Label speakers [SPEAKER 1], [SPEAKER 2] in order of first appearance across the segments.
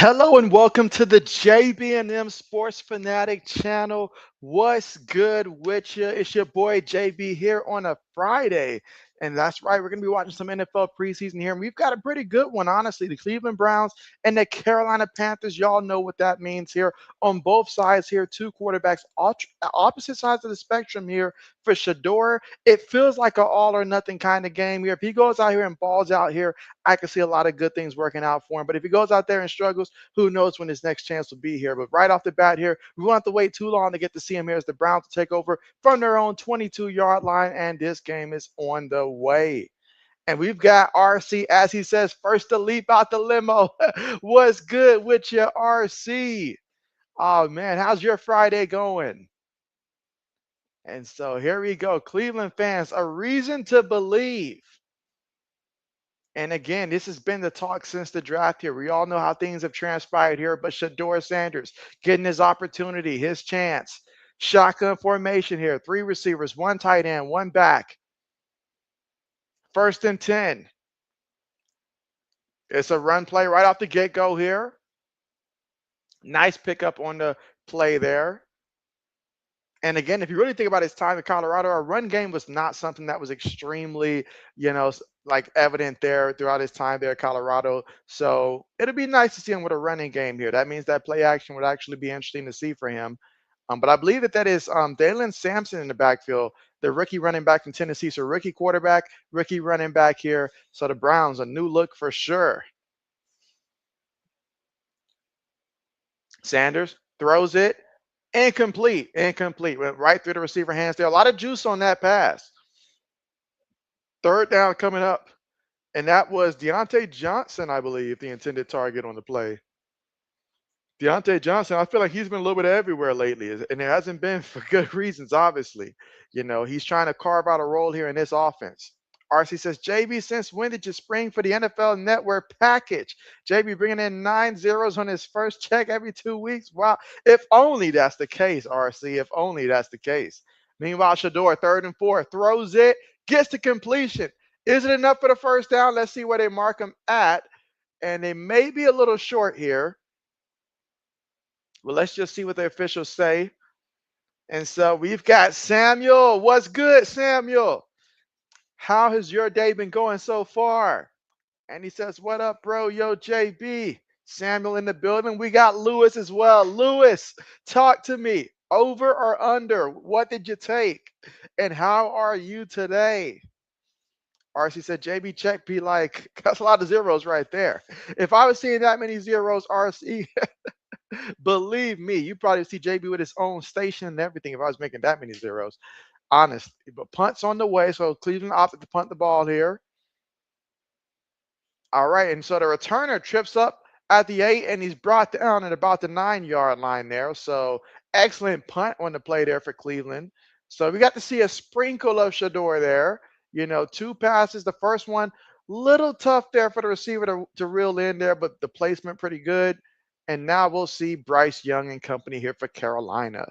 [SPEAKER 1] Hello and welcome to the JB&M Sports Fanatic channel. What's good with you? It's your boy JB here on a Friday. And that's right, we're going to be watching some NFL preseason here. And we've got a pretty good one, honestly. The Cleveland Browns and the Carolina Panthers. Y'all know what that means here on both sides here. Two quarterbacks, opposite sides of the spectrum here for Shador. It feels like an all or nothing kind of game here. If he goes out here and balls out here, I can see a lot of good things working out for him. But if he goes out there and struggles, who knows when his next chance will be here. But right off the bat here, we won't have to wait too long to get to see him here as the Browns take over from their own 22-yard line, and this game is on the way. And we've got RC, as he says, first to leap out the limo. What's good with you, RC? Oh, man, how's your Friday going? And so here we go. Cleveland fans, a reason to believe. And again, this has been the talk since the draft here. We all know how things have transpired here, but Shador Sanders getting his opportunity, his chance. Shotgun formation here. Three receivers, one tight end, one back. First and 10. It's a run play right off the get-go here. Nice pickup on the play there. And again, if you really think about his time in Colorado, our run game was not something that was extremely, like evident there throughout his time there at Colorado. So it'll be nice to see him with a running game here. That means that play action would actually be interesting to see for him. But I believe that is Dalen Sampson in the backfield, the rookie running back from Tennessee. So rookie quarterback, rookie running back here. So the Browns, a new look for sure. Sanders throws it. Incomplete. Incomplete. Went right through the receiver hands there. A lot of juice on that pass. Third down coming up. And that was Deontay Johnson, I believe, the intended target on the play. Deontay Johnson, I feel like he's been a little bit everywhere lately, and it hasn't been for good reasons, obviously. He's trying to carve out a role here in this offense. RC says, JB, since when did you spring for the NFL Network package? JB bringing in 9 zeros on his first check every 2 weeks. Wow. If only that's the case, RC. If only that's the case. Meanwhile, Shador, 3rd and 4, throws it, gets to completion. Is it enough for the first down? Let's see where they mark him at. And they may be a little short here. Well, let's just see what the officials say. And so we've got Samuel. What's good, Samuel? How has your day been going so far? And he says, what up, bro? Yo, JB. Samuel in the building. We got Lewis as well. Lewis, talk to me. Over or under? What did you take? And how are you today? RC said, JB check be like, that's a lot of zeros right there. If I was seeing that many zeros, RC, believe me, you probably see JB with his own station and everything if I was making that many zeros, honestly. But punt's on the way, so Cleveland opted to punt the ball here. All right, and so the returner trips up at the 8, and he's brought down at about the 9-yard line there. So excellent punt on the play there for Cleveland. So we got to see a sprinkle of Shador there. 2 passes. The first one, little tough there for the receiver to reel in there, but the placement pretty good. And now we'll see Bryce Young and company here for Carolina.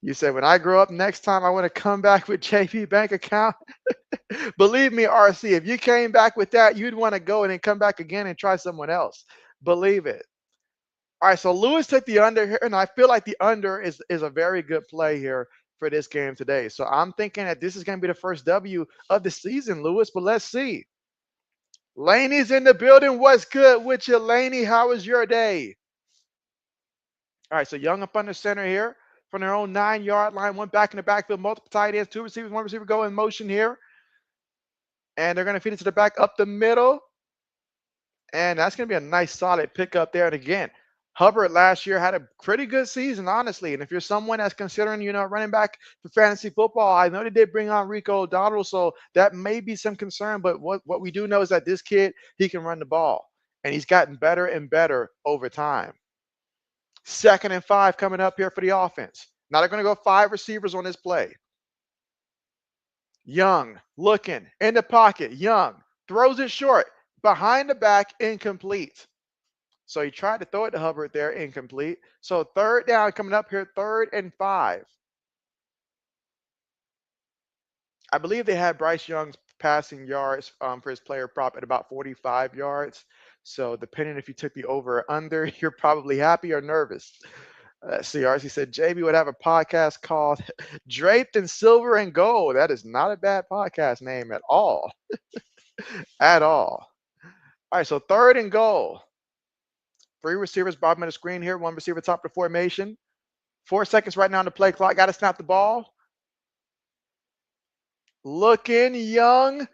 [SPEAKER 1] You said, when I grow up next time, I want to come back with JP bank account. Believe me, RC, if you came back with that, you'd want to go and then come back again and try someone else. Believe it. All right, so Lewis took the under here, and I feel like the under is a very good play here for this game today. So I'm thinking that this is going to be the first W of the season, Lewis, but let's see. Laney's in the building. What's good with you, Laney? How was your day? All right, so Young up under center here from their own 9-yard line. One back in the backfield, multiple tight ends, 2 receivers, 1 receiver go in motion here. And they're going to feed it to the back up the middle. And that's going to be a nice solid pickup there. And again, Hubbard last year had a pretty good season, honestly. And if you're someone that's considering, running back for fantasy football, I know they did bring on Rico O'Donnell, so that may be some concern. But what we do know is that this kid, he can run the ball. And he's gotten better and better over time. 2nd and 5 coming up here for the offense. Now they're going to go 5 receivers on this play. Young looking in the pocket. Young throws it short. Behind the back, incomplete. So he tried to throw it to Hubbard there, incomplete. So 3rd down coming up here, 3rd and 5. I believe they had Bryce Young's passing yards for his player prop at about 45 yards. So depending if you took the over or under, you're probably happy or nervous. Let's see. RC said JB would have a podcast called Draped in Silver and Gold. That is not a bad podcast name at all. At all. All right, so 3rd and goal. 3 receivers, bottom of the screen here. 1 receiver, top of the formation. 4 seconds right now on the play clock. Got to snap the ball. Looking young.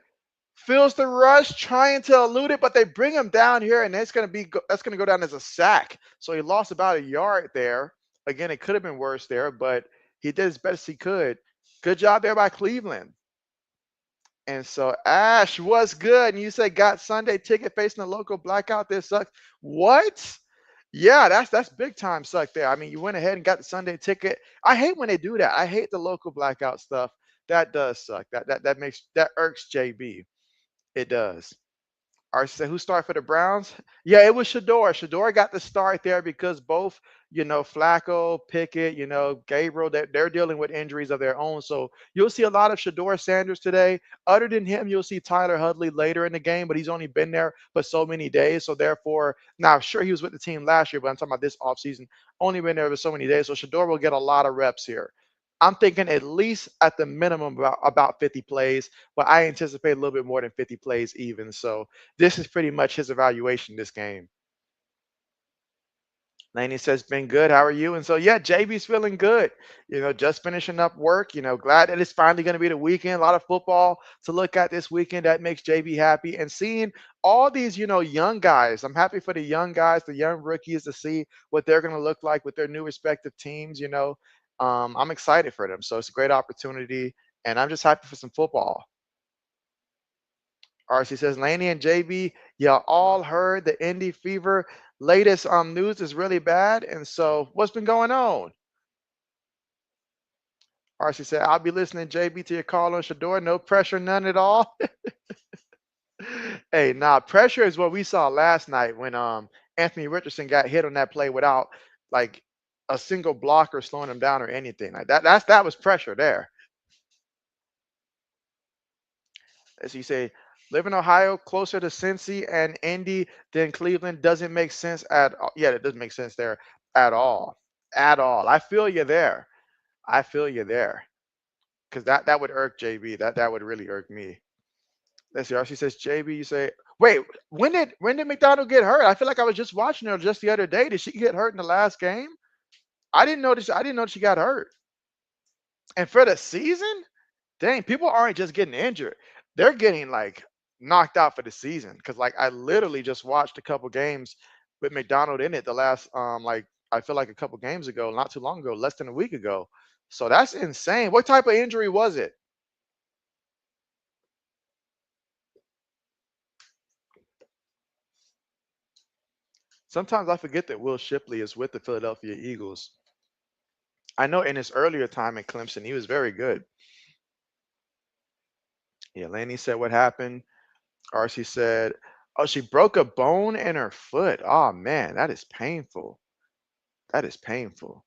[SPEAKER 1] Feels the rush, trying to elude it, but they bring him down here, and that's going to go down as a sack. So he lost about a yard there. Again, it could have been worse there, but he did as best he could. Good job there by Cleveland. And so Ash was good. And you said got Sunday ticket facing the local blackout. This sucks. What? Yeah, that's big time suck there. I mean, you went ahead and got the Sunday ticket. I hate when they do that. I hate the local blackout stuff. That does suck. That irks JB. It does. Or say who started for the Browns? Yeah, it was Shador. Shador got the start there because both, Flacco, Pickett, Gabriel, they're dealing with injuries of their own. So you'll see a lot of Shador Sanders today. Other than him, you'll see Tyler Hudley later in the game, but he's only been there for so many days. So therefore, now sure he was with the team last year, but I'm talking about this offseason, only been there for so many days. So Shador will get a lot of reps here. I'm thinking at least at the minimum about 50 plays, but I anticipate a little bit more than 50 plays even. So this is pretty much his evaluation this game. Laney says, been good. How are you? And so, yeah, JB's feeling good. Just finishing up work. Glad that it's finally going to be the weekend. A lot of football to look at this weekend. That makes JB happy. And seeing all these, young guys. I'm happy for the young guys, the young rookies to see what they're going to look like with their new respective teams. I'm excited for them. So it's a great opportunity. And I'm just happy for some football. RC says, Laney and JB, y'all all heard the Indy Fever latest news is really bad. And so what's been going on? RC said, I'll be listening, JB, to your call on Shador. No pressure, none at all. Hey, nah, pressure is what we saw last night when Anthony Richardson got hit on that play without like a single blocker slowing him down or anything. Like that was pressure there. As you say, live in Ohio, closer to Cincy and Indy than Cleveland doesn't make sense at all. Yeah, it doesn't make sense there at all. At all. I feel you there. I feel you there. Because that would irk JB. That would really irk me. Let's see. RC says, JB, you say, wait, when did McDonald get hurt? I feel like I was just watching her just the other day. Did she get hurt in the last game? I didn't know she got hurt. And for the season? Dang, people aren't just getting injured. They're getting like knocked out for the season. Cause like I literally just watched a couple games with McDonald in it the last like I feel like a couple games ago, not too long ago, less than a week ago. So that's insane. What type of injury was it? Sometimes I forget that Will Shipley is with the Philadelphia Eagles. I know in his earlier time in Clemson, he was very good. Yeah, Laney said what happened. RC said, oh, she broke a bone in her foot. Oh man, that is painful. That is painful.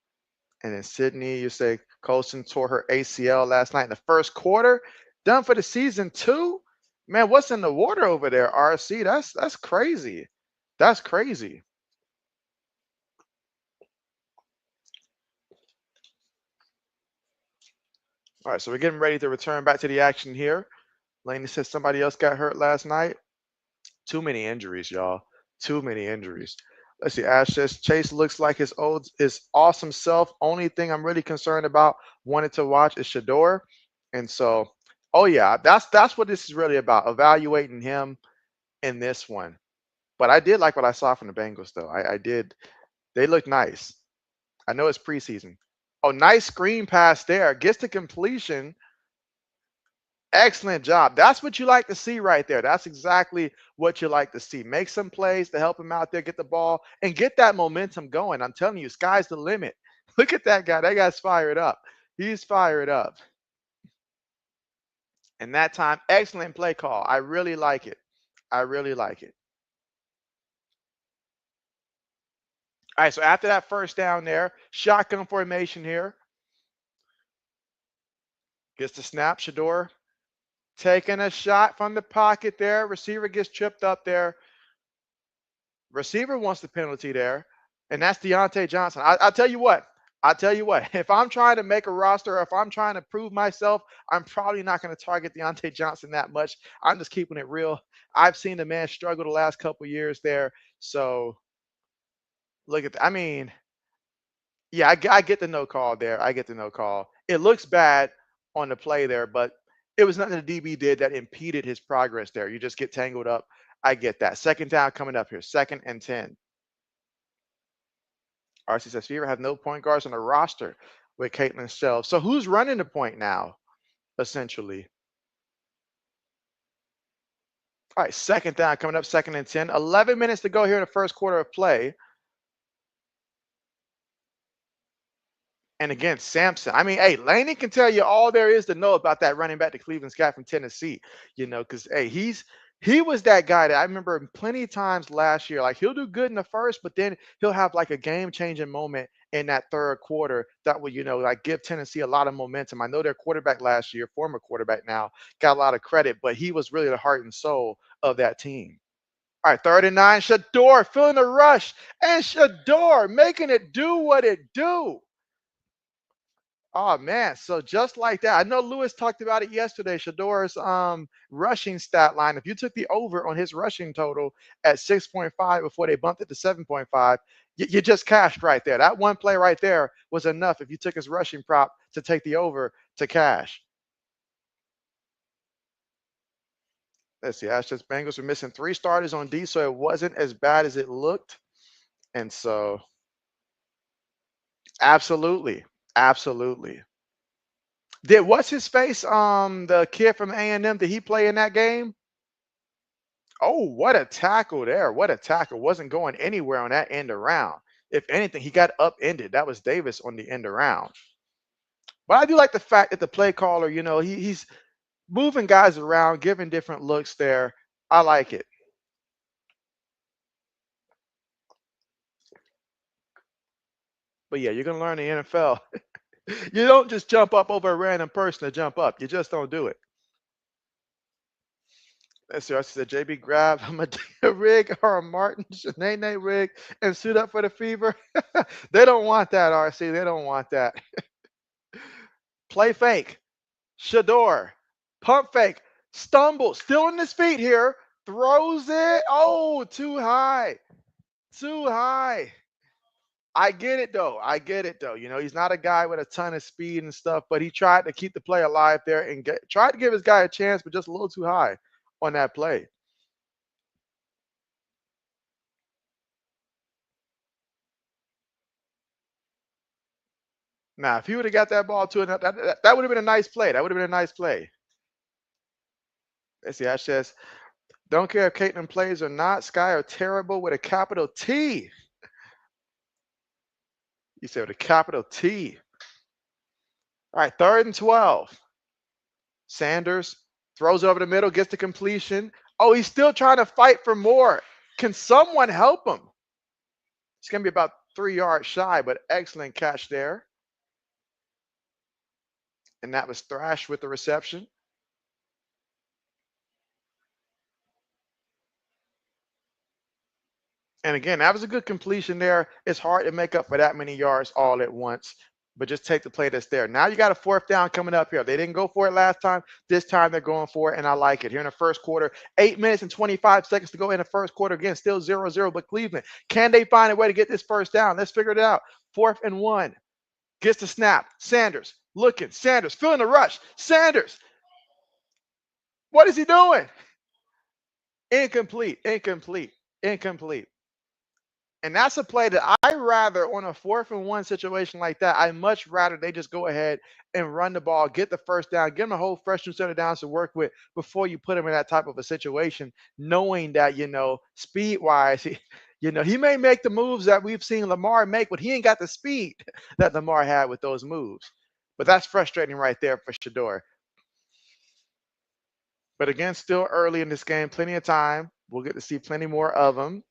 [SPEAKER 1] And then Sydney, you say Colson tore her ACL last night in the first quarter. Done for the season too? Man, what's in the water over there, RC? That's crazy. That's crazy. All right, so we're getting ready to return back to the action here. Laney says somebody else got hurt last night. Too many injuries, y'all. Too many injuries. Let's see. Ash says Chase looks like his awesome self. Only thing I'm really concerned about, wanted to watch, is Shador. And so, oh yeah, that's what this is really about. Evaluating him in this one. But I did like what I saw from the Bengals, though. I did. They look nice. I know it's preseason. Oh, nice screen pass there. Gets to completion. Excellent job. That's what you like to see right there. That's exactly what you like to see. Make some plays to help him out there, get the ball, and get that momentum going. I'm telling you, sky's the limit. Look at that guy. That guy's fired up. He's fired up. And that time, excellent play call. I really like it. I really like it. All right, so after that first down there, shotgun formation here. Gets the snap, Shador. Taking a shot from the pocket there. Receiver gets tripped up there. Receiver wants the penalty there, and that's Deontay Johnson. I'll tell you what. I'll tell you what. If I'm trying to make a roster, or if I'm trying to prove myself, I'm probably not going to target Deontay Johnson that much. I'm just keeping it real. I've seen the man struggle the last couple years there. So look at that. I mean, yeah, I get the no call there. I get the no call. It looks bad on the play there, but it was nothing the DB did that impeded his progress there. You just get tangled up. I get that. Second down coming up here. 2nd and 10. RC says Fever have no point guards on the roster with Caitlin Shelf. So who's running the point now, essentially? All right, 2nd down coming up, 2nd and 10. 11 minutes to go here in the first quarter of play. And again, Sampson. I mean, hey, Laney can tell you all there is to know about that running back, the Cleveland's guy from Tennessee. Because hey, he was that guy that I remember plenty of times last year. Like he'll do good in the first, but then he'll have like a game-changing moment in that third quarter that will, like give Tennessee a lot of momentum. I know their quarterback last year, former quarterback now, got a lot of credit, but he was really the heart and soul of that team. All right, 3rd and 9. Shador feeling the rush, and Shador making it do what it do. Oh man, so just like that. I know Lewis talked about it yesterday. Shador's rushing stat line. If you took the over on his rushing total at 6.5 before they bumped it to 7.5, you just cashed right there. That one play right there was enough if you took his rushing prop to take the over to cash. Let's see. That's just Bengals were missing 3 starters on D, so it wasn't as bad as it looked. And so absolutely. Absolutely. What's his face? The kid from A&M, did he play in that game? Oh, what a tackle there. What a tackle. Wasn't going anywhere on that end around. If anything, he got upended. That was Davis on the end around. But I do like the fact that the play caller, he's moving guys around, giving different looks there. I like it. But yeah, you're going to learn the NFL. You don't just jump up over a random person to jump up. You just don't do it. Let's see. I said, JB, grab a Medea rig or a Martin Shanae rig and suit up for the fever. They don't want that, RC. They don't want that. Play fake. Shador. Pump fake. Stumble. Still on his feet here. Throws it. Oh, too high. Too high. I get it, though. I get it, though. He's not a guy with a ton of speed and stuff, but he tried to keep the play alive there and tried to give his guy a chance, but just a little too high on that play. Now, if he would have got that ball to it, that would have been a nice play. That would have been a nice play. Let's see. Ash says, don't care if Caitlin plays or not. Sky are terrible with a capital T. You said with a capital T. All right, 3rd and 12. Sanders throws over the middle, gets the completion. Oh, he's still trying to fight for more. Can someone help him? It's going to be about 3 yards shy, but excellent catch there. And that was Thrash with the reception. And again, that was a good completion there. It's hard to make up for that many yards all at once, but just take the play that's there. Now you got a 4th down coming up here. They didn't go for it last time. This time they're going for it, and I like it. Here in the first quarter, 8 minutes and 25 seconds to go in the first quarter. Again, still 0-0, but Cleveland, can they find a way to get this first down? Let's figure it out. 4th and 1. Gets the snap. Sanders looking. Sanders feeling the rush. Sanders. What is he doing? Incomplete. Incomplete. Incomplete. And that's a play that I rather on a 4th and 1 situation like that. I much rather they just go ahead and run the ball, get the first down, give them a whole fresh new set of downs to work with before you put them in that type of a situation, knowing that, speed wise, he may make the moves that we've seen Lamar make, but he ain't got the speed that Lamar had with those moves. But that's frustrating right there for Shador. But again, still early in this game, plenty of time. We'll get to see plenty more of them.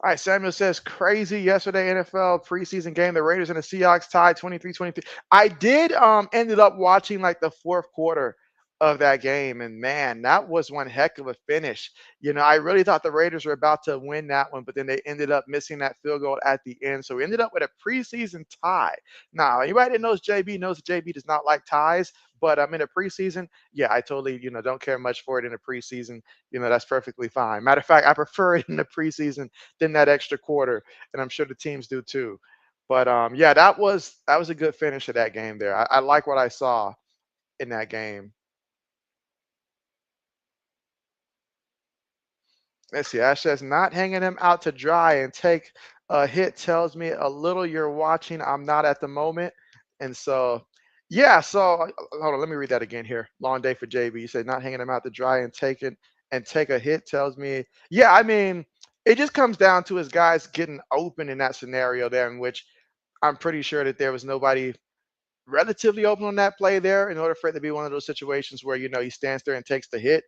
[SPEAKER 1] All right, Samuel says, crazy yesterday NFL preseason game. The Raiders and the Seahawks tied 23-23. I did ended up watching like the 4th quarter of that game. And man, that was one heck of a finish. I really thought the Raiders were about to win that one, but then they ended up missing that field goal at the end. So we ended up with a preseason tie. Now, anybody that knows JB knows that JB does not like ties, but I'm in a preseason. Yeah, I totally, don't care much for it in the preseason. That's perfectly fine. Matter of fact, I prefer it in the preseason than that extra quarter, and I'm sure the teams do too. But yeah, that was a good finish of that game there. I like what I saw in that game. Let's see. Ash says not hanging him out to dry and take a hit tells me a little you're watching. I'm not at the moment, and so yeah. So hold on. Let me read that again here. Long day for JB. You said not hanging him out to dry and take a hit tells me. Yeah. I mean, it just comes down to his guys getting open in that scenario there, in which I'm pretty sure that there was nobody relatively open on that play there in order for it to be one of those situations where he stands there and takes the hit.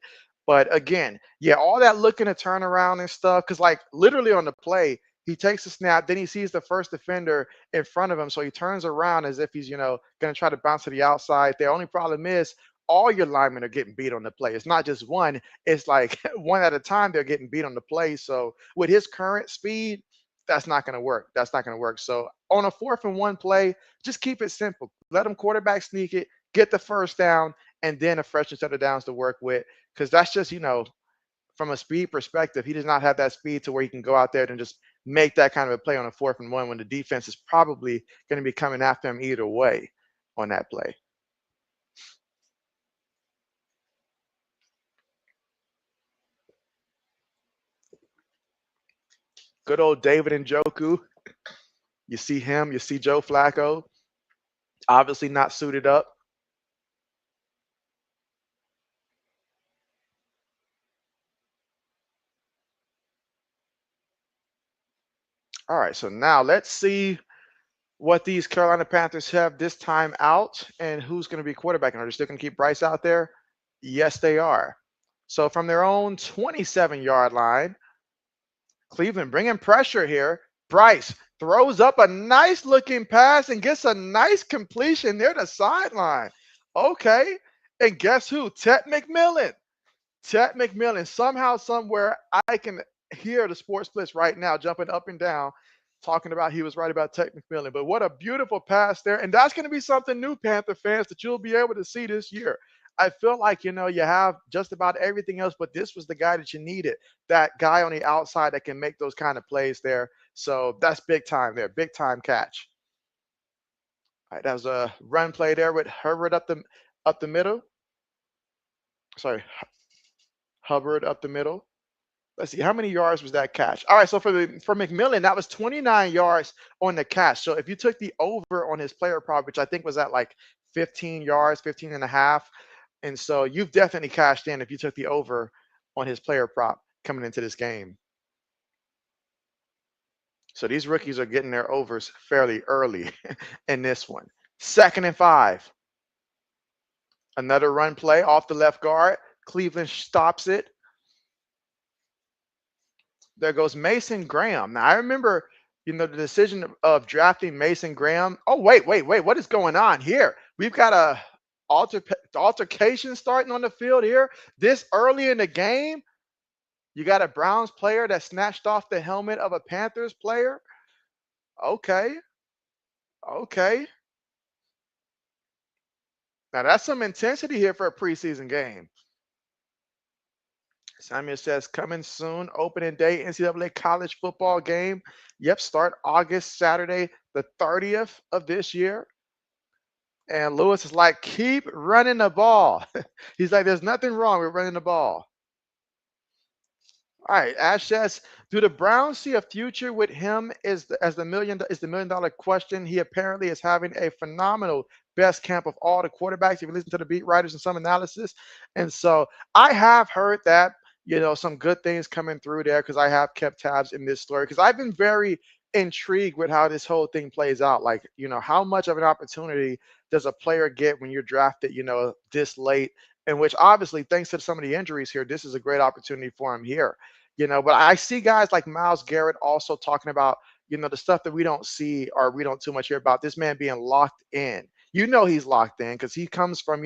[SPEAKER 1] But again, yeah, all that looking to turn around and stuff, because like literally on the play, he takes a snap, then he sees the first defender in front of him, so he turns around as if he's going to try to bounce to the outside. The only problem is all your linemen are getting beat on the play. It's not just one; it's like one at a time they're getting beat on the play. So with his current speed, that's not going to work. That's not going to work. So on a 4th-and-1 play, just keep it simple. Let them quarterback sneak it, get the first down, and then a fresh set of downs to work with. Because that's just, from a speed perspective, he does not have that speed to where he can go out there and just make that kind of a play on a 4th-and-1 when the defense is probably going to be coming after him either way on that play. Good old David Njoku. You see him, you see Joe Flacco, obviously not suited up. All right, so now let's see what these Carolina Panthers have this time out and who's going to be quarterbacking. Are they still going to keep Bryce out there? Yes, they are. So from their own 27-yard line, Cleveland bringing pressure here. Bryce throws up a nice looking pass and gets a nice completion near the sideline. Okay. And guess who? Ted McMillan. Ted McMillan. Somehow, somewhere, I can hear the sports blitz right now jumping up and down, talking about he was right about Ted McMillan. But what a beautiful pass there. And that's going to be something new, Panther fans, that you'll be able to see this year. I feel like, you have just about everything else, but this was the guy that you needed. That guy on the outside that can make those kind of plays there. So that's big time there. Big time catch. All right, that was a run play there with Herbert up the middle. Sorry, Hubbard up the middle. Let's see, how many yards was that catch? All right, so for McMillan, that was 29 yards on the catch. So if you took the over on his player prop, which I think was at like 15 yards, 15 and a half, and so you've definitely cashed in if you took the over on his player prop coming into this game. So these rookies are getting their overs fairly early in this one. 2nd and 5. Another run play off the left guard. Cleveland stops it. There goes Mason Graham. Now I remember, the decision of drafting Mason Graham. Oh, wait. What is going on here? We've got a altercation starting on the field here this early in the game. You got a Browns player that snatched off the helmet of a Panthers player. Okay. Okay. Now that's some intensity here for a preseason game. Samuel says coming soon, opening day, NCAA college football game. Yep, start August, Saturday, the 30th of this year. And Lewis is like, keep running the ball. He's like, there's nothing wrong with running the ball. All right, Ash says, do the Browns see a future with him? Is the $1 million question. He apparently is having a phenomenal best camp of all the quarterbacks. If you listen to the beat writers and some analysis, and so I have heard that some good things coming through there because I have kept tabs in this story because I've been very intrigued with how this whole thing plays out. Like, how much of an opportunity does a player get when you're drafted, this late? In which obviously, thanks to some of the injuries here, this is a great opportunity for him here. But I see guys like Myles Garrett also talking about, the stuff that we don't see or we don't too much hear about. This man being locked in. He's locked in because he comes from,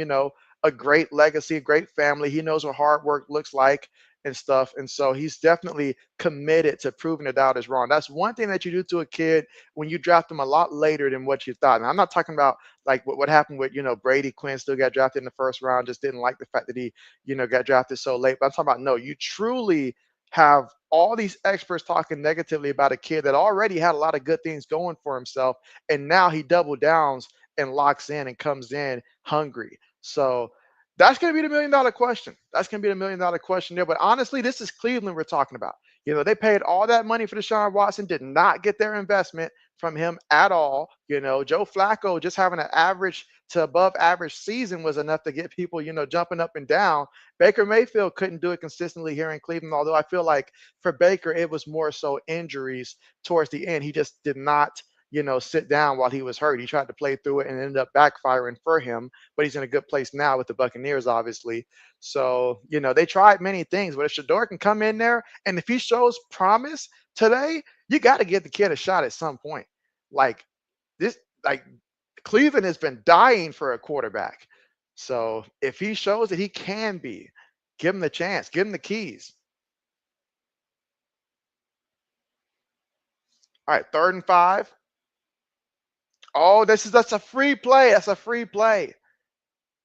[SPEAKER 1] a great legacy, a great family. He knows what hard work looks like and stuff. And so he's definitely committed to proving the doubters wrong. That's one thing that you do to a kid when you draft them a lot later than what you thought. And I'm not talking about like what happened with, Brady Quinn still got drafted in the first round, just didn't like the fact that he, got drafted so late. But I'm talking about no, you truly have all these experts talking negatively about a kid that already had a lot of good things going for himself. And now he double downs and locks in and comes in hungry. So that's going to be the $1 million question. That's going to be the $1 million question there. But honestly, this is Cleveland we're talking about. They paid all that money for Deshaun Watson, did not get their investment from him at all. Joe Flacco just having an average to above average season was enough to get people, jumping up and down. Baker Mayfield couldn't do it consistently here in Cleveland, although I feel like for Baker, it was more so injuries towards the end. He just did not, sit down while he was hurt. He tried to play through it and ended up backfiring for him, but he's in a good place now with the Buccaneers, obviously. So, they tried many things, but if Shador can come in there and if he shows promise today, you got to give the kid a shot at some point. Like this, like Cleveland has been dying for a quarterback. So if he shows that he can be, give him the chance, give him the keys. All right, 3rd and 5. Oh, that's a free play. That's a free play.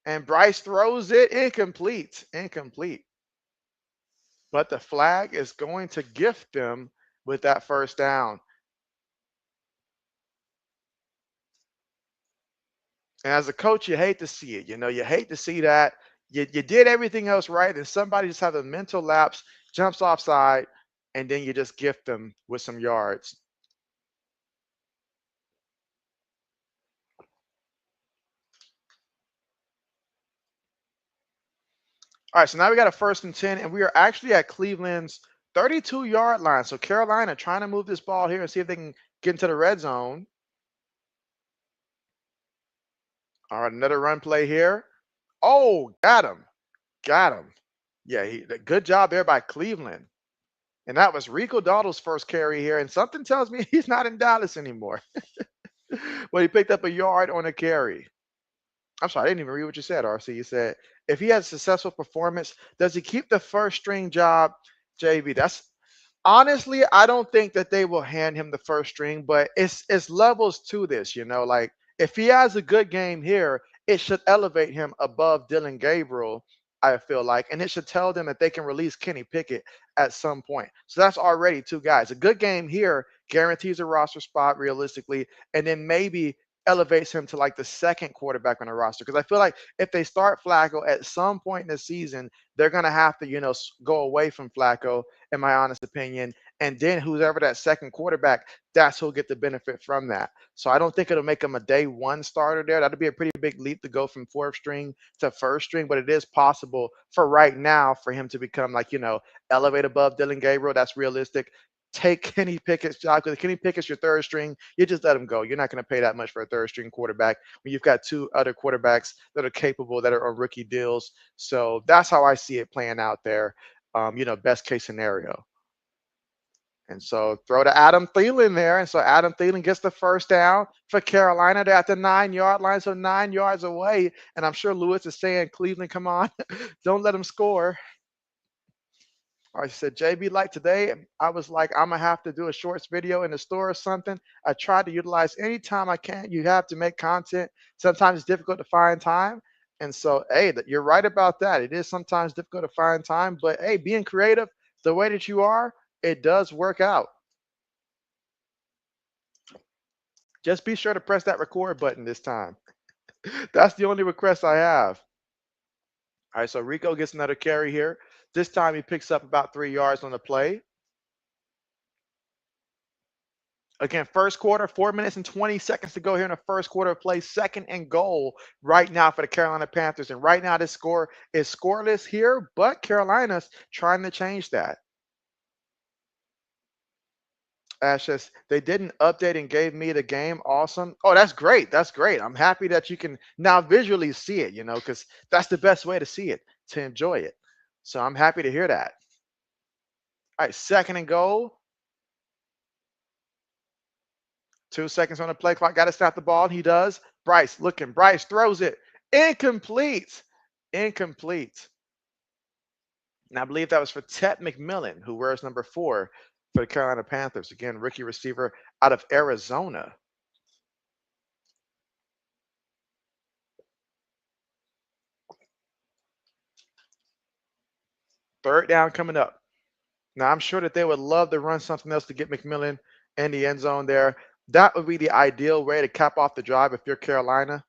[SPEAKER 1] And Bryce throws it incomplete. Incomplete. But the flag is going to gift them with that first down. And as a coach, you hate to see it. You hate to see that. You did everything else right, and somebody just has a mental lapse, jumps offside, and then you just gift them with some yards. All right, so now we got a 1st and 10, and we are actually at Cleveland's 32-yard line. So Carolina trying to move this ball here and see if they can get into the red zone. All right, another run play here. Oh, got him. Got him. Yeah, good job there by Cleveland. And that was Rico Dowdle's first carry here. And something tells me he's not in Dallas anymore. Well, he picked up a yard on a carry. I'm sorry, I didn't even read what you said, RC. You said if he has a successful performance, does he keep the first string job, JB? That's honestly, I don't think that they will hand him the first string, but it's levels to this, like if he has a good game here, it should elevate him above Dylan Gabriel, I feel like, and it should tell them that they can release Kenny Pickett at some point. So that's already 2 guys. A good game here guarantees a roster spot realistically, and then maybe elevates him to like the 2nd quarterback on the roster. Because I feel like if they start Flacco at some point in the season, they're gonna have to, go away from Flacco, in my honest opinion. And then whoever that 2nd quarterback, that's who'll get the benefit from that. So I don't think it'll make him a day 1 starter there. That'd be a pretty big leap to go from 4th string to 1st string, but it is possible for right now for him to become like, elevate above Dylan Gabriel. That's realistic. Take Kenny Pickett's job because Kenny Pickett's your 3rd string. You just let him go. You're not going to pay that much for a 3rd string quarterback when you've got 2 other quarterbacks that are capable that are on rookie deals. So that's how I see it playing out there. Best case scenario. And so throw to Adam Thielen there. And so Adam Thielen gets the first down for Carolina. They're at the 9-yard line, so 9 yards away. And I'm sure Lewis is saying, Cleveland, come on, don't let them score. I said, JB, like today, I was like, I'm going to have to do a shorts video in the store or something. I try to utilize any time I can. You have to make content. Sometimes it's difficult to find time. And so, hey, you're right about that. It is sometimes difficult to find time. But, hey, being creative the way that you are, it does work out. Just be sure to press that record button this time. That's the only request I have. All right, so Rico gets another carry here. This time he picks up about 3 yards on the play. Again, first quarter, 4 minutes and 20 seconds to go here in the first quarter of play. 2nd and goal right now for the Carolina Panthers. And right now this score is scoreless here, but Carolina's trying to change that. Ashes, they didn't update and gave me the game. Awesome. Oh, that's great. That's great. I'm happy that you can now visually see it, because that's the best way to see it, to enjoy it. So I'm happy to hear that. All right, 2nd and goal. 2 seconds on the play clock. Got to snap the ball. And he does. Bryce looking. Bryce throws it. Incomplete. Incomplete. And I believe that was for Ted McMillan, who wears number 4 for the Carolina Panthers. Again, rookie receiver out of Arizona. Third down coming up. Now, I'm sure that they would love to run something else to get McMillan in the end zone there. That would be the ideal way to cap off the drive if you're Carolina.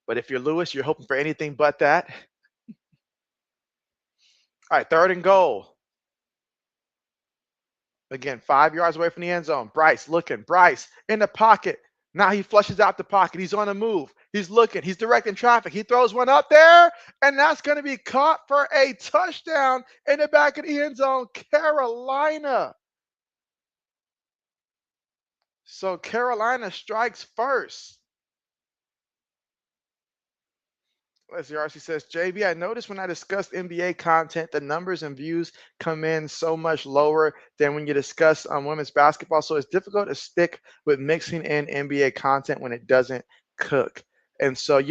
[SPEAKER 1] But if you're Lewis, you're hoping for anything but that. All right, third and goal. Again, 5 yards away from the end zone. Bryce looking. Bryce in the pocket. Now he flushes out the pocket. He's on the move. He's looking. He's directing traffic. He throws one up there, and that's going to be caught for a touchdown in the back of the end zone. Carolina. So Carolina strikes first. Let's see, RC says, JB, I noticed when I discussed NBA content, the numbers and views come in so much lower than when you discuss women's basketball. So it's difficult to stick with mixing in NBA content when it doesn't cook. And so,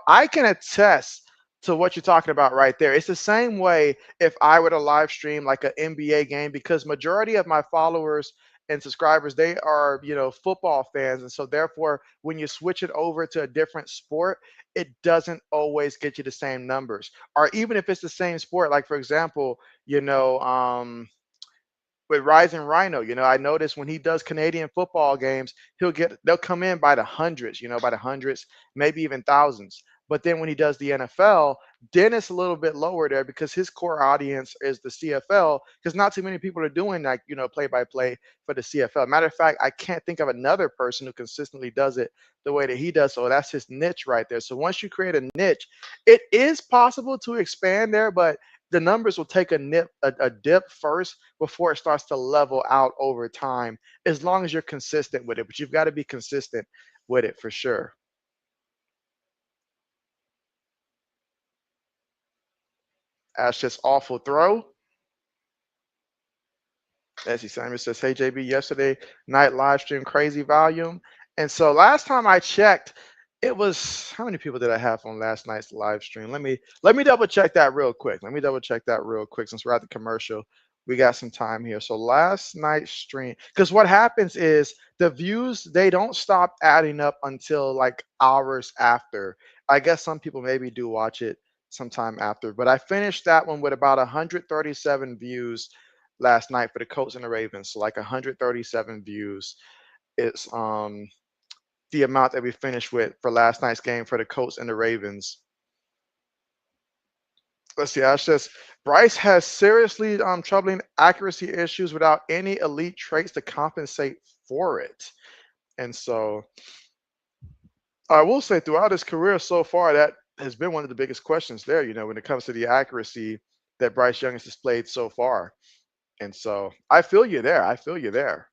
[SPEAKER 1] I can attest to what you're talking about right there. It's the same way if I were to live stream like an NBA game, because majority of my followers and subscribers, they are, football fans. And so therefore, when you switch it over to a different sport, it doesn't always get you the same numbers. Or even if it's the same sport, like for example, with Rising Rhino, I noticed when he does Canadian football games, they'll come in by the hundreds, by the hundreds, maybe even thousands. But then when he does the NFL, then it's a little bit lower there because his core audience is the CFL, because not too many people are doing like, play by play for the CFL. Matter of fact, I can't think of another person who consistently does it the way that he does. So that's his niche right there. So once you create a niche, it is possible to expand there, but the numbers will take a dip first before it starts to level out over time, as long as you're consistent with it. But you've got to be consistent with it for sure. That's just awful throw. Essie Samuel says, hey JB, yesterday night live stream crazy volume. And so last time I checked, it was, how many people did I have on last night's live stream? Let me double check that real quick. Let me double check that real quick since we're at the commercial. We got some time here. So last night's stream, because what happens is the views, they don't stop adding up until like hours after. I guess some people maybe do watch it sometime after, but I finished that one with about 137 views last night for the Colts and the Ravens. So like 137 views is the amount that we finished with for last night's game for the Colts and the Ravens. Let's see. Ash says Bryce has seriously troubling accuracy issues without any elite traits to compensate for it. And so I will say throughout his career so far, that has been one of the biggest questions there, when it comes to the accuracy that Bryce Young has displayed so far. And so I feel you there. I feel you there.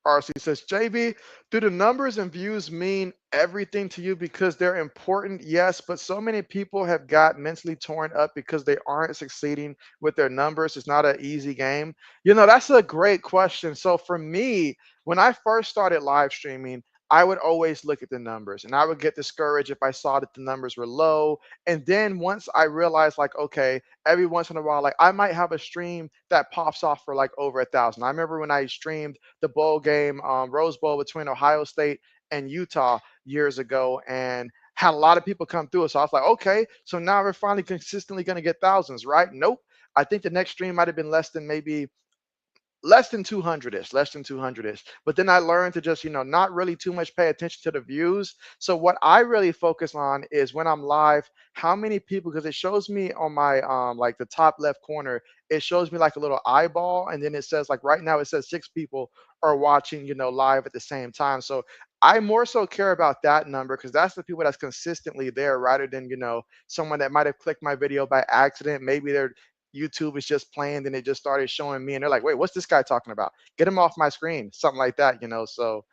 [SPEAKER 1] RC says, JB, do the numbers and views mean everything to you because they're important? Yes, but so many people have got mentally torn up because they aren't succeeding with their numbers. It's not an easy game. That's a great question. So for me, when I first started live streaming, I would always look at the numbers and I would get discouraged if I saw that the numbers were low. And then once I realized, like, okay, every once in a while, like I might have a stream that pops off for like over 1,000. I remember when I streamed the bowl game, Rose Bowl between Ohio State and Utah years ago, and had a lot of people come through it. So I was like, okay, so now we're finally consistently going to get thousands, right? Nope. I think the next stream might have been less than 200ish, less than 200ish. But then I learned to just, not really too much pay attention to the views. So what I really focus on is when I'm live, how many people, because it shows me on my like the top left corner, it shows me like a little eyeball, and then it says like right now it says 6 people are watching, live at the same time. So I more so care about that number because that's the people that's consistently there rather than, someone that might have clicked my video by accident. Maybe they're YouTube is just playing, then it just started showing me, and they're like, wait, what's this guy talking about? Get him off my screen, something like that, So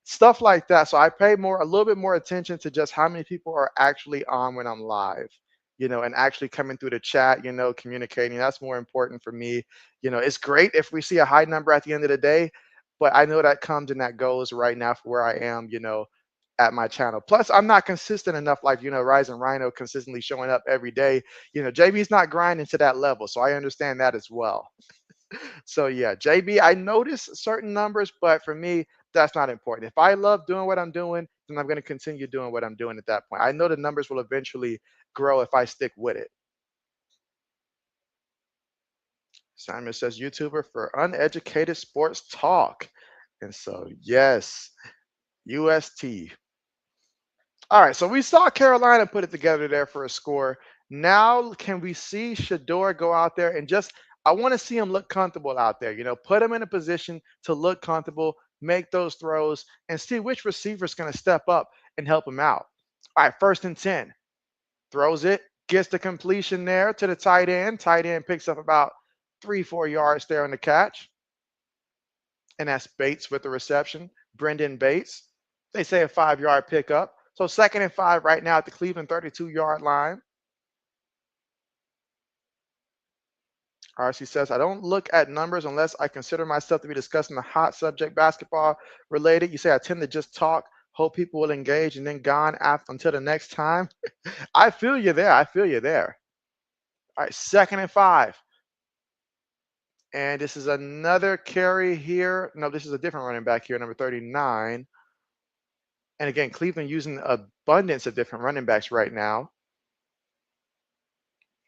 [SPEAKER 1] stuff like that. So I pay a little bit more attention to just how many people are actually on when I'm live, and actually coming through the chat, communicating. That's more important for me. It's great if we see a high number at the end of the day, but I know that comes and that goes right now for where I am, at my channel. Plus, I'm not consistent enough, like, Rising Rhino consistently showing up every day. JB's not grinding to that level, so I understand that as well. So yeah, JB, I notice certain numbers, but for me, that's not important. If I love doing what I'm doing, then I'm going to continue doing what I'm doing at that point. I know the numbers will eventually grow if I stick with it. Simon says YouTuber for uneducated sports talk. And so, yes, UST. All right, so we saw Carolina put it together there for a score. Now, can we see Shador go out there and just, I want to see him look comfortable out there, put him in a position to look comfortable, make those throws, and see which receiver is going to step up and help him out. All right, 1st and 10. Throws it, gets the completion there to the tight end. Tight end picks up about 3-4 yards there on the catch. And that's Bates with the reception. Brendan Bates. They say a 5-yard pickup. So 2nd and 5 right now at the Cleveland 32-yard line. RC says, I don't look at numbers unless I consider myself to be discussing a hot subject, basketball related. You say I tend to just talk, hope people will engage, and then gone after until the next time. I feel you there. I feel you there. All right, 2nd and 5. And this is another carry here. No, this is a different running back here, number 39. And again, Cleveland using abundance of different running backs right now.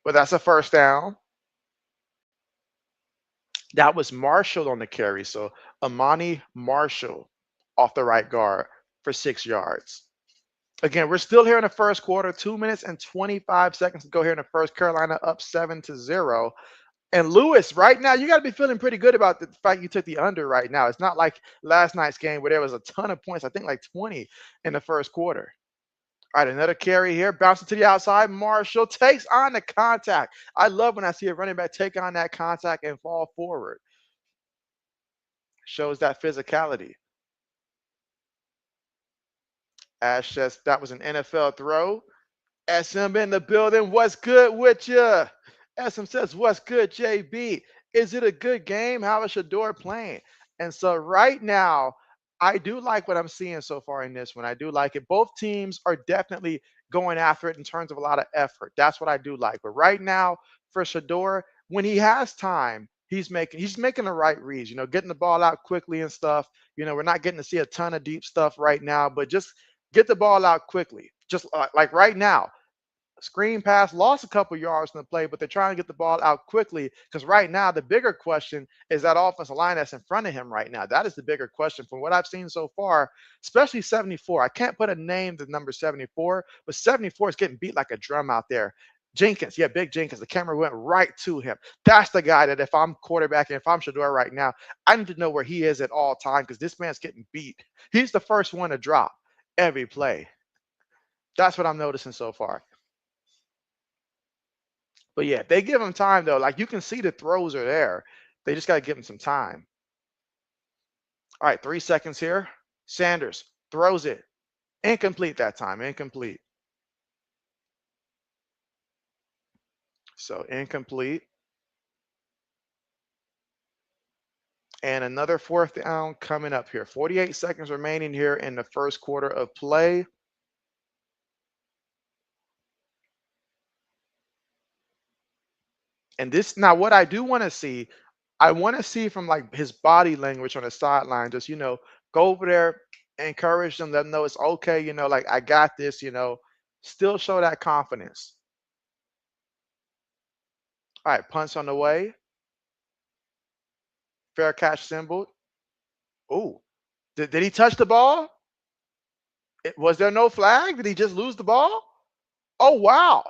[SPEAKER 1] But that's a 1st down. That was Marshall on the carry. So Amani Marshall off the right guard for 6 yards. Again, we're still here in the 1st quarter, 2 minutes and 25 seconds to go here in the 1st. Carolina up 7-0. And Lewis, right now, you got to be feeling pretty good about the fact you took the under right now. It's not like last night's game where there was a ton of points, I think like 20 in the 1st quarter. All right, another carry here, bouncing to the outside. Marshall takes on the contact. I love when I see a running back take on that contact and fall forward. Shows that physicality. Ash says that was an NFL throw. SM in the building. What's good with you? SM says, what's good, JB? Is it a good game? How is Shador playing? And so right now, I do like what I'm seeing so far in this one. I do like it. Both teams are definitely going after it in terms of a lot of effort. That's what I do like. But right now, for Shador, when he has time, he's making the right reads, getting the ball out quickly and stuff. We're not getting to see a ton of deep stuff right now, but just get the ball out quickly. Just like right now, screen pass, lost a couple yards in the play, but they're trying to get the ball out quickly because right now the bigger question is that offensive line that's in front of him right now. That is the bigger question from what I've seen so far, especially 74. I can't put a name to number 74, but 74 is getting beat like a drum out there. Jenkins, yeah, Big Jenkins. The camera went right to him. That's the guy that if I'm quarterbacking, if I'm Shador right now, I need to know where he is at all time because this man's getting beat. He's the first one to drop every play. That's what I'm noticing so far. But yeah, if they give him time though, like you can see the throws are there. They just got to give him some time. All right, 3 seconds here. Sanders throws it. Incomplete that time. Incomplete. So incomplete. And another 4th down coming up here. 48 seconds remaining here in the 1st quarter of play. And this now what I do want to see, I want to see from like his body language on the sideline, just go over there, encourage them, let them know it's okay, like I got this, still show that confidence. All right, punts on the way. Fair catch symbol. Oh, did he touch the ball? Was there no flag? Did he just lose the ball? Oh wow.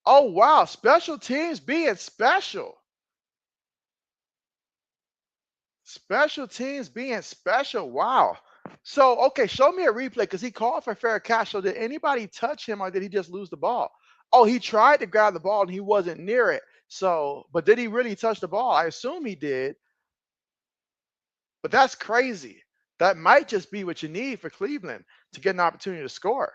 [SPEAKER 1] Oh wow. Special teams being special. Special teams being special. Wow. So, okay, show me a replay because he called for fair catch. So, did anybody touch him or did he just lose the ball? Oh, he tried to grab the ball and he wasn't near it. So, but did he really touch the ball? I assume he did. But that's crazy. That might just be what you need for Cleveland to get an opportunity to score.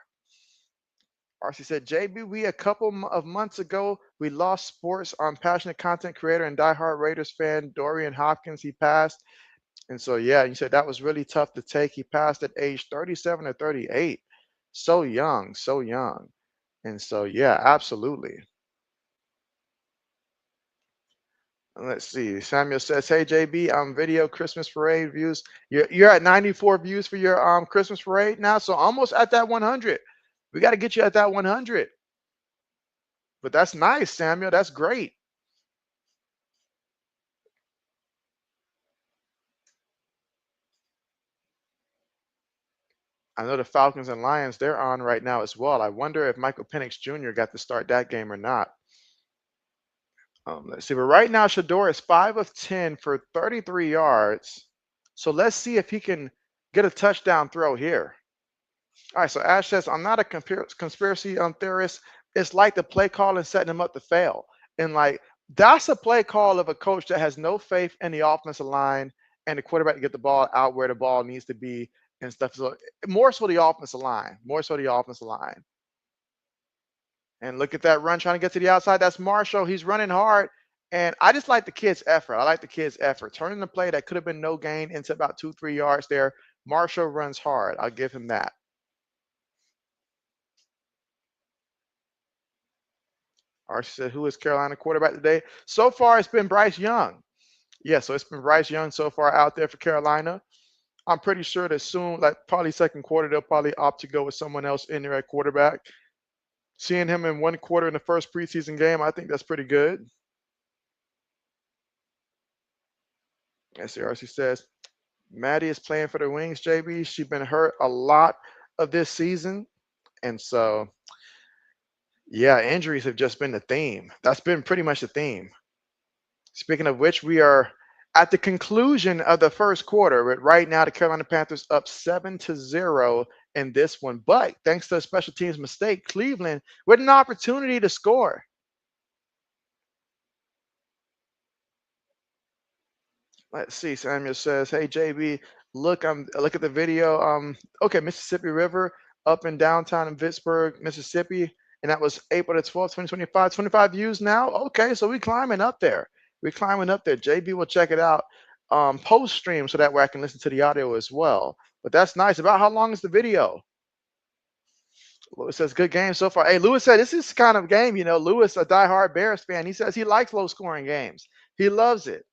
[SPEAKER 1] RC said, JB, we a couple of months ago, we lost sports passionate content creator and diehard Raiders fan, Dorian Hopkins. He passed. And so, yeah, you said that was really tough to take. He passed at age 37 or 38. So young, so young. And so, yeah, absolutely. Let's see. Samuel says, "Hey JB, video Christmas parade views. You're at 94 views for your Christmas parade now, so almost at that 100. We got to get you at that 100. But that's nice, Samuel. That's great. I know the Falcons and Lions, they're on right now as well. I wonder if Michael Penix Jr. got to start that game or not. Let's see. But right now, Shador is 5 of 10 for 33 yards. So let's see if he can get a touchdown throw here. All right, so Ash says, I'm not a conspiracy theorist. It's like the play call and setting him up to fail. And like, that's a play call of a coach that has no faith in the offensive line and the quarterback to get the ball out where the ball needs to be and stuff. So more so the offensive line, more so the offensive line. And look at that run trying to get to the outside. That's Marshall. He's running hard. And I just like the kid's effort. I like the kid's effort. Turning the play that could have been no gain into about 2-3 yards there. Marshall runs hard. I'll give him that. Archie said, who is Carolina quarterback today? So far, it's been Bryce Young. Yeah, so it's been Bryce Young so far out there for Carolina. I'm pretty sure that soon, like probably second quarter, they'll probably opt to go with someone else in there at quarterback. Seeing him in one quarter in the first preseason game, I think that's pretty good. As RC says, Maddie is playing for the Wings, JB. She's been hurt a lot of this season. And so, yeah, injuries have just been the theme. That's been pretty much the theme. Speaking of which, we are at the conclusion of the first quarter. But right now, the Carolina Panthers up 7-0 in this one. But thanks to a special teams mistake, Cleveland with an opportunity to score. Let's see. Samuel says, "Hey JB, look at the video. Okay, Mississippi River up in downtown in Vicksburg, Mississippi, and that was April the 12th, 2025. 25 views now. Okay, so we climbing up there. We're climbing up there. JB will check it out post stream so that way I can listen to the audio as well. But that's nice. About how long is the video?" Lewis says, "Good game so far." Hey, Lewis said this is kind of game. You know, Lewis, a diehard Bears fan, he says he likes low scoring games. He loves it.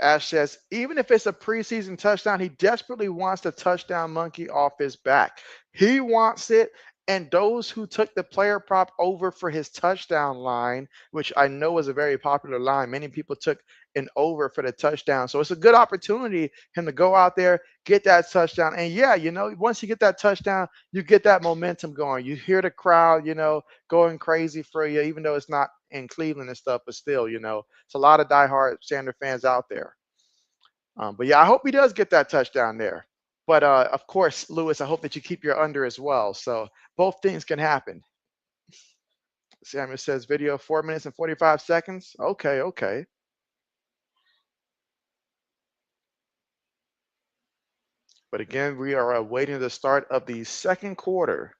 [SPEAKER 1] Ash says, even if it's a preseason touchdown, he desperately wants the touchdown monkey off his back. He wants it. And those who took the player prop over for his touchdown line, which I know is a very popular line, many people took an over for the touchdown. So it's a good opportunity him to go out there, get that touchdown. And yeah, you know, once you get that touchdown, you get that momentum going. You hear the crowd, you know, going crazy for you, even though it's not in Cleveland and stuff, but still, you know, it's a lot of diehard Sander fans out there. But yeah, I hope he does get that touchdown there. But of course, Lewis, I hope that you keep your under as well. So both things can happen. Samuel says video 4 minutes and 45 seconds. Okay, okay. But again, we are awaiting the start of the second quarter.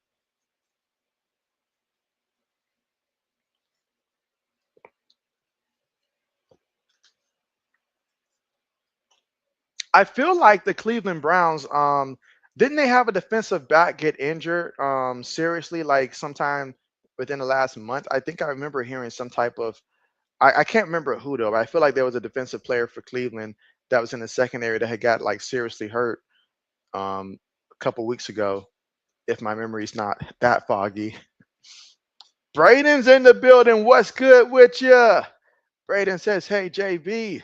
[SPEAKER 1] I feel like the Cleveland Browns, didn't they have a defensive back get injured seriously, like sometime within the last month? I think I remember hearing some type of I can't remember who though, but I feel like there was a defensive player for Cleveland that was in the secondary that had got like seriously hurt a couple weeks ago, if my memory's not that foggy. Braden's in the building. What's good with you? Braden says, "Hey JB."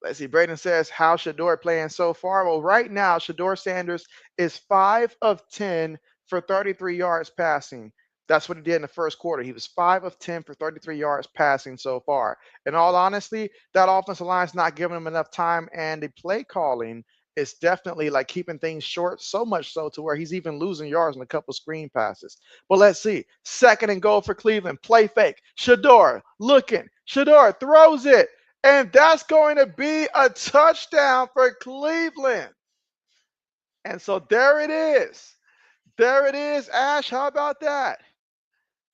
[SPEAKER 1] Let's see. Braden says, "How's Shador playing so far?" Well, right now, Shador Sanders is 5 of 10 for 33 yards passing. That's what he did in the first quarter. He was 5 of 10 for 33 yards passing so far. In all honesty, that offensive line is not giving him enough time, and the play calling is definitely like keeping things short, so much so to where he's even losing yards on a couple screen passes. But let's see. Second and goal for Cleveland. Play fake. Shador looking. Shador throws it. And that's going to be a touchdown for Cleveland. And so there it is. There it is, Ash. How about that?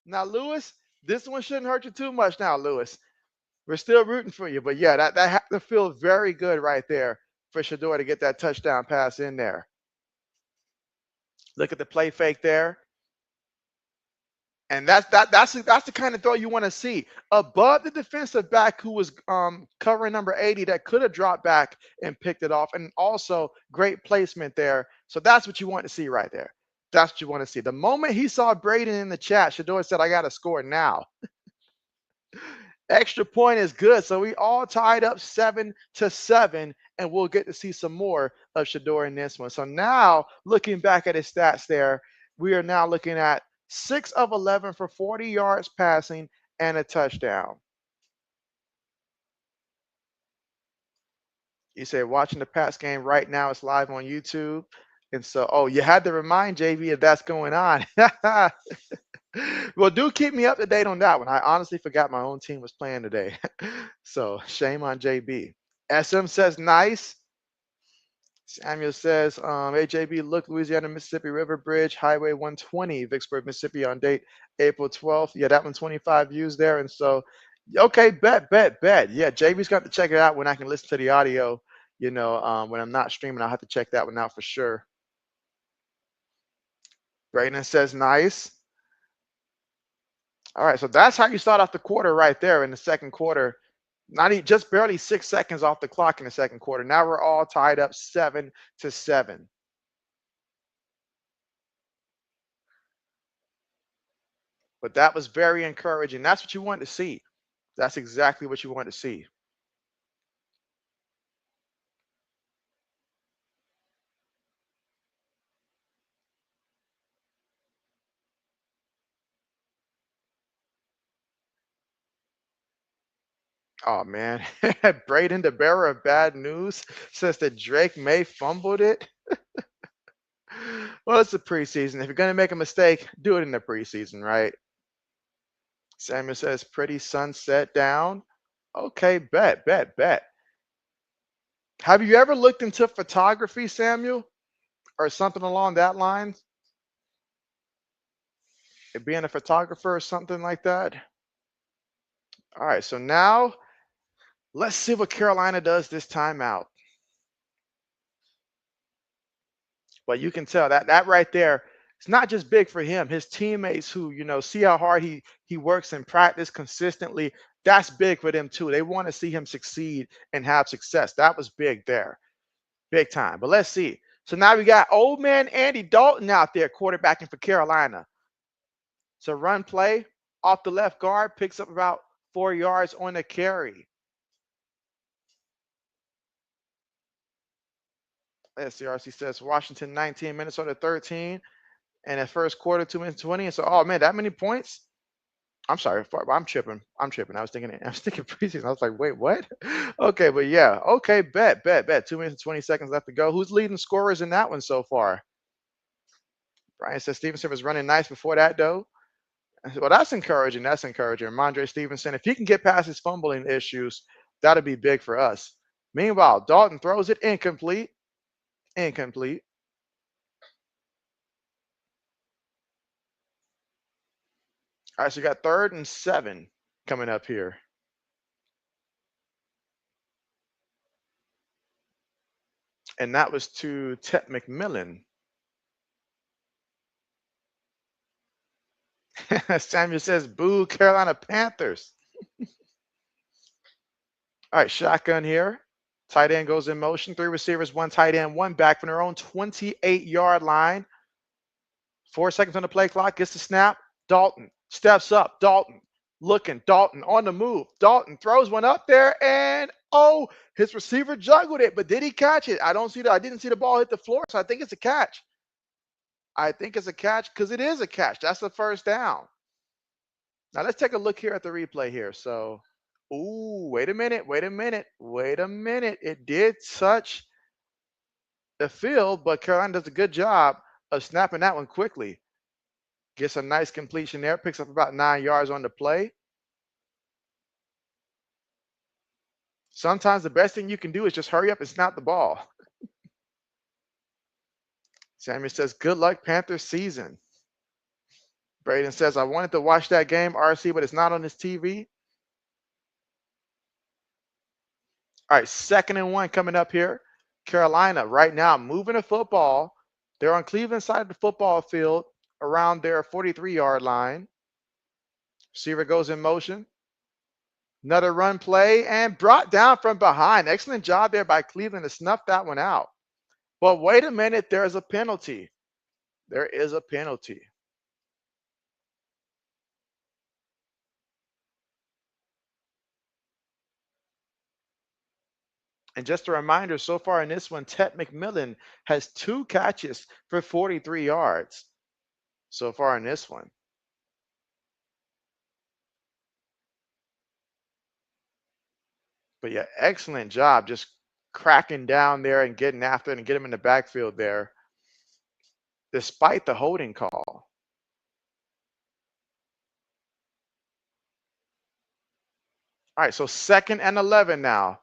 [SPEAKER 1] Now, Lewis, this one shouldn't hurt you too much now, Lewis. We're still rooting for you. But yeah, that has to feel very good right there for Shador to get that touchdown pass in there. Look at the play fake there. And that's the kind of throw you want to see above the defensive back who was covering number 80 that could have dropped back and picked it off, and also great placement there. So that's what you want to see right there. That's what you want to see. The moment he saw Braden in the chat, Shador said, "I got to score now." Extra point is good. So we all tied up 7-7, and we'll get to see some more of Shador in this one. So now, looking back at his stats there, we are now looking at 6 of 11 for 40 yards passing and a touchdown. You say watching the Pats game right now. It's live on YouTube. And so, oh, you had to remind JV if that's going on. Well, do keep me up to date on that one. I honestly forgot my own team was playing today. So shame on JB. SM says nice. Samuel says, hey JB, look, Louisiana, Mississippi River Bridge, Highway 120, Vicksburg, Mississippi on date April 12th. Yeah, that one 25 views there. And so, okay, bet. Yeah, JB's got to check it out when I can listen to the audio. When I'm not streaming, I'll have to check that one out for sure. Brayden says nice. All right, so that's how you start off the quarter right there in the second quarter. Just barely 6 seconds off the clock in the second quarter. Now we're all tied up 7-7. But that was very encouraging. That's what you want to see. That's exactly what you want to see. Oh man, Braden, the bearer of bad news, says that Drake May fumbled it. Well, it's the preseason. If you're gonna make a mistake, do it in the preseason, right? Samuel says pretty sunset down. Okay, bet. Have you ever looked into photography, Samuel, or something along that line? Being a photographer or something like that? All right, so now let's see what Carolina does this time out. But you can tell that right there, it's not just big for him. His teammates who, see how hard he works in practice consistently, that's big for them too. They want to see him succeed and have success. That was big there. Big time. But let's see. So now we got old man Andy Dalton out there quarterbacking for Carolina. So run play off the left guard, picks up about 4 yards on the carry. SCRC says Washington 19, Minnesota 13. And at first quarter, 2 minutes 20. And so, oh man, that many points? I'm sorry, I'm tripping. I was thinking preseason. I was like, wait, what? Okay, but yeah, okay, bet. 2 minutes and 20 seconds left to go. Who's leading scorers in that one so far? Brian says Stevenson was running nice before that, though. Well, that's encouraging. Ramondre Stevenson, if he can get past his fumbling issues, that'll be big for us. Meanwhile, Dalton throws it incomplete. All right, so you got 3rd and 7 coming up here. And that was to Tet McMillan. Samuel says, boo, Carolina Panthers. All right, shotgun here. Tight end goes in motion. 3 receivers, 1 tight end, 1 back from their own 28-yard line. 4 seconds on the play clock. Gets the snap. Dalton steps up. Dalton looking. Dalton on the move. Dalton throws one up there, and oh, his receiver juggled it, but did he catch it? I didn't see the ball hit the floor, so I think it's a catch. I think it's a catch because it is a catch. That's the first down. Now let's take a look here at the replay here. So, ooh, wait a minute. It did touch the field, but Carolina does a good job of snapping that one quickly. Gets a nice completion there. Picks up about 9 yards on the play. Sometimes the best thing you can do is just hurry up and snap the ball. Samuel says, good luck, Panthers season. Braden says, I wanted to watch that game, RC, but it's not on his TV. All right, 2nd and 1 coming up here. Carolina right now moving the football. They're on Cleveland's side of the football field around their 43-yard line. Receiver goes in motion. Another run play and brought down from behind. Excellent job there by Cleveland to snuff that one out. But wait a minute, there's a penalty. There is a penalty. And just a reminder, so far in this one, Ted McMillan has 2 catches for 43 yards so far in this one. But yeah, excellent job just cracking down there and getting after it and get him in the backfield there, despite the holding call. All right, so 2nd and 11 now.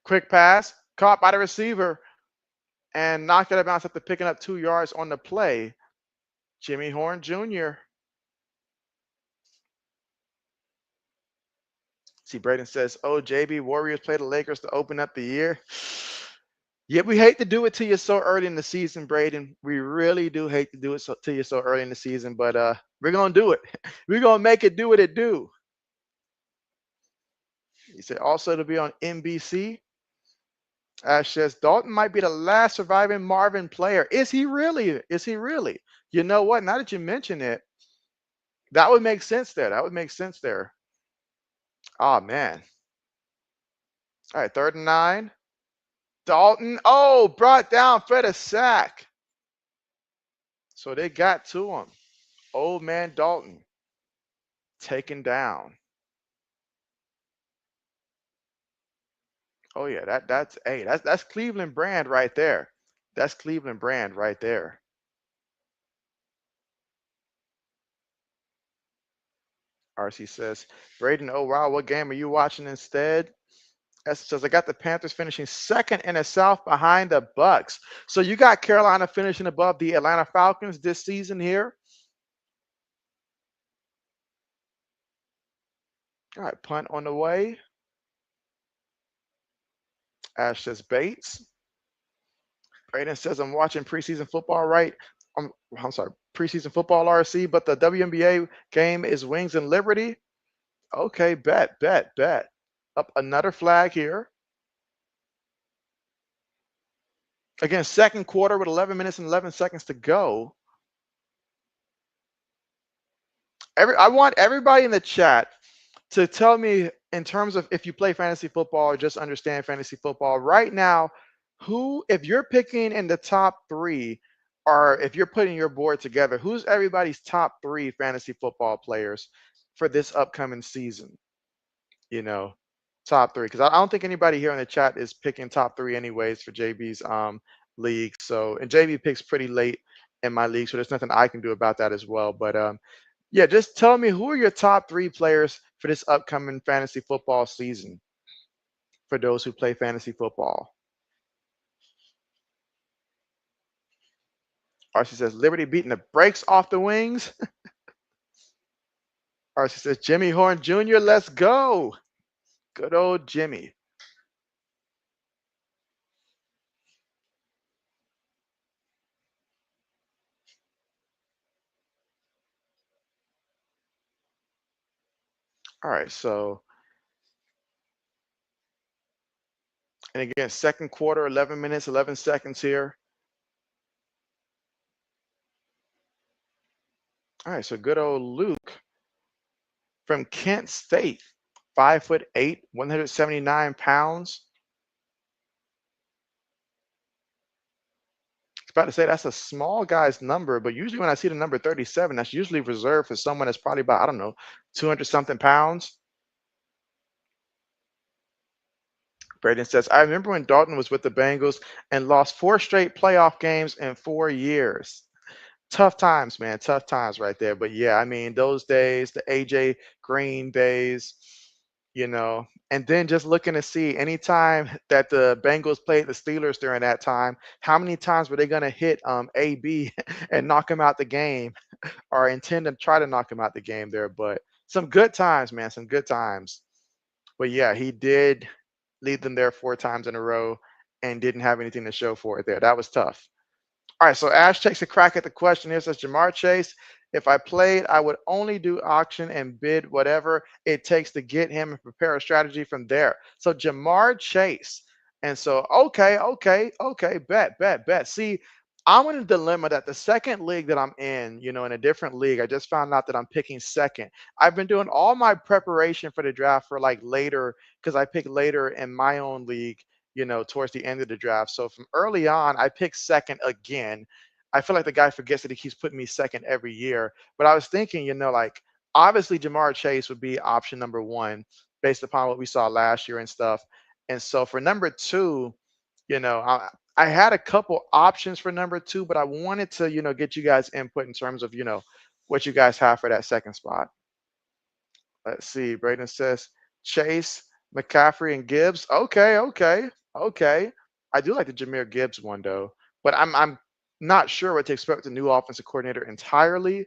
[SPEAKER 1] Quick pass, caught by the receiver, and knocked out of bounds after picking up 2 yards on the play. Jimmy Horn Jr. See, Braden says, oh, JB, Warriors play the Lakers to open up the year. Yeah, we hate to do it to you so early in the season, Braden. We really do hate to do it to you so early in the season, but we're going to do it. We're going to make it do what it do. He said also to be on NBC. Ash says, Dalton might be the last surviving Marvin player. Is he really? Is he really? You know what? Now that you mention it, that would make sense there. That would make sense there. Oh, man. All right, 3rd and 9. Dalton, oh, brought down for the sack. So they got to him. Old man Dalton taken down. Oh yeah, that's Cleveland brand right there. That's Cleveland brand right there. RC says, Braden, oh wow, what game are you watching instead? S says, I got the Panthers finishing 2nd in the South behind the Bucks. So you got Carolina finishing above the Atlanta Falcons this season here. All right, punt on the way. Ash says Bates. Braden says, I'm watching preseason football, right? I'm sorry, preseason football RC, but the WNBA game is Wings and Liberty. Okay, bet. Up another flag here. Again, 2nd quarter with 11 minutes and 11 seconds to go. I want everybody in the chat to tell me, in terms of if you play fantasy football or just understand fantasy football right now, who, if you're picking in the top 3, or if you're putting your board together, who's everybody's top 3 fantasy football players for this upcoming season? You know, top 3, because I don't think anybody here in the chat is picking top 3 anyways for JB's league. So, and JB picks pretty late in my league, so there's nothing I can do about that as well. But yeah, just tell me, who are your top 3 players for this upcoming fantasy football season for those who play fantasy football. RC says, Liberty beating the brakes off the Wings. RC says, Jimmy Horn Jr., let's go. Good old Jimmy. All right, so, and again, 2nd quarter, 11 minutes, 11 seconds here. All right, so good old Luke from Kent State, 5'8", 179 pounds. I was about to say that's a small guy's number, but usually when I see the number 37, that's usually reserved for someone that's probably about, I don't know, 200 something pounds. Braden says, I remember when Dalton was with the Bengals and lost 4 straight playoff games in 4 years. Tough times, man. Tough times right there. But yeah, I mean, those days, the AJ Green days, and then just looking to see anytime that the Bengals played the Steelers during that time, how many times were they going to hit AB and knock him out the game, or intend to try to knock him out the game there. But some good times, man. Some good times. But yeah, he did lead them there 4 times in a row and didn't have anything to show for it there. That was tough. All right, so Ash takes a crack at the question here. Says Jamar Chase, if I played, I would only do auction and bid whatever it takes to get him and prepare a strategy from there. So Jamar Chase. And so, okay, bet. See, I'm in a dilemma that the second league that I'm in, in a different league, I just found out that I'm picking second. I've been doing all my preparation for the draft for like later, because I pick later in my own league, towards the end of the draft. So from early on, I picked second again. I feel like the guy forgets that he keeps putting me second every year. But I was thinking, like obviously Jamar Chase would be option number one based upon what we saw last year and stuff. And so for number two, I had a couple options for number two, but I wanted to, get you guys input in terms of, what you guys have for that second spot. Let's see. Braden says Chase, McCaffrey, and Gibbs. Okay. I do like the Jahmyr Gibbs one though, but I'm not sure what to expect with the new offensive coordinator entirely,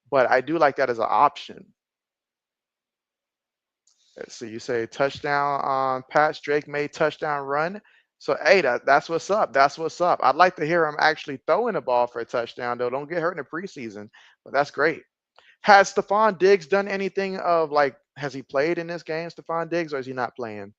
[SPEAKER 1] but I do like that as an option. Let's see. You say touchdown on Patch Drake made touchdown run. So hey, that's what's up. That's what's up. I'd like to hear him actually throwing the ball for a touchdown though. Don't get hurt in the preseason, but that's great. Has Stephon Diggs done anything of like, has he played in this game, Stephon Diggs, or is he not playing?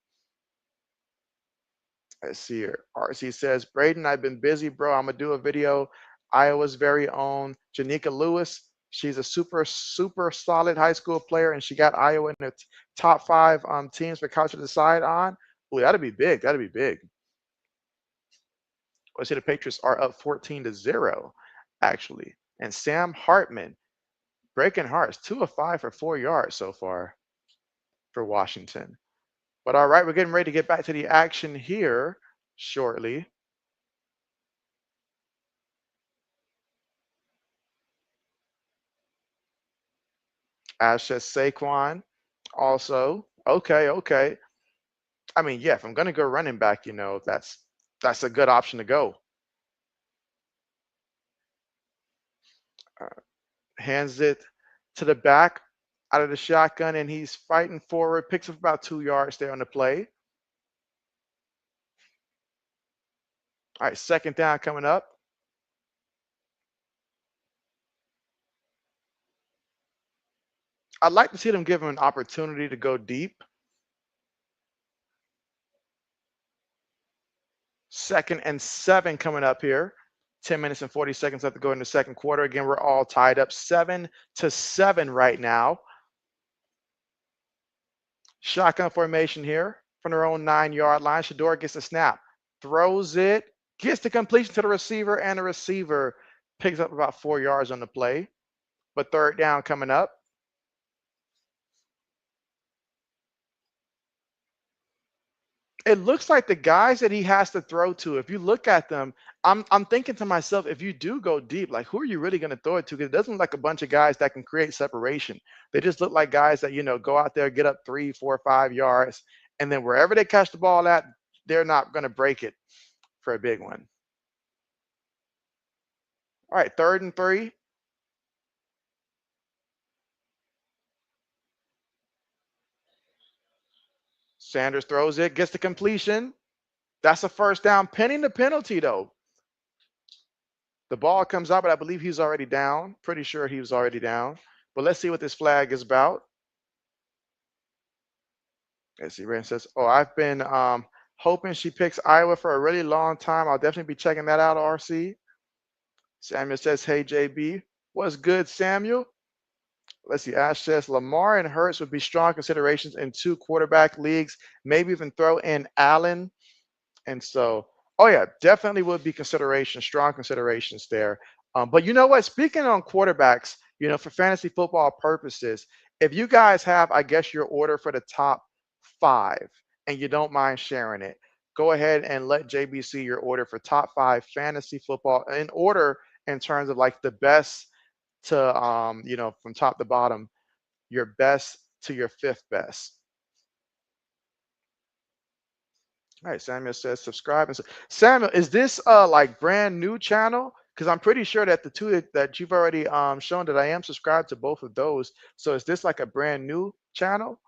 [SPEAKER 1] Let's see here. RC says, Braden, I've been busy, bro. I'm going to do a video. Iowa's very own Janika Lewis. She's a super solid high school player, and she got Iowa in the top 5 teams for college to decide on. Ooh, that'd be big. That'd be big. I see the Patriots are up 14-0, actually. And Sam Hartman, breaking hearts, 2 of 5 for 4 yards so far for Washington. But all right, we're getting ready to get back to the action here shortly. Ash says Saquon also. Okay. I mean, yeah, if I'm going to go running back, that's a good option to go. Hands it to the back out of the shotgun, and he's fighting forward, picks up about 2 yards there on the play. All right, second down coming up. I'd like to see them give him an opportunity to go deep. 2nd and 7 coming up here. 10 minutes and 40 seconds left to go in the second quarter. Again, we're all tied up 7-7 right now. Shotgun formation here from their own 9-yard line. Shador gets a snap, throws it, gets the completion to the receiver, and the receiver picks up about 4 yards on the play. But third down coming up. It looks like the guys that he has to throw to, if you look at them, I'm thinking to myself, if you do go deep, like who are you really going to throw it to? Because it doesn't look like a bunch of guys that can create separation. They just look like guys that, go out there, get up 3, 4, 5 yards, and then wherever they catch the ball at, they're not going to break it for a big one. All right, 3rd and 3. Sanders throws it, gets the completion. That's a first down, pending the penalty though. The ball comes out, but I believe he's already down. Pretty sure he was already down. But let's see what this flag is about. Let's see. Rand says, "Oh, I've been hoping she picks Iowa for a really long time. I'll definitely be checking that out." RC. Samuel says, "Hey JB, what's good, Samuel?" Let's see. Ash says Lamar and Hurts would be strong considerations in 2 quarterback leagues. Maybe even throw in Allen. And so, oh yeah, definitely would be considerations, strong considerations there. But you know what? Speaking on quarterbacks, for fantasy football purposes, if you guys have, I guess, your order for the top 5 and you don't mind sharing it, go ahead and let JB see your order for top 5 fantasy football in order in terms of like the best to, from top to bottom, your best to your 5th best. All right, Samuel says subscribe. And Samuel, is this like brand new channel? Because I'm pretty sure that the 2 that you've already shown that I am subscribed to both of those. So is this like a brand new channel?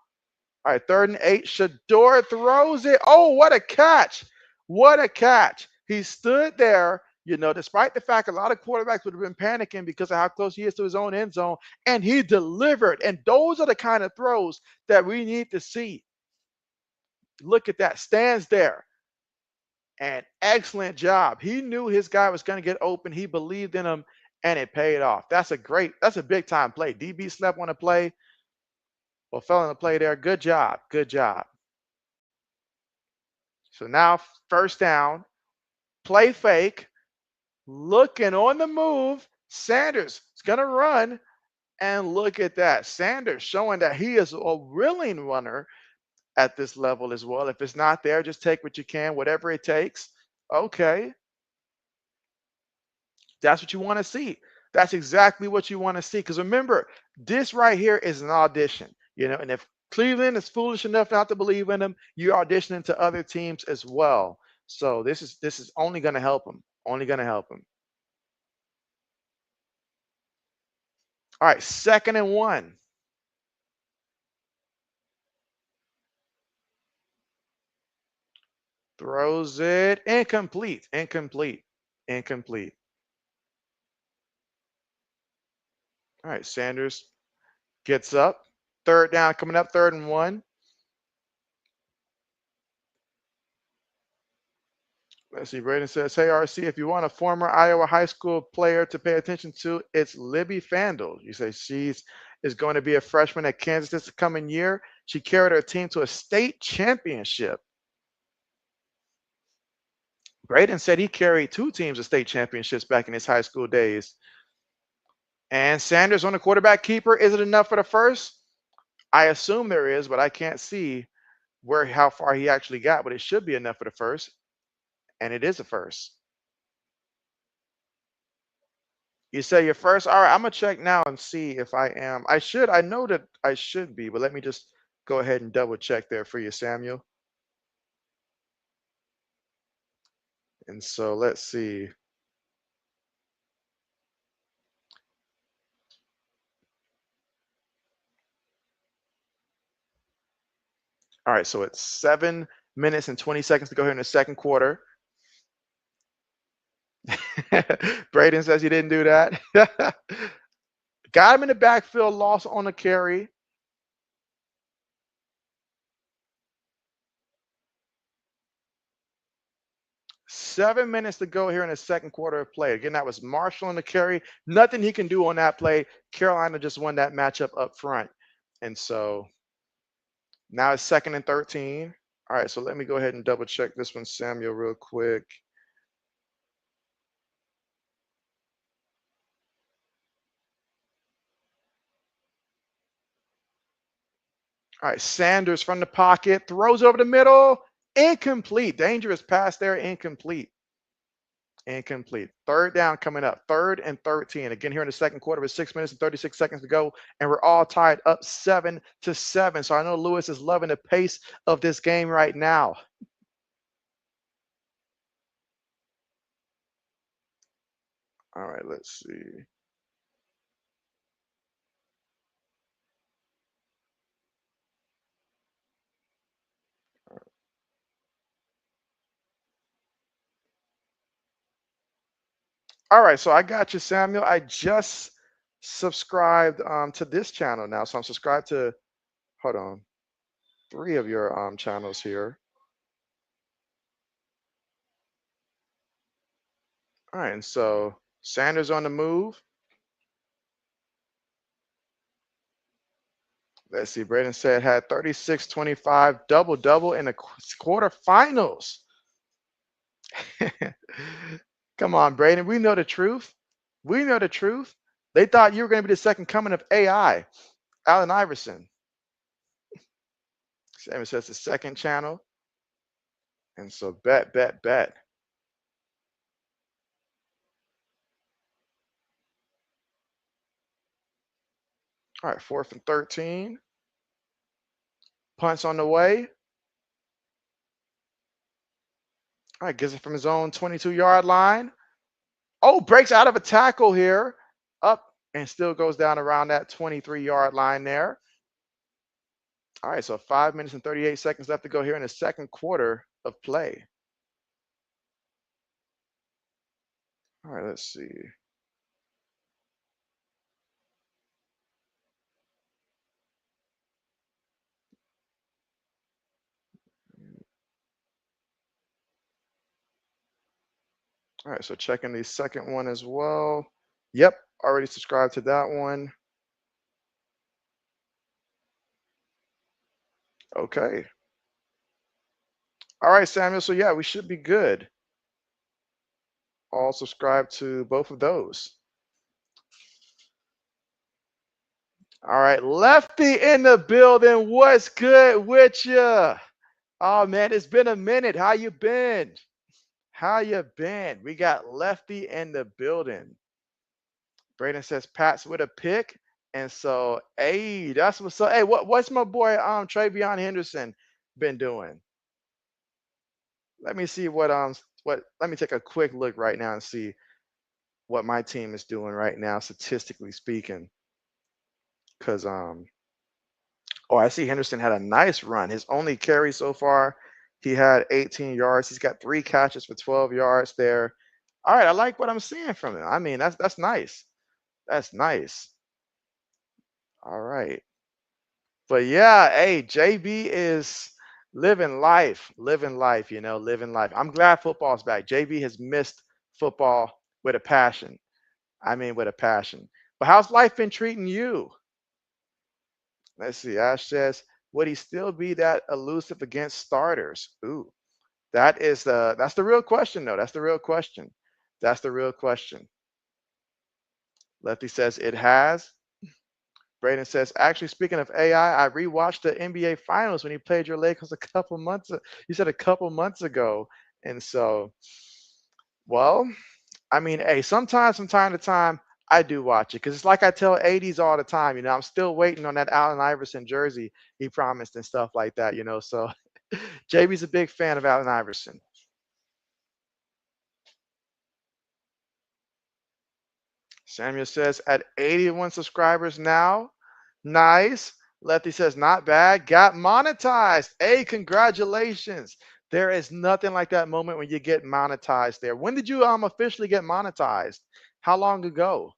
[SPEAKER 1] All right, 3rd and 8. Shador throws it. Oh, what a catch. What a catch. He stood there, despite the fact a lot of quarterbacks would have been panicking because of how close he is to his own end zone, and he delivered. And those are the kind of throws that we need to see. Look at that. Stands there. And excellent job. He knew his guy was going to get open. He believed in him, and it paid off. That's a big time play. DB slept on a play or fell on the play there. Good job. Good job. So now first down, play fake, looking on the move. Sanders is going to run, and look at that. Sanders showing that he is a willing runner at this level as well. If it's not there, just take what you can, whatever it takes. Okay. That's what you want to see. That's exactly what you want to see. Because remember, this right here is an audition, and if Cleveland is foolish enough not to believe in them, you're auditioning to other teams as well. So this is only going to help them. Only going to help them. All right, 2nd and 1. Throws it incomplete, incomplete, incomplete. All right, Sanders gets up. 3rd down coming up, 3rd and 1. Let's see. Braden says, "Hey RC, if you want a former Iowa high school player to pay attention to, it's Libby Fandle." You say is going to be a freshman at Kansas this coming year. She carried her team to a state championship. Braden said he carried 2 teams to state championships back in his high school days. And Sanders on the quarterback keeper. Is it enough for the first? I assume there is, but I can't see how far he actually got. But it should be enough for the first, and it is a first. You say you're first. All right, I'm gonna check now and see if I am. I know that I should be, but let me just go ahead and double check there for you, Samuel. And so let's see. All right, so it's 7 minutes and 20 seconds to go here in the second quarter. Braden says he didn't do that. Got him in the backfield, loss on the carry. Seven minutes to go here in the second quarter of play. Again, that was Marshall on the carry. Nothing he can do on that play. Carolina just won that matchup up front. And so now it's 2nd and 13. All right, so let me go ahead and double check this one, Samuel, real quick. All right, Sanders from the pocket, throws over the middle, incomplete. Dangerous pass there, incomplete. Incomplete. 3rd down coming up, 3rd and 13. Again, here in the second quarter with 6 minutes and 36 seconds to go, and we're all tied up 7-7. So I know Lewis is loving the pace of this game right now. All right, let's see. All right, so I got you, Samuel. I just subscribed to this channel now. So I'm subscribed to, hold on, 3 of your channels here. All right, and so Sanders on the move. Let's see, Braden said had 36-25 double-double in the quarterfinals. Come on, Braden. We know the truth. We know the truth. They thought you were going to be the second coming of AI, Allen Iverson. Samuel says the second channel. And so bet. All right, 4th and 13. Punts on the way. All right, gets it from his own 22-yard line. Oh, breaks out of a tackle here. Up and still goes down around that 23-yard line there. All right, so 5 minutes and 38 seconds left to go here in the second quarter of play. All right, let's see. All right, so checking the second one as well. Yep, already subscribed to that one. Okay. All right, Samuel. So yeah, we should be good. All subscribed to both of those. All right, Lefty in the building. What's good with you? Oh man, it's been a minute. How you been? How you been? We got Lefty in the building. Braden says Pats with a pick. And so, hey, that's what's up. Hey, what's my boy Travion Henderson been doing? Let me see what let me take a quick look right now and see what my team is doing right now, statistically speaking. Cause oh, I see Henderson had a nice run. His only carry so far, he had 18 yards. He's got 3 catches for 12 yards there. All right, I like what I'm seeing from him. I mean, that's nice. That's nice. All right. But yeah, hey, JB is living life, living life. I'm glad football's back. JB has missed football with a passion. I mean, with a passion. But how's life been treating you? Let's see. Ash says, would he still be that elusive against starters? Ooh, that's the real question, though. That's the real question. That's the real question. Lefty says it has. Braden says, actually, speaking of AI, I rewatched the NBA Finals when he played your Lakers a couple months. You said a couple months ago, and so, well, I mean, hey, sometimes from time to time, I do watch it because it's like I tell 80s all the time. I'm still waiting on that Allen Iverson jersey he promised and stuff like that. So JB's a big fan of Allen Iverson. Samuel says at 81 subscribers now. Nice. Lefty says not bad. Got monetized. Hey, congratulations. There is nothing like that moment when you get monetized there. When did you officially get monetized? How long ago?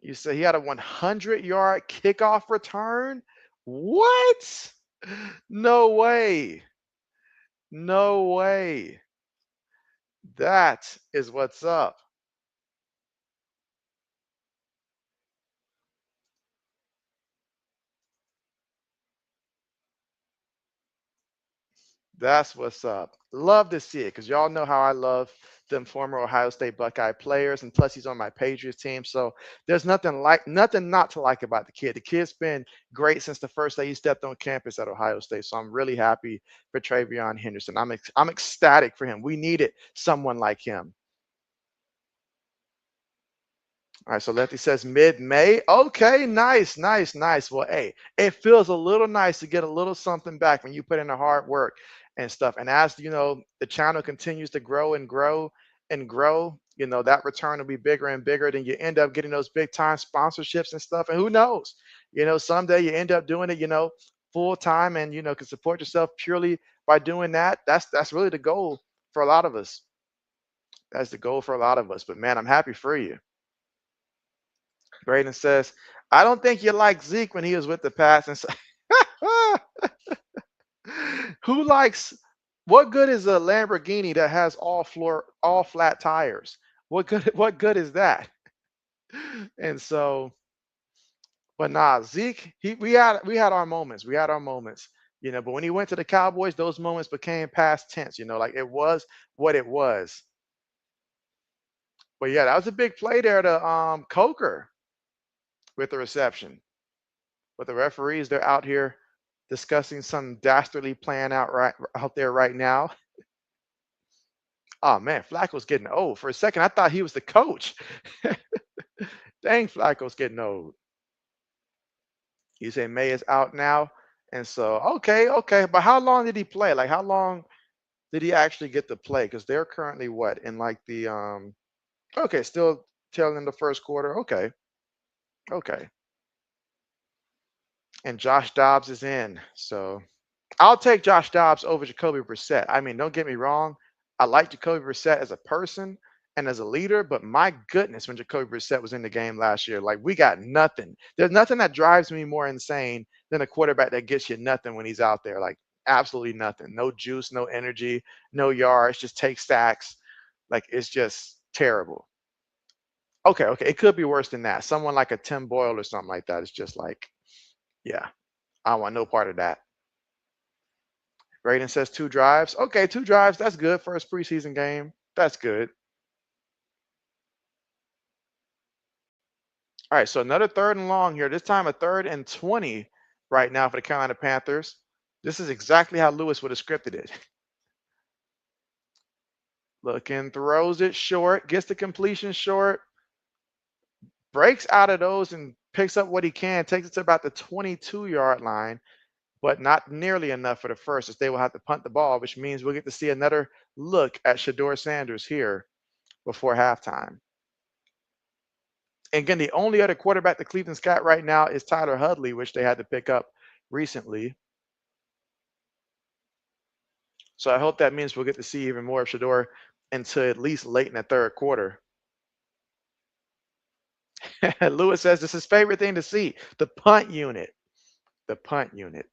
[SPEAKER 1] You say he had a 100-yard kickoff return? What? No way. No way. That is what's up. That's what's up. Love to see it because y'all know how I love them former Ohio State Buckeye players, and plus he's on my Patriots team. So there's nothing not to like about the kid. The kid's been great since the first day he stepped on campus at Ohio State. So I'm really happy for Travion Henderson. I'm ecstatic for him. We needed someone like him. All right, so Lefty says mid-May. Okay, nice, nice, nice. Well, hey, it feels a little nice to get a little something back when you put in the hard work and stuff. And as the channel continues to grow and grow and grow, that return will be bigger and bigger. Then you end up getting those big time sponsorships and stuff. And who knows? Someday you end up doing it, full time and can support yourself purely by doing that. That's really the goal for a lot of us. That's the goal for a lot of us. But man, I'm happy for you. Braden says, I don't think you liked Zeke when he was with the Pats. And so, who likes what good is a Lamborghini that has all flat tires? What good is that? And so, but nah, Zeke, we had our moments. We had our moments, but when he went to the Cowboys, those moments became past tense, like it was what it was. But yeah, that was a big play there to Coker with the reception. But the referees, they're out here discussing some dastardly plan out there right now. Oh man, Flacco's getting old. For a second, I thought he was the coach. Dang, Flacco's getting old. You say May is out now, and so okay. But how long did he play? Like how long did he actually get to play? Because they're . What in like the okay, still telling the first quarter. Okay. And Josh Dobbs is in, so I'll take Josh Dobbs over Jacoby Brissett. I mean, don't get me wrong. I like Jacoby Brissett as a person and as a leader, but my goodness, when Jacoby Brissett was in the game last year, like we got nothing. There's nothing that drives me more insane than a quarterback that gets you nothing when he's out there. Like absolutely nothing. No juice, no energy, no yards, just take stacks. Like it's just terrible. Okay, okay. It could be worse than that. Someone like a Tim Boyle or something like that. It's just like, yeah, I want no part of that. Braden says 2 drives. Okay, 2 drives. That's good. First preseason game. That's good. All right, so another 3rd and long here. This time a 3rd and 20 right now for the Carolina Panthers. This is exactly how Lewis would have scripted it. Looking, throws it short, gets the completion short, breaks out of those and picks up what he can, takes it to about the 22-yard line, but not nearly enough for the first, as they will have to punt the ball, which means we'll get to see another look at Shedeur Sanders here before halftime. And again, the only other quarterback the Cleveland's got right now is Tyler Huntley, which they had to pick up recently. So I hope that means we'll get to see even more of Shedeur until at least late in the 3rd quarter. Lewis says this is his favorite thing to see, the punt unit. The punt unit.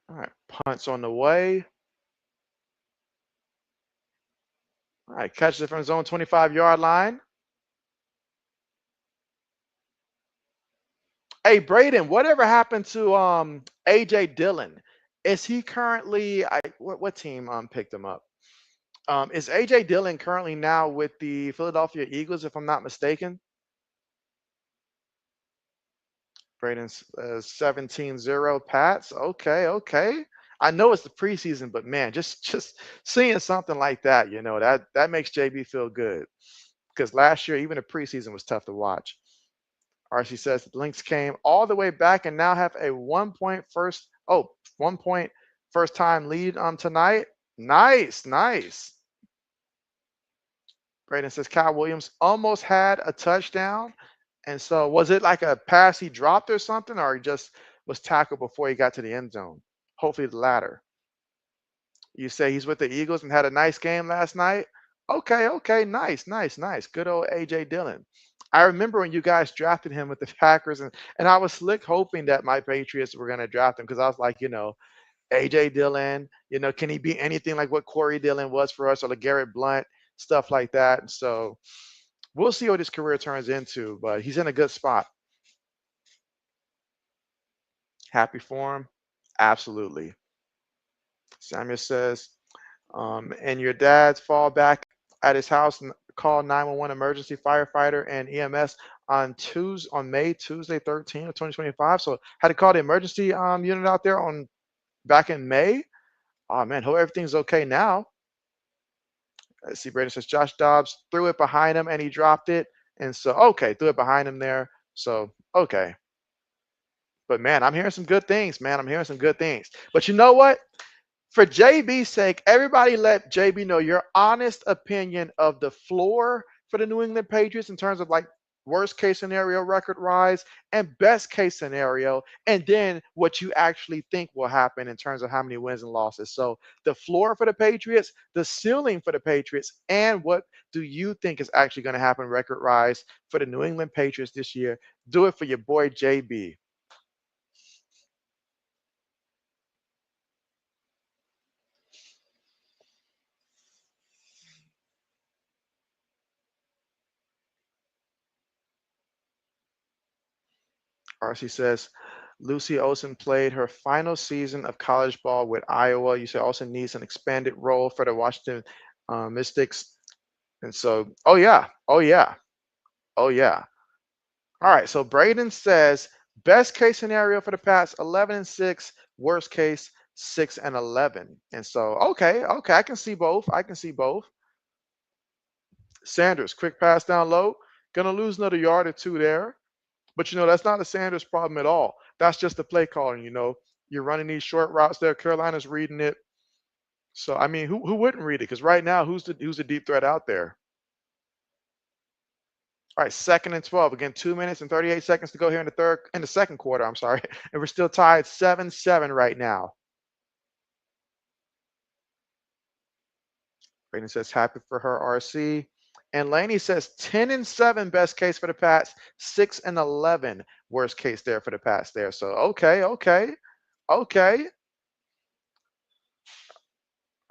[SPEAKER 1] All right, punts on the way. All right, catches it from his own 25-yard line. Hey, Braden, whatever happened to AJ Dillon? Is he currently what team picked him up? Is AJ Dillon currently now with the Philadelphia Eagles, if I'm not mistaken? Braden's 17-0 Pats. Okay, okay. I know it's the preseason, but man, just seeing something like that, that makes JB feel good. Because last year, even the preseason was tough to watch. RC says the Lynx came all the way back and now have a 1 point first time lead tonight. Nice, nice. Braden says Kyle Williams almost had a touchdown. And so was it like a pass he dropped or something, or he just was tackled before he got to the end zone? Hopefully the latter. You say he's with the Eagles and had a nice game last night? Okay, okay, nice, nice, nice. Good old AJ Dillon. I remember when you guys drafted him with the Packers, and I was slick hoping that my Patriots were going to draft him because I was like, AJ Dillon, can he be anything like what Corey Dillon was for us or like Garrett Blunt, stuff like that. And so we'll see what his career turns into, but he's in a good spot. Happy for him? Absolutely. Samuel says, and your dad's fall back at his house and call 911 emergency firefighter and EMS on Tuesday 13th of 2025. So had to call the emergency unit out there back in May. Oh man, hope everything's okay now. Let's see, Brandon says Josh Dobbs threw it behind him and he dropped it. And so okay, threw it behind him there. So okay. But man, I'm hearing some good things, man. I'm hearing some good things. But you know what? For JB's sake, everybody let JB know your honest opinion of the floor for the New England Patriots in terms of like worst case scenario record rise and best case scenario, and then what you actually think will happen in terms of how many wins and losses. So the floor for the Patriots, the ceiling for the Patriots, and what do you think is actually going to happen record rise for the New England Patriots this year? Do it for your boy JB. RC says Lucy Olsen played her final season of college ball with Iowa. You say Olsen needs an expanded role for the Washington Mystics. And so, oh yeah, oh yeah, oh yeah. All right. So Braden says best case scenario for the Pats 11-6, worst case 6-11. And so, okay, okay, I can see both. I can see both. Sanders, quick pass down low, gonna lose another yard or two there. But that's not a Sanders problem at all. That's just the play calling. You're running these short routes there. Carolina's reading it. So I mean, who wouldn't read it? Because right now, who's the deep threat out there? All right, 2nd and 12. Again, 2 minutes and 38 seconds to go here in the second quarter. I'm sorry. And we're still tied 7-7 right now. Brayden says happy for her RC. And Laney says 10-7 best case for the Pats, 6-11 worst case there for the Pats there. So okay.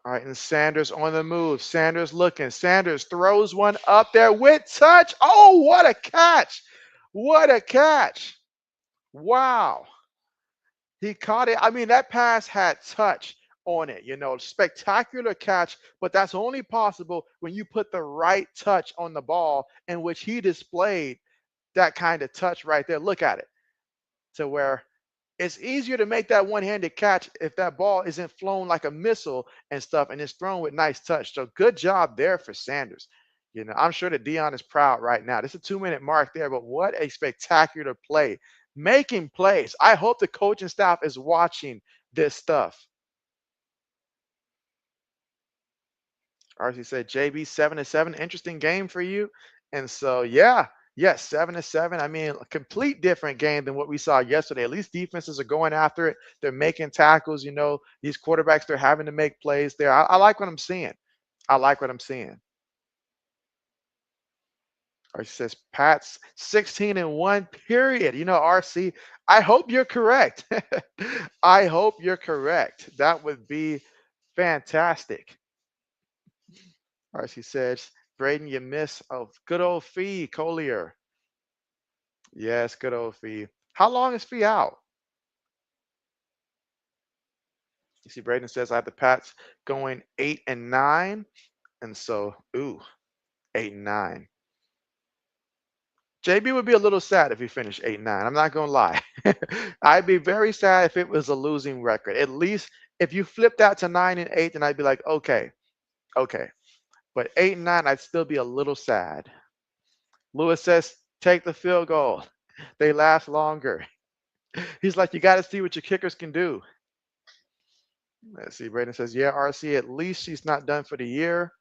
[SPEAKER 1] All right, and Sanders on the move. Sanders looking. Sanders throws one up there with touch. Oh, what a catch! What a catch! Wow. He caught it. I mean, that pass had touch on it, spectacular catch, but that's only possible when you put the right touch on the ball, in which he displayed that kind of touch right there. Look at it, to where it's easier to make that one-handed catch if that ball isn't flown like a missile and stuff, and it's thrown with nice touch. So good job there for Sanders. I'm sure that Dion is proud right now. This is a 2-minute mark there, but what a spectacular play. Making plays. I hope the coaching staff is watching this stuff. RC said, JB 7-7. Interesting game for you. And so, yeah, yes, 7-7. I mean, a complete different game than what we saw yesterday. At least defenses are going after it. They're making tackles. These quarterbacks, they're having to make plays there. I like what I'm seeing. I like what I'm seeing. RC says, Pats 16-1, period. RC, I hope you're correct. I hope you're correct. That would be fantastic. RC says, Braden, you miss a good old Fee Collier. Yes, good old Fee. How long is Fee out? You see, Braden says, I have the Pats going 8-9. And so, 8-9. JB would be a little sad if he finished 8-9. I'm not going to lie. I'd be very sad if it was a losing record. At least if you flip that to 9-8, then I'd be like, okay. But 8-9, I'd still be a little sad. Lewis says, take the field goal. They last longer. He's like, you got to see what your kickers can do. Let's see. Braden says, yeah, RC, at least she's not done for the year.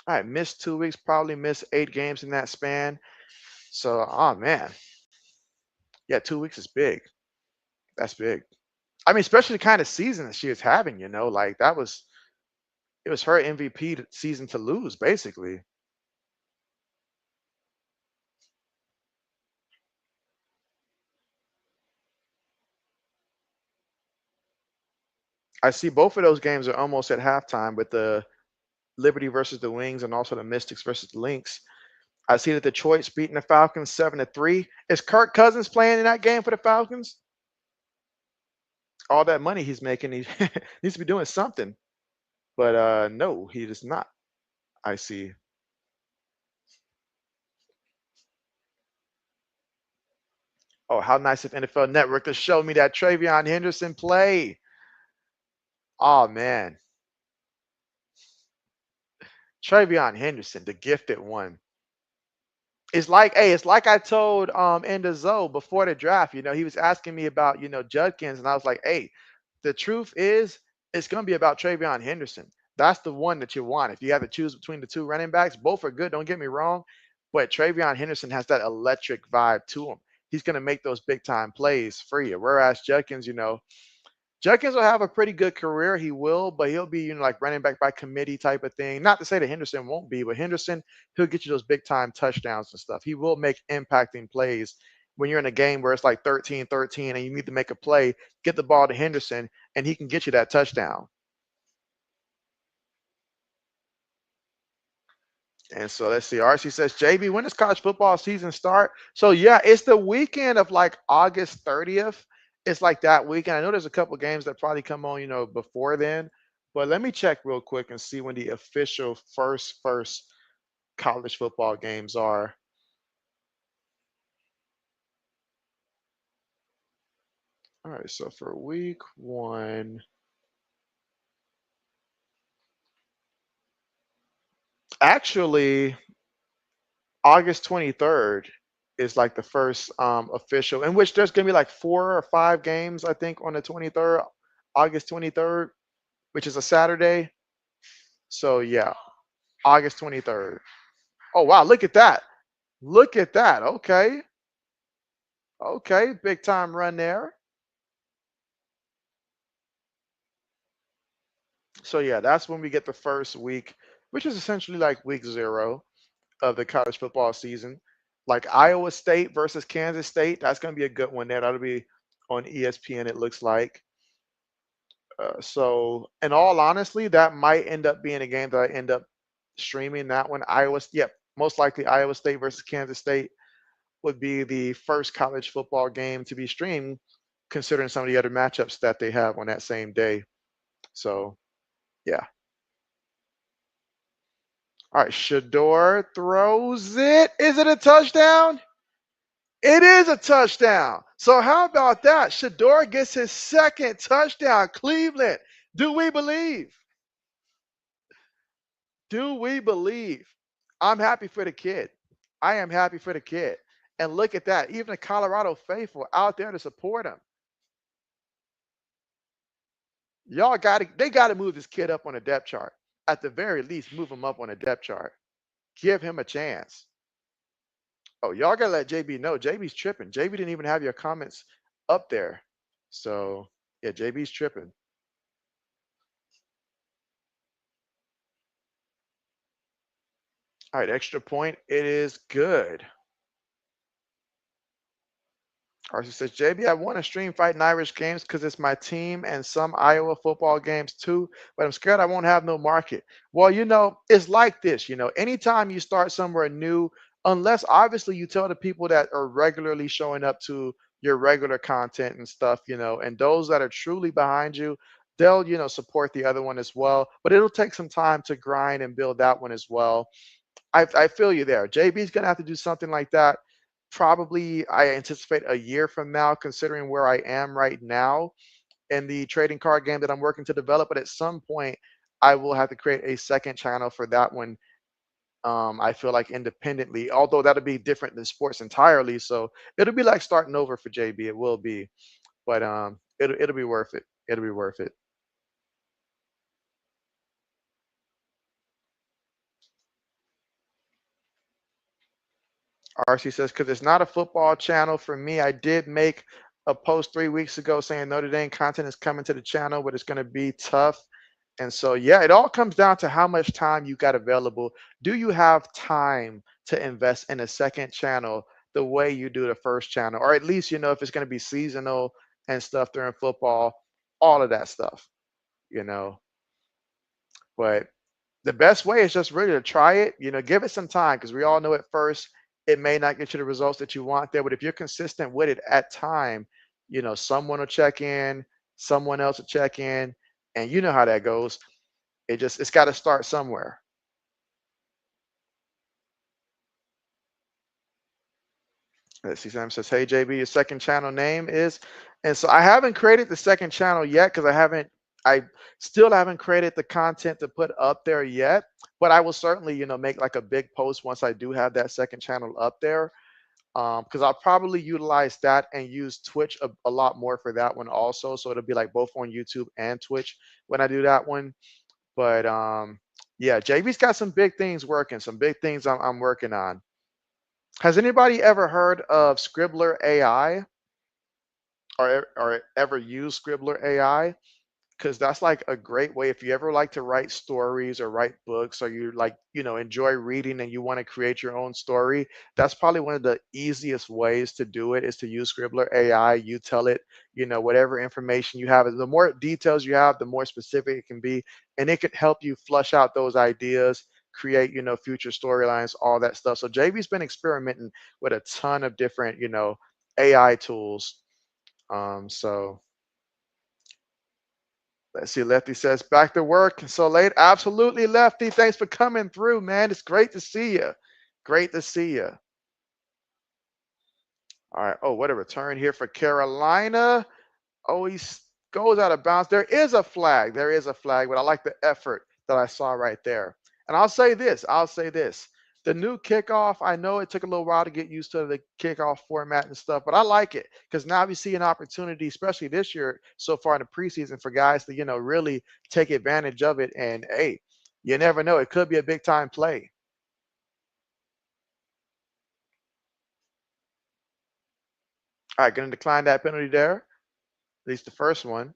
[SPEAKER 1] All right, missed 2 weeks, probably missed 8 games in that span. So, oh, man. Yeah, 2 weeks is big. That's big. I mean, especially the kind of season that she was having, like it was her MVP season to lose, basically. I see both of those games are almost at halftime with the Liberty versus the Wings and also the Mystics versus the Lynx. I see that Detroit's beating the Falcons 7-3. Is Kirk Cousins playing in that game for the Falcons? All that money he's making, he needs to be doing something. But no, he does not. I see. Oh, how nice of NFL Network to show me that Travion Henderson play. Oh, man. Travion Henderson, the gifted one. It's like I told Zoe before the draft, he was asking me about, Judkins, and I was like, hey, the truth is it's gonna be about Travion Henderson. That's the one that you want. If you have to choose between the two running backs, both are good, don't get me wrong. But Travion Henderson has that electric vibe to him. He's gonna make those big time plays for you. Whereas Judkins, Judkins will have a pretty good career. He will, but he'll be, like running back by committee type of thing. Not to say that Henderson won't be, but Henderson, he'll get you those big time touchdowns and stuff. He will make impacting plays when you're in a game where it's like 13-13 and you need to make a play, get the ball to Henderson, and he can get you that touchdown. And so let's see. RC says, JB, when does college football season start? So yeah, it's the weekend of like August 30th. It's like that weekend. I know there's a couple games that probably come on, before then. But let me check real quick and see when the official first college football games are. All right, so for week 1, actually, August 23rd is like the first official, in which there's gonna be like 4 or 5 games, I think, on the 23rd, August 23rd, which is a Saturday. So yeah, August 23rd. Oh wow, look at that. Look at that. Okay. Okay. Big time run there. So yeah, that's when we get the first week, which is essentially like week 0 of the college football season. Like Iowa State versus Kansas State, that's going to be a good one there. That'll be on ESPN, it looks like. So, in all honesty, that might end up being a game that I end up streaming. That one, yep, most likely Iowa State versus Kansas State would be the first college football game to be streamed, considering some of the other matchups that they have on that same day. So, yeah. All right, Shador throws it. Is it a touchdown? It is a touchdown. So how about that? Shador gets his second touchdown. Cleveland. Do we believe? Do we believe? I'm happy for the kid. I am happy for the kid. And look at that. Even the Colorado faithful out there to support him. Y'all they gotta move this kid up on a depth chart. At the very least, move him up on a depth chart. Give him a chance. Oh, y'all gotta let JB know. JB's tripping. JB didn't even have your comments up there. So yeah, JB's tripping. All right, extra point. It is good. Archie says, JB, I want to stream Fighting Irish games because it's my team and some Iowa football games too, but I'm scared I won't have no market. Well, it's like this, anytime you start somewhere new, unless obviously you tell the people that are regularly showing up to your regular content and stuff, and those that are truly behind you, they'll, support the other one as well. But it'll take some time to grind and build that one as well. I feel you there. JB's gonna have to do something like that. Probably, I anticipate a year from now, considering where I am right now in the trading card game that I'm working to develop. But at some point, I will have to create a second channel for that one. I feel like independently, although that'll be different than sports entirely. So it'll be like starting over for JB. It will be, but it'll be worth it. It'll be worth it. RC says, because it's not a football channel for me. I did make a post 3 weeks ago saying Notre Dame content is coming to the channel, but it's going to be tough. And so, yeah, it all comes down to how much time you got available. Do you have time to invest in a second channel the way you do the first channel? Or at least, if it's going to be seasonal and stuff during football, all of that stuff, you know. But the best way is just really to try it, give it some time because we all know at first it may not get you the results that you want there. But if you're consistent with it at time, someone will check in, someone else will check in, and you know how that goes. It's got to start somewhere. Let's see. Sam says, "Hey JB, your second channel name is," and so I haven't created the second channel yet because I still haven't created the content to put up there yet. But I will certainly, make like a big post once I do have that second channel up there. Because I'll probably utilize that and use Twitch a lot more for that one also. So it'll be like both on YouTube and Twitch when I do that one. But yeah, JB's got some big things working, some big things I'm working on. Has anybody ever heard of Scribbler AI or ever used Scribbler AI? Because that's like a great way if you ever like to write stories or write books or you like enjoy reading and you want to create your own story. That's probably one of the easiest ways to do it is to use Scribbler AI. You tell it whatever information you have, the more details you have, the more specific it can be, and it can help you flush out those ideas, create future storylines, all that stuff. So JB's been experimenting with a ton of different AI tools. So let's see. Lefty says, back to work so late. Absolutely, Lefty. Thanks for coming through, man. It's great to see you. Great to see you. All right. Oh, what a return here for Carolina. Oh, goes out of bounds. There is a flag. There is a flag, but I like the effort that I saw right there. And I'll say this. I'll say this. The new kickoff, I know it took a little while to get used to the kickoff format and stuff, but I like it because now we see an opportunity, especially this year so far in the preseason, for guys to, really take advantage of it. And hey, you never know. It could be a big time play. All right, going to decline that penalty there, at least the first one.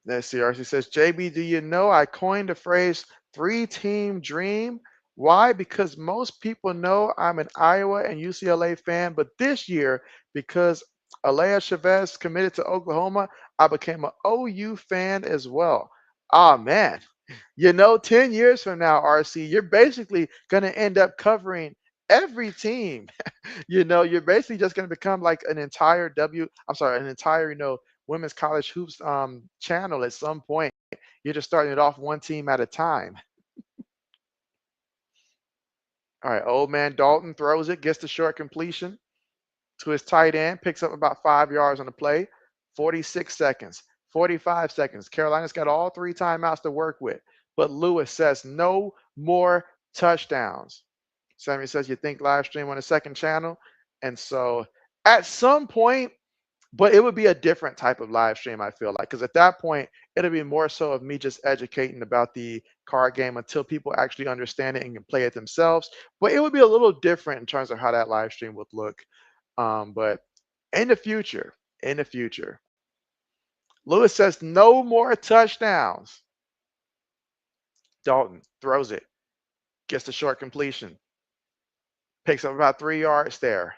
[SPEAKER 1] Let's see. RC says, JB, do you know I coined the phrase three-team dream? Why? Because most people know I'm an Iowa and UCLA fan, but this year, because Alea Chavez committed to Oklahoma, I became an OU fan as well. Ah, man. 10 years from now, RC, you're basically going to end up covering every team. You're basically just going to become like an entire, women's college hoops channel at some point. You're just starting it off one team at a time. All right, old man Dalton throws it, gets the short completion to his tight end, picks up about 5 yards on the play. 46 seconds, 45 seconds. Carolina's got all three timeouts to work with, but Lewis says no more touchdowns. Sammy says you think live stream on the second channel, and so at some point, but it would be a different type of live stream, I feel like, because at that point, it'll be more so of me just educating about the card game until people actually understand it and can play it themselves. But it would be a little different in terms of how that live stream would look. But in the future, Lewis says no more touchdowns. Dalton throws it, gets the short completion, picks up about 3 yards there.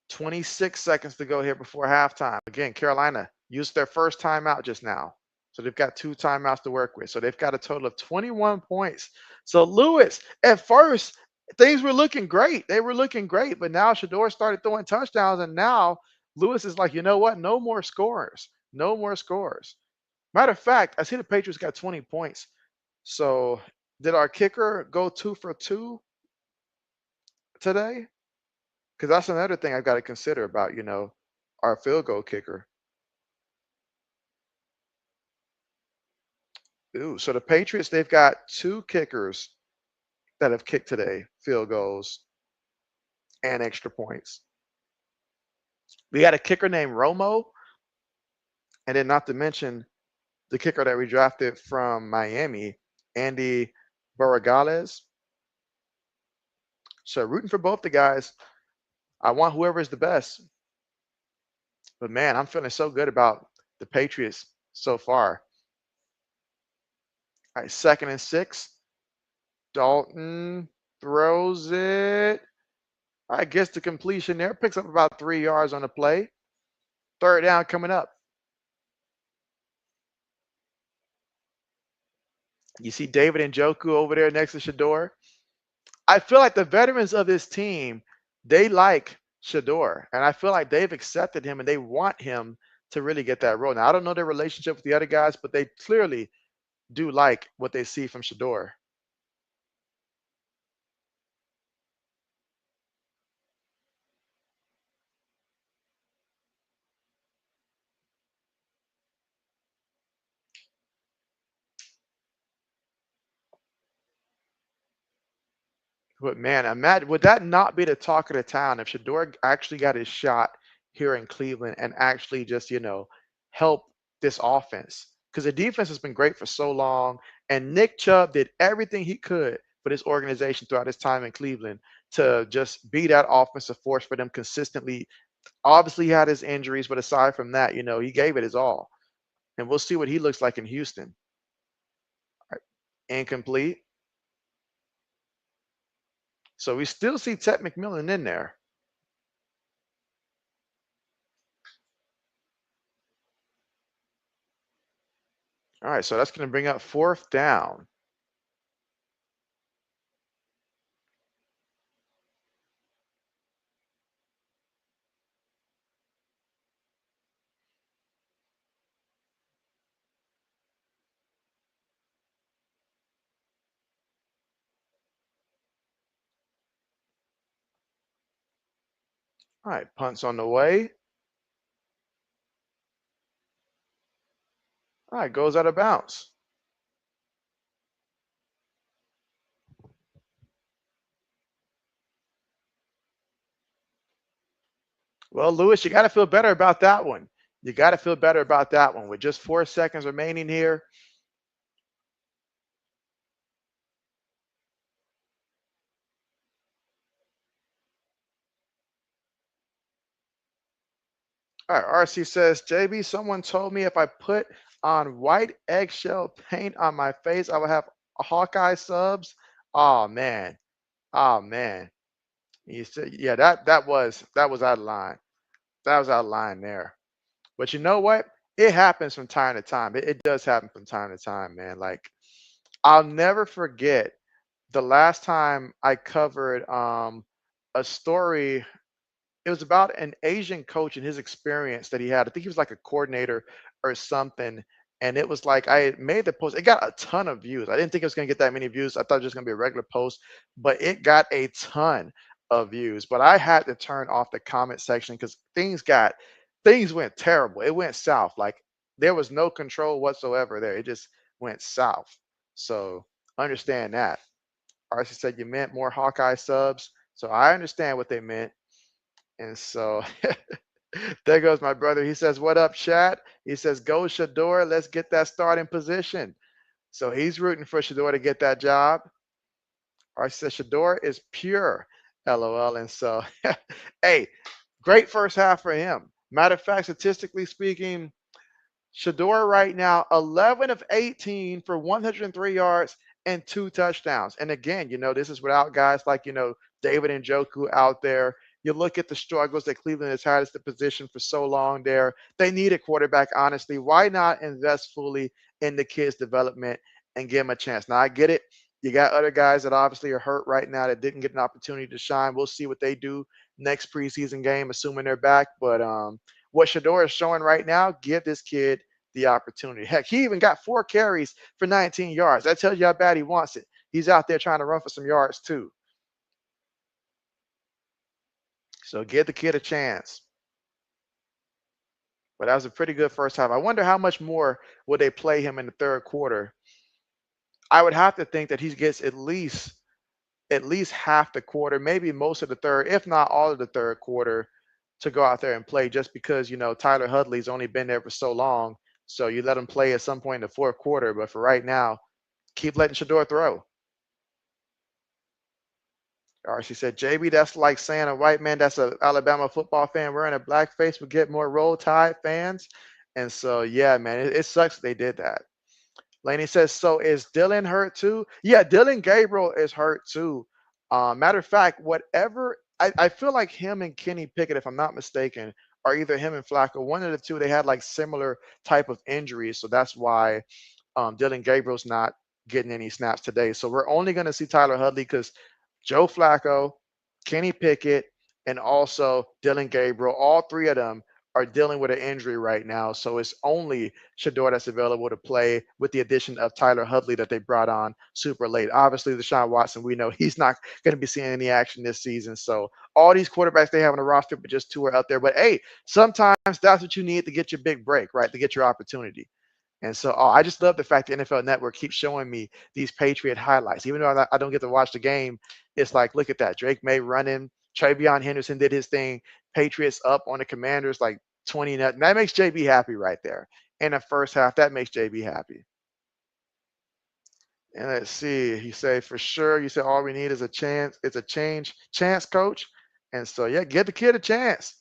[SPEAKER 1] 26 seconds to go here before halftime. Again, Carolina used their first timeout just now. So they've got 2 timeouts to work with. So they've got a total of 21 points. So Lewis, at first, things were looking great. They were looking great, but now Shedeur started throwing touchdowns, and now Lewis is like, you know what? No more scores. No more scores. Matter of fact, I see the Patriots got 20 points. So did our kicker go 2 for 2 today? Because that's another thing I've got to consider about, our field goal kicker. Ooh, so the Patriots, they've got 2 kickers that have kicked today, field goals and extra points. We got a kicker named Romo, and then not to mention the kicker that we drafted from Miami, Andy Barragales. So rooting for both the guys. I want whoever is the best. But man, I'm feeling so good about the Patriots so far. All right, 2nd and 6. Dalton throws it. I guess the completion there. Picks up about 3 yards on the play. 3rd down coming up. You see David Njoku over there next to Shedeur. I feel like the veterans of this team, they like Shedeur. And I feel like they've accepted him and they want him to really get that role. Now, I don't know their relationship with the other guys, but they clearly do like what they see from Shedeur. But man, imagine, would that not be the talk of the town if Shedeur actually got his shot here in Cleveland and actually just, help this offense? Because the defense has been great for so long, and Nick Chubb did everything he could for this organization throughout his time in Cleveland to just be that offensive force for them consistently. Obviously, he had his injuries, but aside from that, he gave it his all. And we'll see what he looks like in Houston. All right, incomplete. So we still see Ted McMillan in there. All right, so that's going to bring up 4th down. All right, punt's on the way. All right, goes out of bounds. Well, Lewis, you got to feel better about that one. You got to feel better about that one. With just 4 seconds remaining here, All right, RC says, JB, someone told me if I put on white eggshell paint on my face, I would have Hawkeye subs. Oh man. Oh man. You said, yeah, that was out of line. That was out of line there. But you know what? It happens from time to time. It does happen from time to time, man. Like I'll never forget the last time I covered a story. It was about an Asian coach and his experience that he had. I think he was like a coordinator or something. And it was like I had made the post. It got a ton of views. I didn't think it was gonna get that many views. I thought it was just gonna be a regular post, but it got a ton of views. But I had to turn off the comment section because things went terrible. It went south. Like there was no control whatsoever there. It just went south. So understand that. RC said you meant more Hawkeye subs. So I understand what they meant. And so there goes my brother. He says, "What up, chat?" He says, "Go Shador. Let's get that starting position." So he's rooting for Shador to get that job. Or he says, "Shador is pure." LOL. And so, hey, great first half for him. Matter of fact, statistically speaking, Shador right now, 11 of 18 for 103 yards and 2 touchdowns. And again, this is without guys like, David and Njoku out there. You look at the struggles that Cleveland has had as the position for so long there. They need a quarterback, honestly. Why not invest fully in the kid's development and give him a chance? Now, I get it. You got other guys that obviously are hurt right now that didn't get an opportunity to shine. We'll see what they do next preseason game, assuming they're back. But what Shador is showing right now, give this kid the opportunity. Heck, he even got 4 carries for 19 yards. That tells you how bad he wants it. He's out there trying to run for some yards too. So give the kid a chance. But that was a pretty good first half. I wonder how much more will they play him in the third quarter. I would have to think that he gets at least half the quarter, maybe most of the third, if not all of the third quarter, to go out there and play just because, Tyler Huntley's only been there for so long. So you let him play at some point in the fourth quarter. But for right now, keep letting Shador throw. RC said, JB, that's like saying a white man that's an Alabama football fan wearing a black face would get more Roll Tide fans. And so, yeah, man, it sucks they did that. Laney says, so is Dylan hurt too? Yeah, Dylan Gabriel is hurt too. Matter of fact, whatever, I feel like him and Kenny Pickett, if I'm not mistaken, are either him and Flacco. One of the two, they had like similar type of injuries. So that's why Dylan Gabriel's not getting any snaps today. So we're only going to see Tyler Huntley because Joe Flacco, Kenny Pickett, and also Dylan Gabriel, all 3 of them are dealing with an injury right now. So it's only Shador that's available to play with the addition of Tyler Huntley that they brought on super late. Obviously, Deshaun Watson, we know he's not going to be seeing any action this season. So all these quarterbacks they have on the roster, but just 2 are out there. But hey, sometimes that's what you need to get your big break, right? To get your opportunity. And so I just love the fact the NFL Network keeps showing me these Patriot highlights. Even though I don't get to watch the game, it's like, look at that. Drake May running. Travion Henderson did his thing. Patriots up on the Commanders like 20 nothing. That makes JB happy right there. In the first half, that makes JB happy. And let's see. He said, for sure, you said all we need is a chance. It's a chance, coach. And so, yeah, give the kid a chance.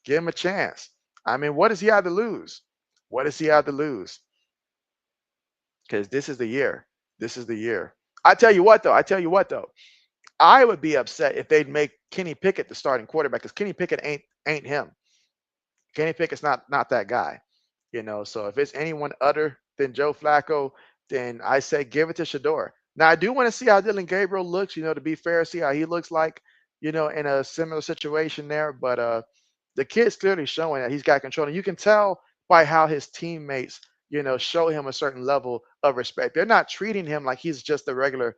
[SPEAKER 1] Give him a chance. I mean, what does he have to lose? What does he have to lose? Because this is the year. This is the year. I tell you what, though. I would be upset if they'd make Kenny Pickett the starting quarterback because Kenny Pickett ain't him. Kenny Pickett's not that guy. So if it's anyone other than Joe Flacco, then I say give it to Shador. Now I do want to see how Dylan Gabriel looks, to be fair, see how he looks like, in a similar situation there. But the kid's clearly showing that he's got control. And you can tell by how his teammates, show him a certain level of respect. They're not treating him like he's just a regular,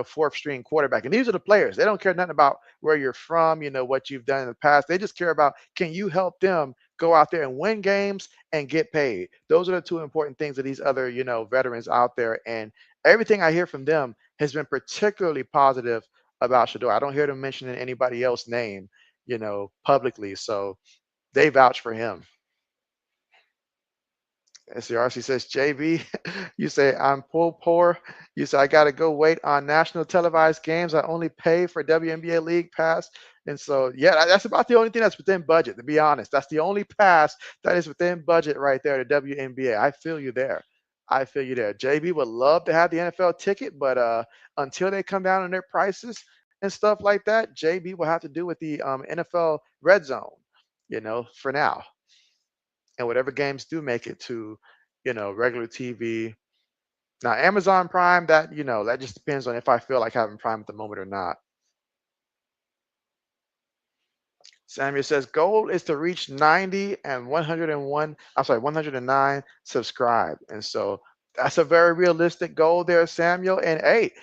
[SPEAKER 1] fourth string quarterback. And these are the players. They don't care nothing about where you're from, what you've done in the past. They just care about, can you help them go out there and win games and get paid? Those are the 2 important things of these other, veterans out there. And everything I hear from them has been particularly positive about Shador. I don't hear them mentioning anybody else's name, publicly. So they vouch for him. SCRC says, JB, you say, I'm poor. You say, I got to go wait on national televised games. I only pay for WNBA League Pass. And so, yeah, that's about the only thing that's within budget, to be honest. That's the only pass that is within budget right there, the WNBA. I feel you there. I feel you there. JB would love to have the NFL ticket, but until they come down on their prices and stuff like that, JB will have to do with the NFL red zone, for now. And whatever games do make it to, regular TV. Now, Amazon Prime, that just depends on if I feel like having Prime at the moment or not. Samuel says goal is to reach 90 and 101, I'm sorry, 109 subscribe. And so that's a very realistic goal there, Samuel. And hey,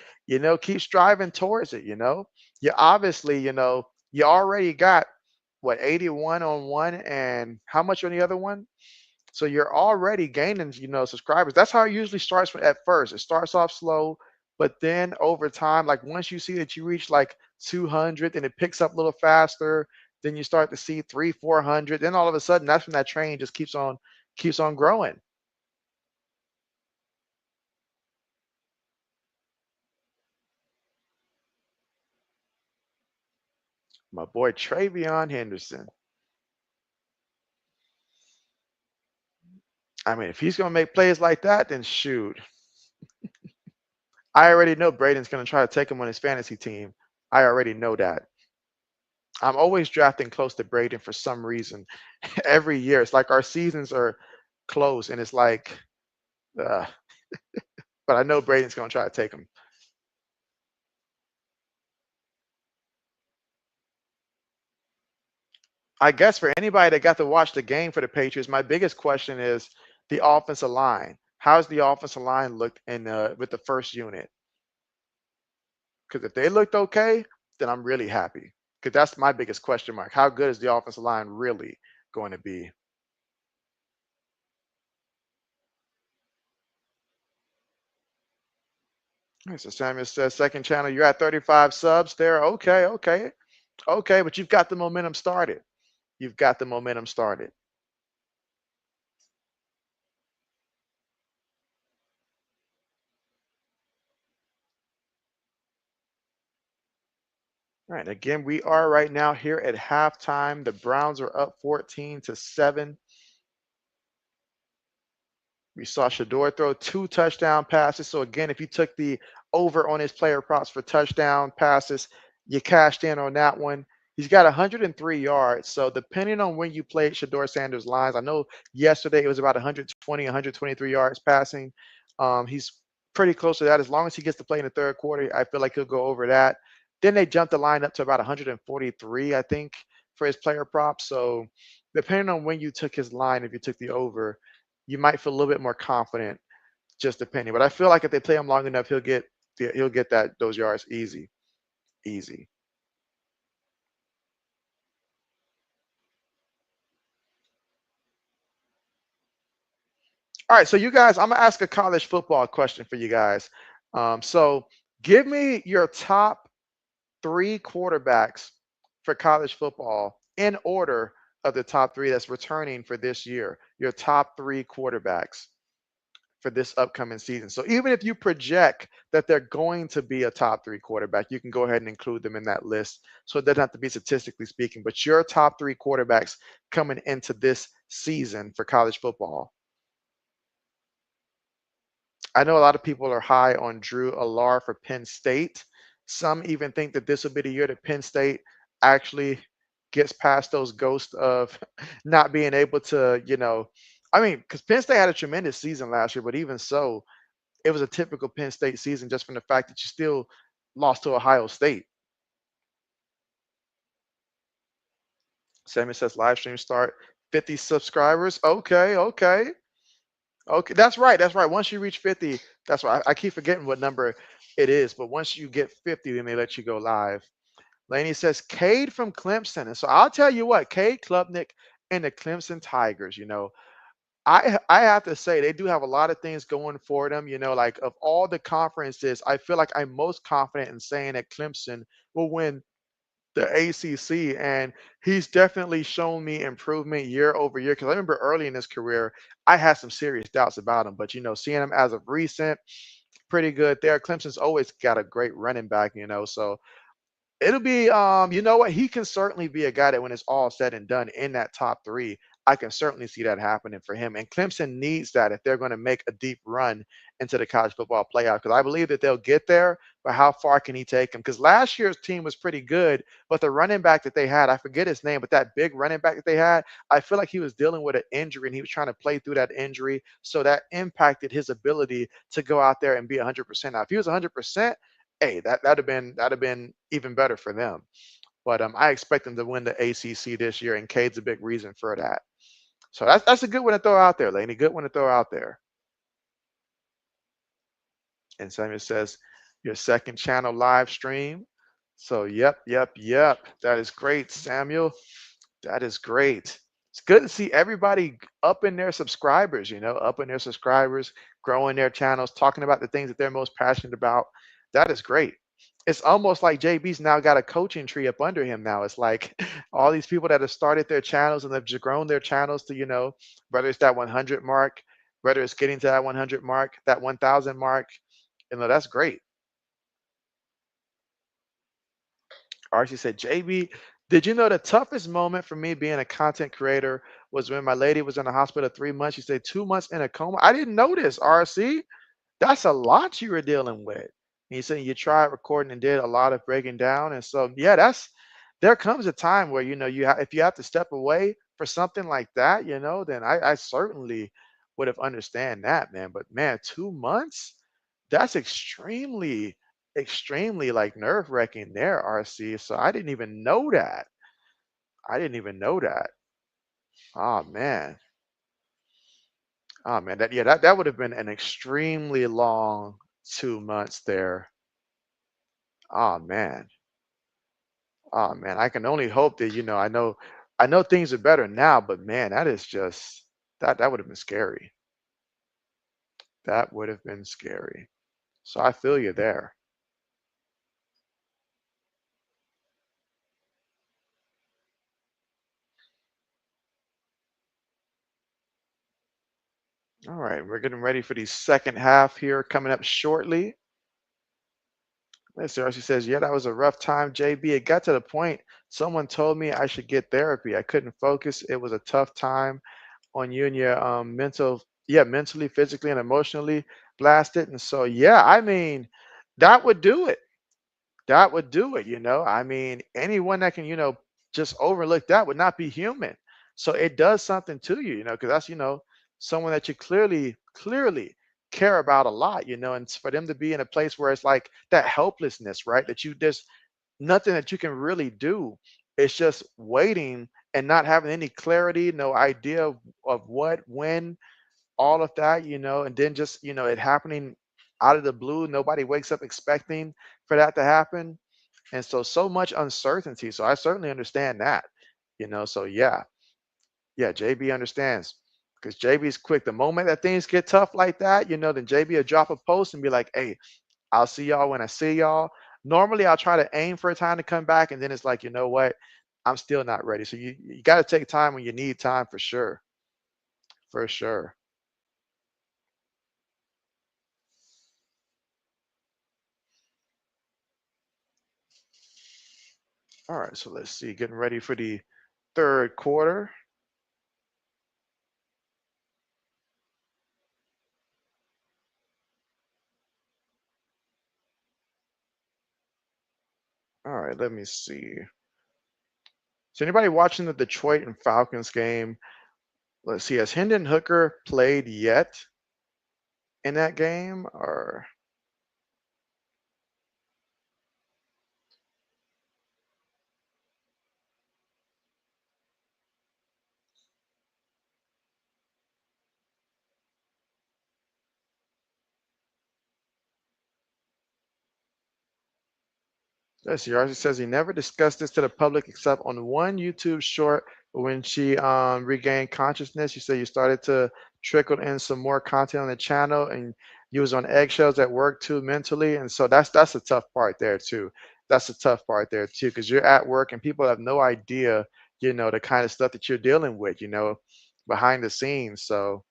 [SPEAKER 1] keep striving towards it, You obviously, you already got what 81 on one and how much on the other one? So you're already gaining, subscribers. That's how it usually starts at first. It starts off slow, but then over time, like once you see that you reach like 200, then it picks up a little faster. Then you start to see 300, 400. Then all of a sudden, that's when that train just keeps on growing. My boy Travion Henderson. I mean, if he's gonna make plays like that, then shoot. I already know Braden's gonna try to take him on his fantasy team. I already know that. I'm always drafting close to Braden for some reason. Every year, it's like our seasons are close, and it's like, uh, but I know Braden's going to try to take him. I guess for anybody that got to watch the game for the Patriots, my biggest question is the offensive line. How's the offensive line looked in with the first unit? Because if they looked okay, then I'm really happy. Because that's my biggest question mark. How good is the offensive line really going to be? All right, so Samuel says, second channel, you're at 35 subs there. Okay, okay, okay, but you've got the momentum started. You've got the momentum started. All right, again, we are right now here at halftime. The Browns are up 14-7. We saw Shador throw 2 touchdown passes. So again, if you took the over on his player props for touchdown passes, you cashed in on that one. He's got 103 yards. So depending on when you played Shador Sanders' lines, I know yesterday it was about 120, 123 yards passing. He's pretty close to that. As long as he gets to play in the third quarter, I feel like he'll go over that. Then they jumped the line up to about 143, I think, for his player props. So depending on when you took his line, if you took the over, you might feel a little bit more confident, just depending. But I feel like if they play him long enough, he'll get those yards easy, easy. All right, so you guys, I'm gonna ask a college football question for you guys. So give me your top 3 quarterbacks for college football in order of the top 3 that's returning for this year. Your top 3 quarterbacks for this upcoming season. So even if you project that they're going to be a top 3 quarterback, you can go ahead and include them in that list. So it doesn't have to be statistically speaking, but your top 3 quarterbacks coming into this season for college football. I know a lot of people are high on Drew Alar for Penn State. Some even think that this will be the year that Penn State actually gets past those ghosts of not being able to, I mean, because Penn State had a tremendous season last year, but even so, it was a typical Penn State season just from the fact that you still lost to Ohio State. Sammy says live stream start 50 subscribers. Okay, okay. Okay, that's right. That's right. Once you reach 50, that's right. I keep forgetting what number it is, but once you get 50, then they let you go live. Laney says Cade from Clemson. And so I'll tell you what, Cade Klubnik and the Clemson Tigers, I have to say they do have a lot of things going for them. Like of all the conferences, I feel like I'm most confident in saying that Clemson will win the ACC, and he's definitely shown me improvement year over year. Because I remember early in his career, I had some serious doubts about him, but seeing him as of recent, pretty good there. Clemson's always got a great running back, so It'll be, you know what? He can certainly be a guy that when it's all said and done in that top three, I can certainly see that happening for him. And Clemson needs that if they're going to make a deep run into the college football playoff, because I believe that they'll get there. But how far can he take them? Because last year's team was pretty good, but the running back that they had, I forget his name, but that big running back that they had, I feel like he was dealing with an injury and he was trying to play through that injury. So that impacted his ability to go out there and be 100%. Now, if he was 100%, hey, that'd have been even better for them. But I expect them to win the ACC this year, and Cade's a big reason for that. So that's a good one to throw out there, Laney. Good one to throw out there. And Samuel says your second channel live stream. So yep. That is great, Samuel. That is great. It's good to see everybody up in their subscribers, up in their subscribers, growing their channels, talking about the things that they're most passionate about. That is great. It's almost like JB's now got a coaching tree up under him now. It's like all these people that have started their channels and have just grown their channels to, whether it's that 100 mark, whether it's getting to that 100 mark, that 1,000 mark, that's great. Archie said, JB, did you know the toughest moment for me being a content creator was when my lady was in the hospital 3 months? She said 2 months in a coma. I didn't know this, RC. That's a lot you were dealing with. And you said you tried recording and did a lot of breaking down. And so, yeah, there comes a time where, if you have to step away for something like that, then I certainly would have understand that, man. But man, 2 months, that's extremely like nerve wracking there, RC. So I didn't even know that. I didn't even know that. Oh man. Oh man. That would have been an extremely long 2 months there. Oh man. Oh man. I can only hope that, I know things are better now, but man, that is just that would have been scary. That would have been scary. So I feel you there. All right, we're getting ready for the second half here coming up shortly. Let's see. She says, "Yeah, that was a rough time, JB. It got to the point someone told me I should get therapy. I couldn't focus. It was a tough time on you and your mentally, physically, and emotionally blasted. And so, yeah, I mean, that would do it. That would do it. I mean, anyone that can, just overlook that would not be human. So it does something to you, because that's, someone that you clearly care about a lot, and for them to be in a place where it's like that helplessness, right? That there's nothing that you can really do. It's just waiting and not having any clarity, no idea of what, when, all of that, and then just, it happening out of the blue. Nobody wakes up expecting for that to happen. And so much uncertainty. So I certainly understand that, So yeah, JB understands because JB's quick. The moment that things get tough like that, then JB will drop a post and be like, hey, I'll see y'all when I see y'all. Normally, I'll try to aim for a time to come back, and then it's like, you know what? I'm still not ready. So you got to take time when you need time for sure. For sure. All right, so let's see. Getting ready for the third quarter. All right, let me see. So anybody watching the Detroit and Falcons game? Let's see. Has Hendon Hooker played yet in that game? Or let's see. Archie says he never discussed this to the public except on one YouTube short when she regained consciousness. You said you started to trickle in some more content on the channel and you was on eggshells at work too mentally. And so that's the tough part there too. That's the tough part there too, because you're at work and people have no idea, the kind of stuff that you're dealing with, behind the scenes. So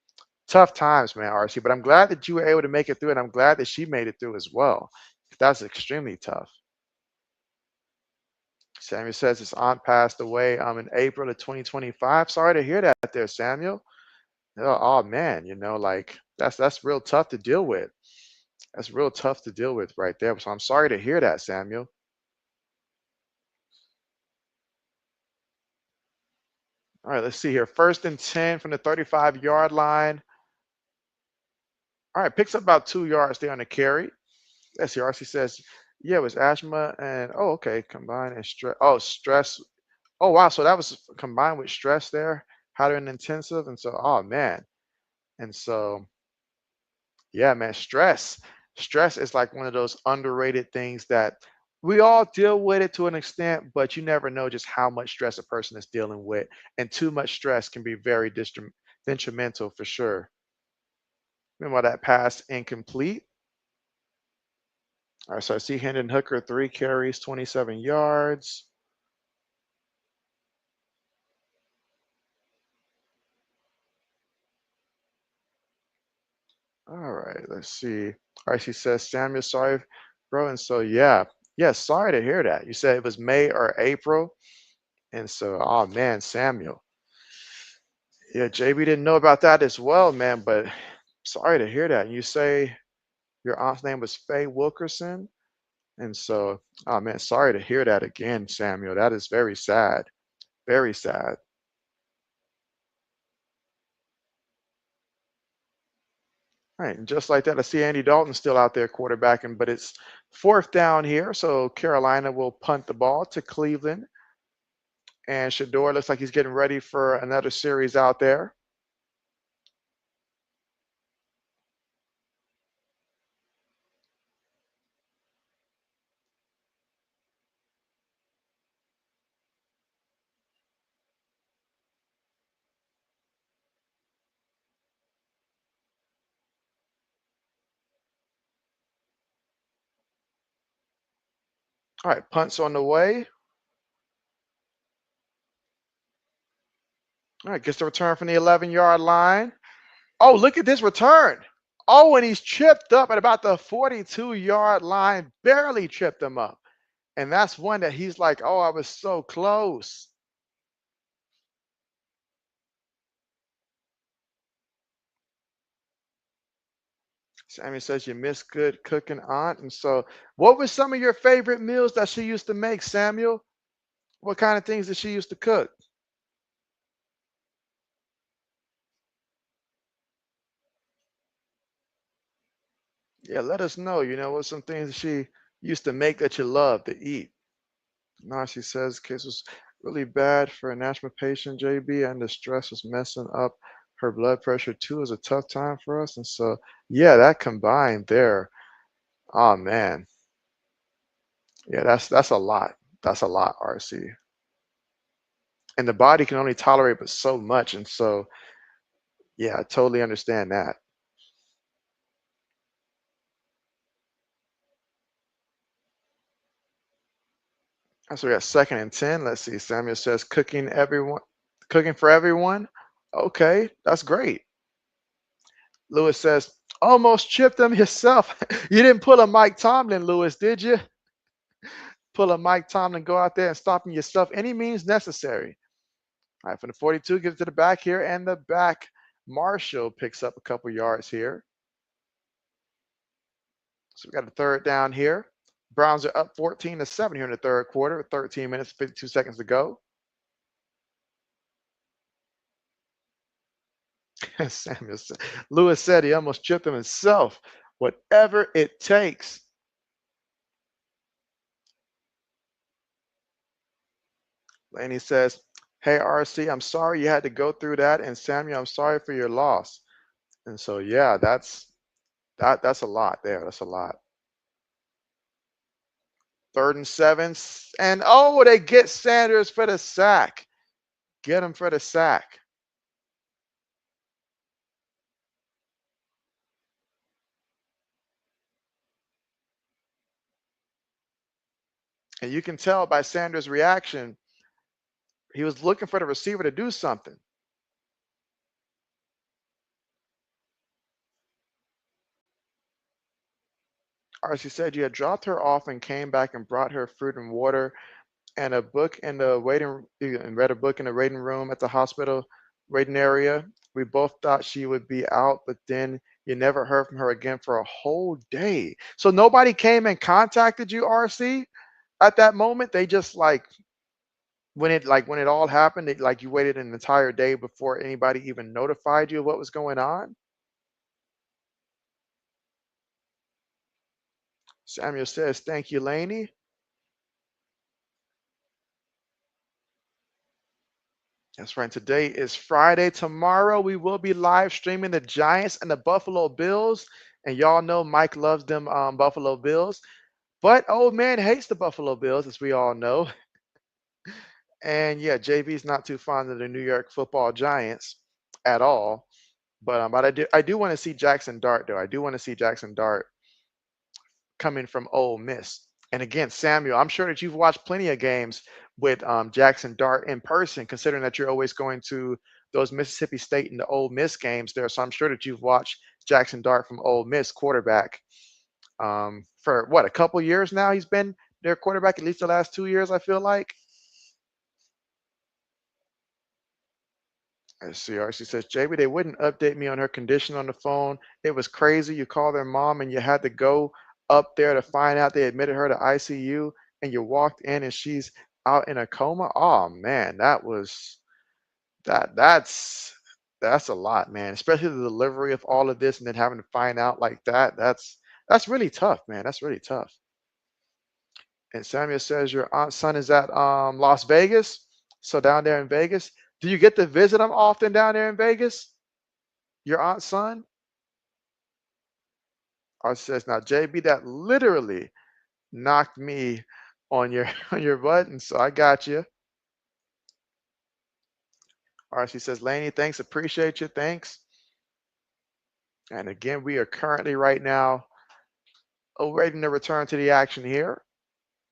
[SPEAKER 1] tough times, man, RC. But I'm glad that you were able to make it through, and I'm glad that she made it through as well. That's extremely tough. Samuel says his aunt passed away in April of 2025. Sorry to hear that there, Samuel. Oh man, like that's real tough to deal with. That's real tough to deal with right there. So I'm sorry to hear that, Samuel. All right, let's see here. 1st and 10 from the 35-yard line. All right, picks up about 2 yards there on the carry. Let's see. RC says, yeah, it was asthma and okay, combined and stress. Oh, stress. Oh wow, so that was combined with stress there, had her in intensive, and so man. And so yeah, man, stress. Stress is like one of those underrated things that we all deal with it to an extent, but you never know just how much stress a person is dealing with. And too much stress can be very detrimental for sure. Remember that pass incomplete. All right, so I see Hendon Hooker, 3 carries, 27 yards. All right, let's see. All right, she says, Samuel, sorry, bro. And so, yeah, sorry to hear that. You said it was May or April. And so, oh man, Samuel. Yeah, JB didn't know about that as well, man, but sorry to hear that. And you say your aunt's name was Faye Wilkerson. And so, oh man, sorry to hear that again, Samuel. That is very sad. Very sad. Right, and just like that, I see Andy Dalton still out there quarterbacking, but it's 4th down here. So Carolina will punt the ball to Cleveland. And Shador looks like he's getting ready for another series out there. All right, punt's on the way. All right, gets the return from the 11-yard line. Oh, look at this return. Oh, and he's tripped up at about the 42-yard line, barely tripped him up. And that's one that he's like, oh, I was so close. Sammy says you miss good cooking, aunt. And so, what were some of your favorite meals that she used to make, Samuel? What kind of things did she used to cook? Yeah, let us know. What some things that she used to make that you love to eat. Narcy says case was really bad for a asthma patient, JB, and the stress was messing up her blood pressure too. It was a tough time for us. And so, yeah, that combined there. Oh man. Yeah, that's a lot. That's a lot, RC. And the body can only tolerate but so much. And so, yeah, I totally understand that. So we got 2nd and 10. Let's see. Samuel says cooking for everyone. Okay, that's great. Lewis says, almost chipped him yourself. You didn't pull a Mike Tomlin, Lewis, did you? Pull a Mike Tomlin, go out there and stop him yourself. Any means necessary. All right, from the 42, gives it to the back here, and the back, Marshall picks up a couple yards here. So we got a 3rd down here. Browns are up 14-7 here in the 3rd quarter, 13 minutes, 52 seconds to go. Samuel said, Lewis said he almost chipped him himself. Whatever it takes. Laney says, hey, RC, I'm sorry you had to go through that. And Samuel, I'm sorry for your loss. And so, yeah, that's a lot there. That's a lot. 3rd and 7. And they get Sanders for the sack. Get him for the sack. And you can tell by Sanders' reaction, he was looking for the receiver to do something. RC said you had dropped her off and came back and brought her fruit and water. and a book in the waiting and read a book in the waiting room at the hospital waiting area. We both thought she would be out, but then you never heard from her again for a whole day. So nobody came and contacted you, RC, at that moment. They just when it all happened, you waited an entire day before anybody even notified you of what was going on. Samuel says, "Thank you, Laney." That's right. Today is Friday. Tomorrow we will be live streaming the Giants and the Buffalo Bills. And y'all know Mike loves them Buffalo Bills. But old man hates the Buffalo Bills, as we all know. And yeah, JB's not too fond of the New York Football Giants at all. But I do want to see Jackson Dart though. I do want to see Jackson Dart coming from Ole Miss. And again, Samuel, I'm sure that you've watched plenty of games with Jackson Dart in person, considering that you're always going to those Mississippi State and the Ole Miss games there. So I'm sure that you've watched Jackson Dart from Ole Miss quarterback for what, a couple years now. He's been their quarterback at least the last 2 years, I feel like. Let's see. She says, JB, they wouldn't update me on her condition on the phone. It was crazy. You called their mom and you had to go up there to find out they admitted her to ICU and you walked in and she's out in a coma. Oh man, that's a lot, man. Especially the delivery of all of this and then having to find out like that. That's really tough, man. That's really tough. And Samuel says your aunt's son is at Las Vegas. So down there in Vegas. Do you get to visit him often down there in Vegas? Your aunt's son? Or says now JB, that literally knocked me on your on your button. So I got you. All right, she says, Laney, thanks, appreciate you. Thanks. And again, we are currently right now awaiting the return to the action here.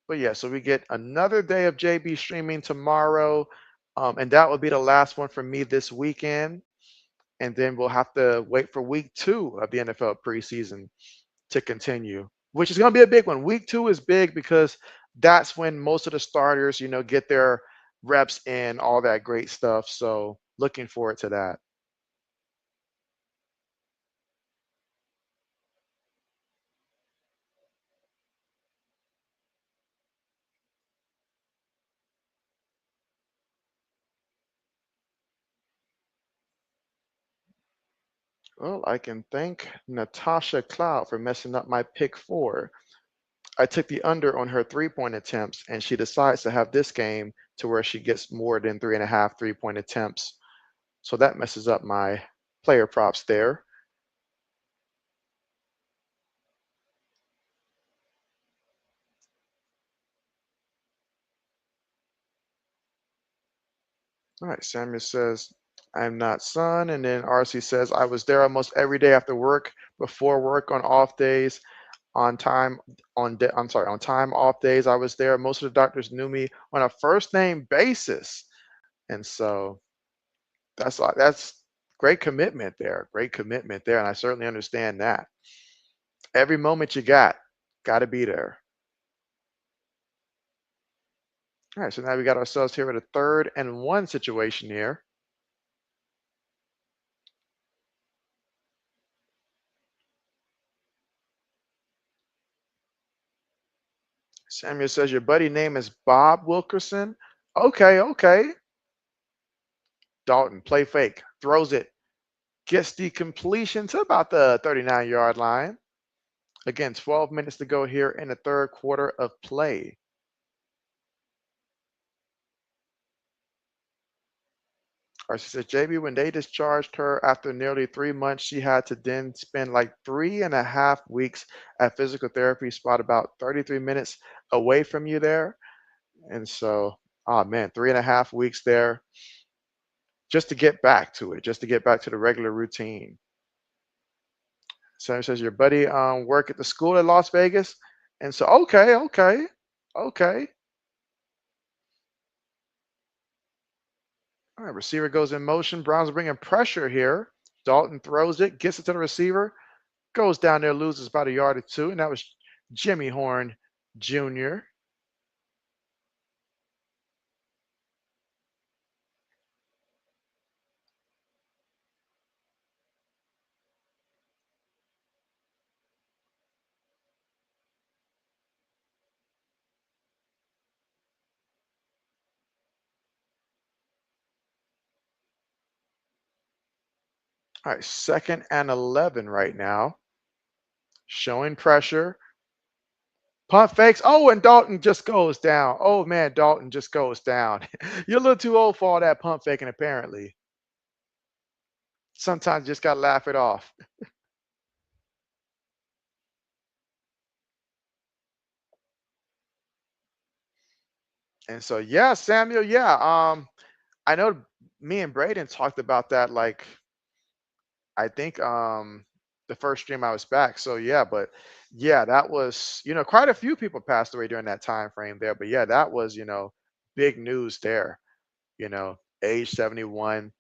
[SPEAKER 1] But yeah, so we get another day of JB streaming tomorrow. And that will be the last one for me this weekend. And then we'll have to wait for week 2 of the NFL preseason to continue, which is going to be a big one. Week 2 is big because that's when most of the starters, get their reps in, all that great stuff. So looking forward to that. Well, I can thank Natasha Cloud for messing up my pick 4. I took the under on her 3-point attempts, and she decides to have this game to where she gets more than 3.5 3-point attempts. So that messes up my player props there. All right, Samuel says, I'm not son. And then RC says, I was there almost every day after work, before work, on off days, on time, on time off days. I was there. Most of the doctors knew me on a first name basis. And so that's great commitment there. Great commitment there. And I certainly understand that. Every moment you got to be there. All right, so now we got ourselves here at a 3rd and 1 situation here. Samuel says your buddy name is Bob Wilkerson. Okay, okay. Dalton, play fake, throws it, gets the completion to about the 39-yard line. Again, 12 minutes to go here in the 3rd quarter of play. Or she says, JB, when they discharged her after nearly 3 months, she had to then spend like 3.5 weeks at physical therapy spot, about 33 minutes away from you there. And so, oh man, 3.5 weeks there just to get back to it, just to get back to the regular routine. Sam says your buddy work at the school in Las Vegas. And so, okay, okay, okay. All right, receiver goes in motion. Browns are bringing pressure here. Dalton throws it, gets it to the receiver, goes down there, loses about a yard or two, and that was Jimmy Horn Jr. All right, 2nd and 11 right now. Showing pressure. Punt fakes. Oh, and Dalton just goes down. Oh, man, Dalton just goes down. You're a little too old for all that pump faking, apparently. Sometimes you just got to laugh it off. And so, yeah, Samuel, yeah. I know me and Braden talked about that, like, I think the first stream I was back. So, yeah, but yeah, that was, quite a few people passed away during that time frame there. But yeah, that was, big news there, age 71.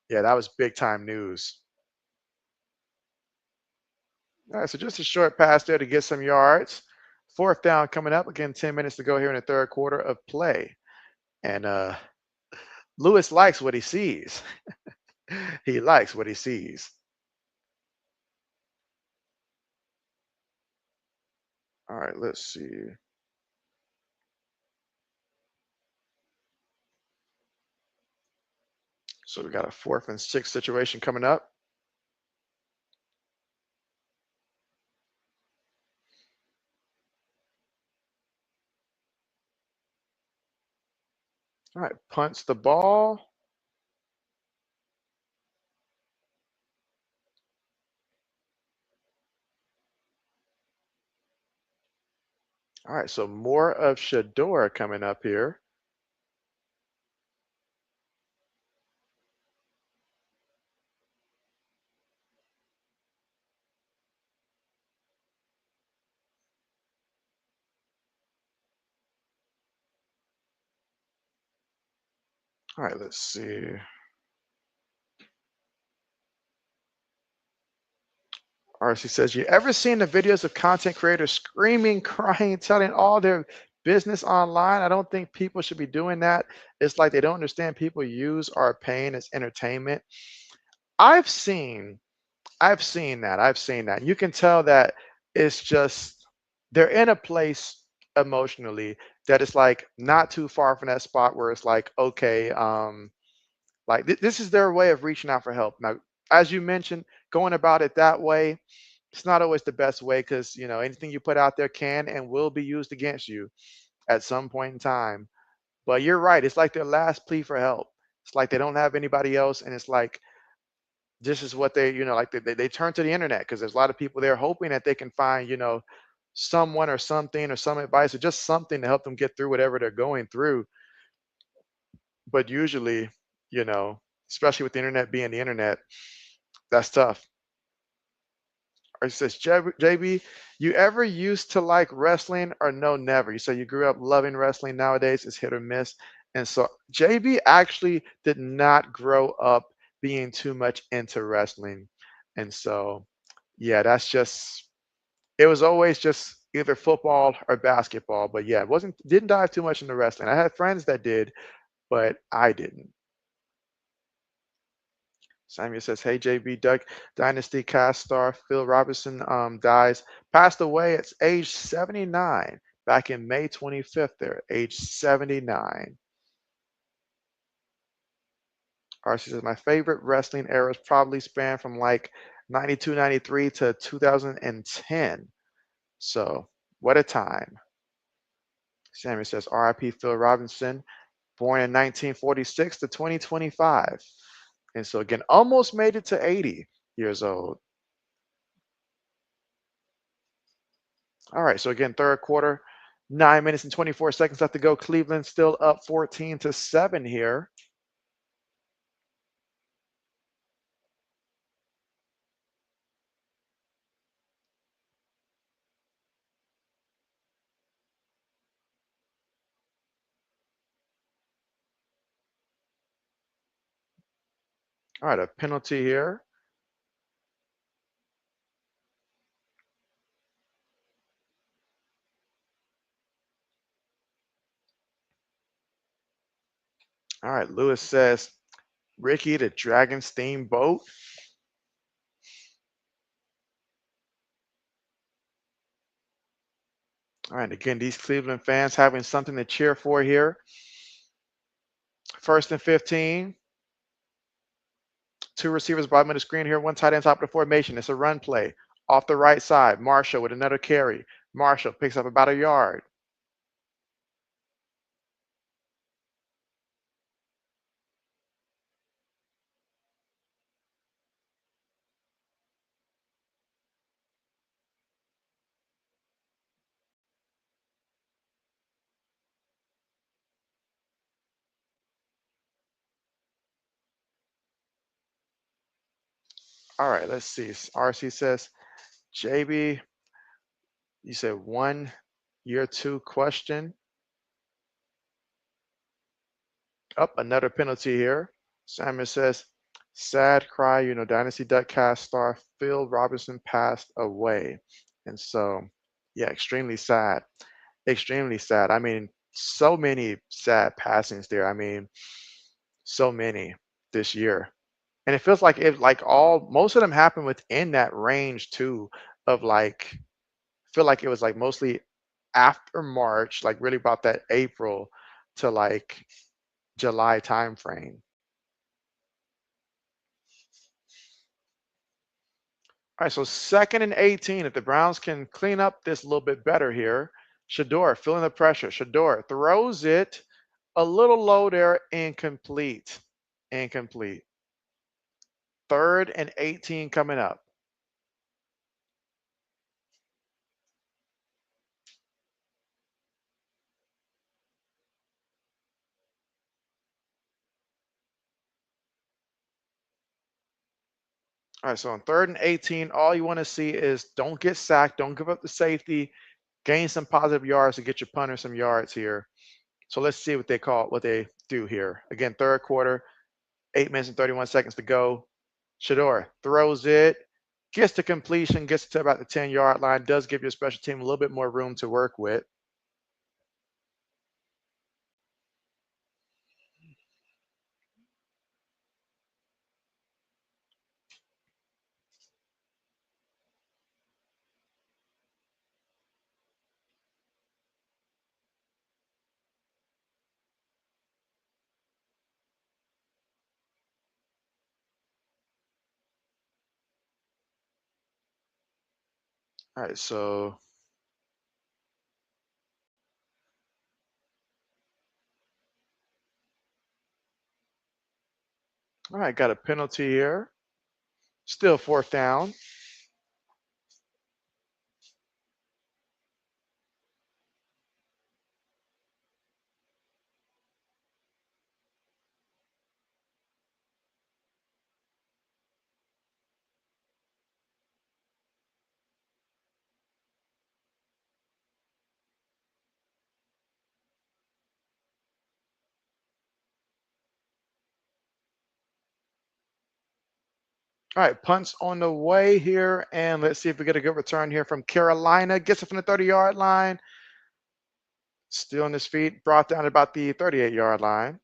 [SPEAKER 1] Yeah, that was big time news. All right, so just a short pass there to get some yards. 4th down coming up. Again, 10 minutes to go here in the 3rd quarter of play. And Lewis likes what he sees. He likes what he sees. All right, let's see. So we got a 4th and 6 situation coming up. All right, punts the ball. All right, so more of Shador coming up here. All right, let's see. RC says, you ever seen the videos of content creators screaming, crying, telling all their business online? I don't think people should be doing that. It's like they don't understand people use our pain as entertainment. I've seen, I've seen that. I've seen that. You can tell that it's just they're in a place emotionally that it's like not too far from that spot where it's like, okay, like this is their way of reaching out for help. Now, as you mentioned, going about it that way, it's not always the best way because anything you put out there can and will be used against you at some point in time. But you're right; it's like their last plea for help. It's like they don't have anybody else, and it's like this is what like they turn to the internet because there's a lot of people there hoping that they can find someone or something or some advice or just something to help them get through whatever they're going through. But usually, you know, especially with the internet being the internet, that's tough. Or he says, JB, you ever used to like wrestling or no, never? You say you grew up loving wrestling. Nowadays it's hit or miss. And so JB actually did not grow up being too much into wrestling. And so, yeah, that's just, it was always just either football or basketball. But yeah, it didn't dive too much into wrestling. I had friends that did, but I didn't. Samuel says, "Hey JB, Duck Dynasty cast star Phil Robertson dies, passed away at age 79 back in May 25th. There, age 79." RC says, "My favorite wrestling eras probably span from like 92, 93 to 2010. So what a time." Samuel says, "R.I.P. Phil Robinson, born in 1946 to 2025." And so again, almost made it to 80 years old. All right, so again, 3rd quarter, 9 minutes and 24 seconds left to go. Cleveland still up 14-7 here. All right, a penalty here. All right, Lewis says, Ricky the Dragon Steamboat. All right, again, these Cleveland fans having something to cheer for here. 1st and 15. Two receivers bottom of the screen here, one tight end top of the formation. It's a run play. Off the right side, Marshall with another carry. Marshall picks up about a yard. All right, let's see. RC says, JB, you said 1 year 2 question. Up, another penalty here. Simon says, sad cry, Dynasty Duckcast star Phil Robinson passed away. And so, yeah, extremely sad. Extremely sad. I mean, so many sad passings there. I mean, so many this year. And it feels like most of them happened within that range too of like feel like it was like mostly after March, like really about that April to like July timeframe. All right, so 2nd and 18. If the Browns can clean up this a little bit better here, Shador feeling the pressure. Shador throws it a little low there, incomplete. Incomplete. 3rd and 18 coming up. All right, so on 3rd and 18, all you want to see is don't get sacked, don't give up the safety, gain some positive yards to get your punter some yards here. So let's see what they do here. Again, third quarter, 8 minutes and 31 seconds to go. Shador throws it, gets to completion, gets to about the 10-yard line, does give your special team a little bit more room to work with. All right, so all right, got a penalty here. Still 4th down. All right, punts on the way here, and let's see if we get a good return here from Carolina. Gets it from the 30-yard line. Still on his feet, brought down about the 38-yard line.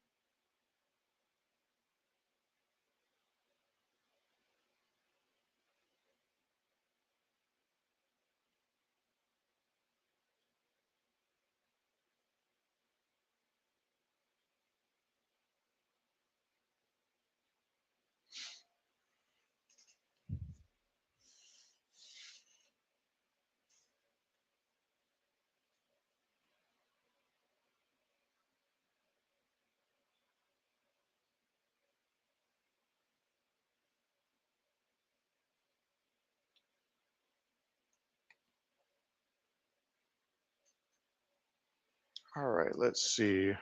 [SPEAKER 1] All right, let's see.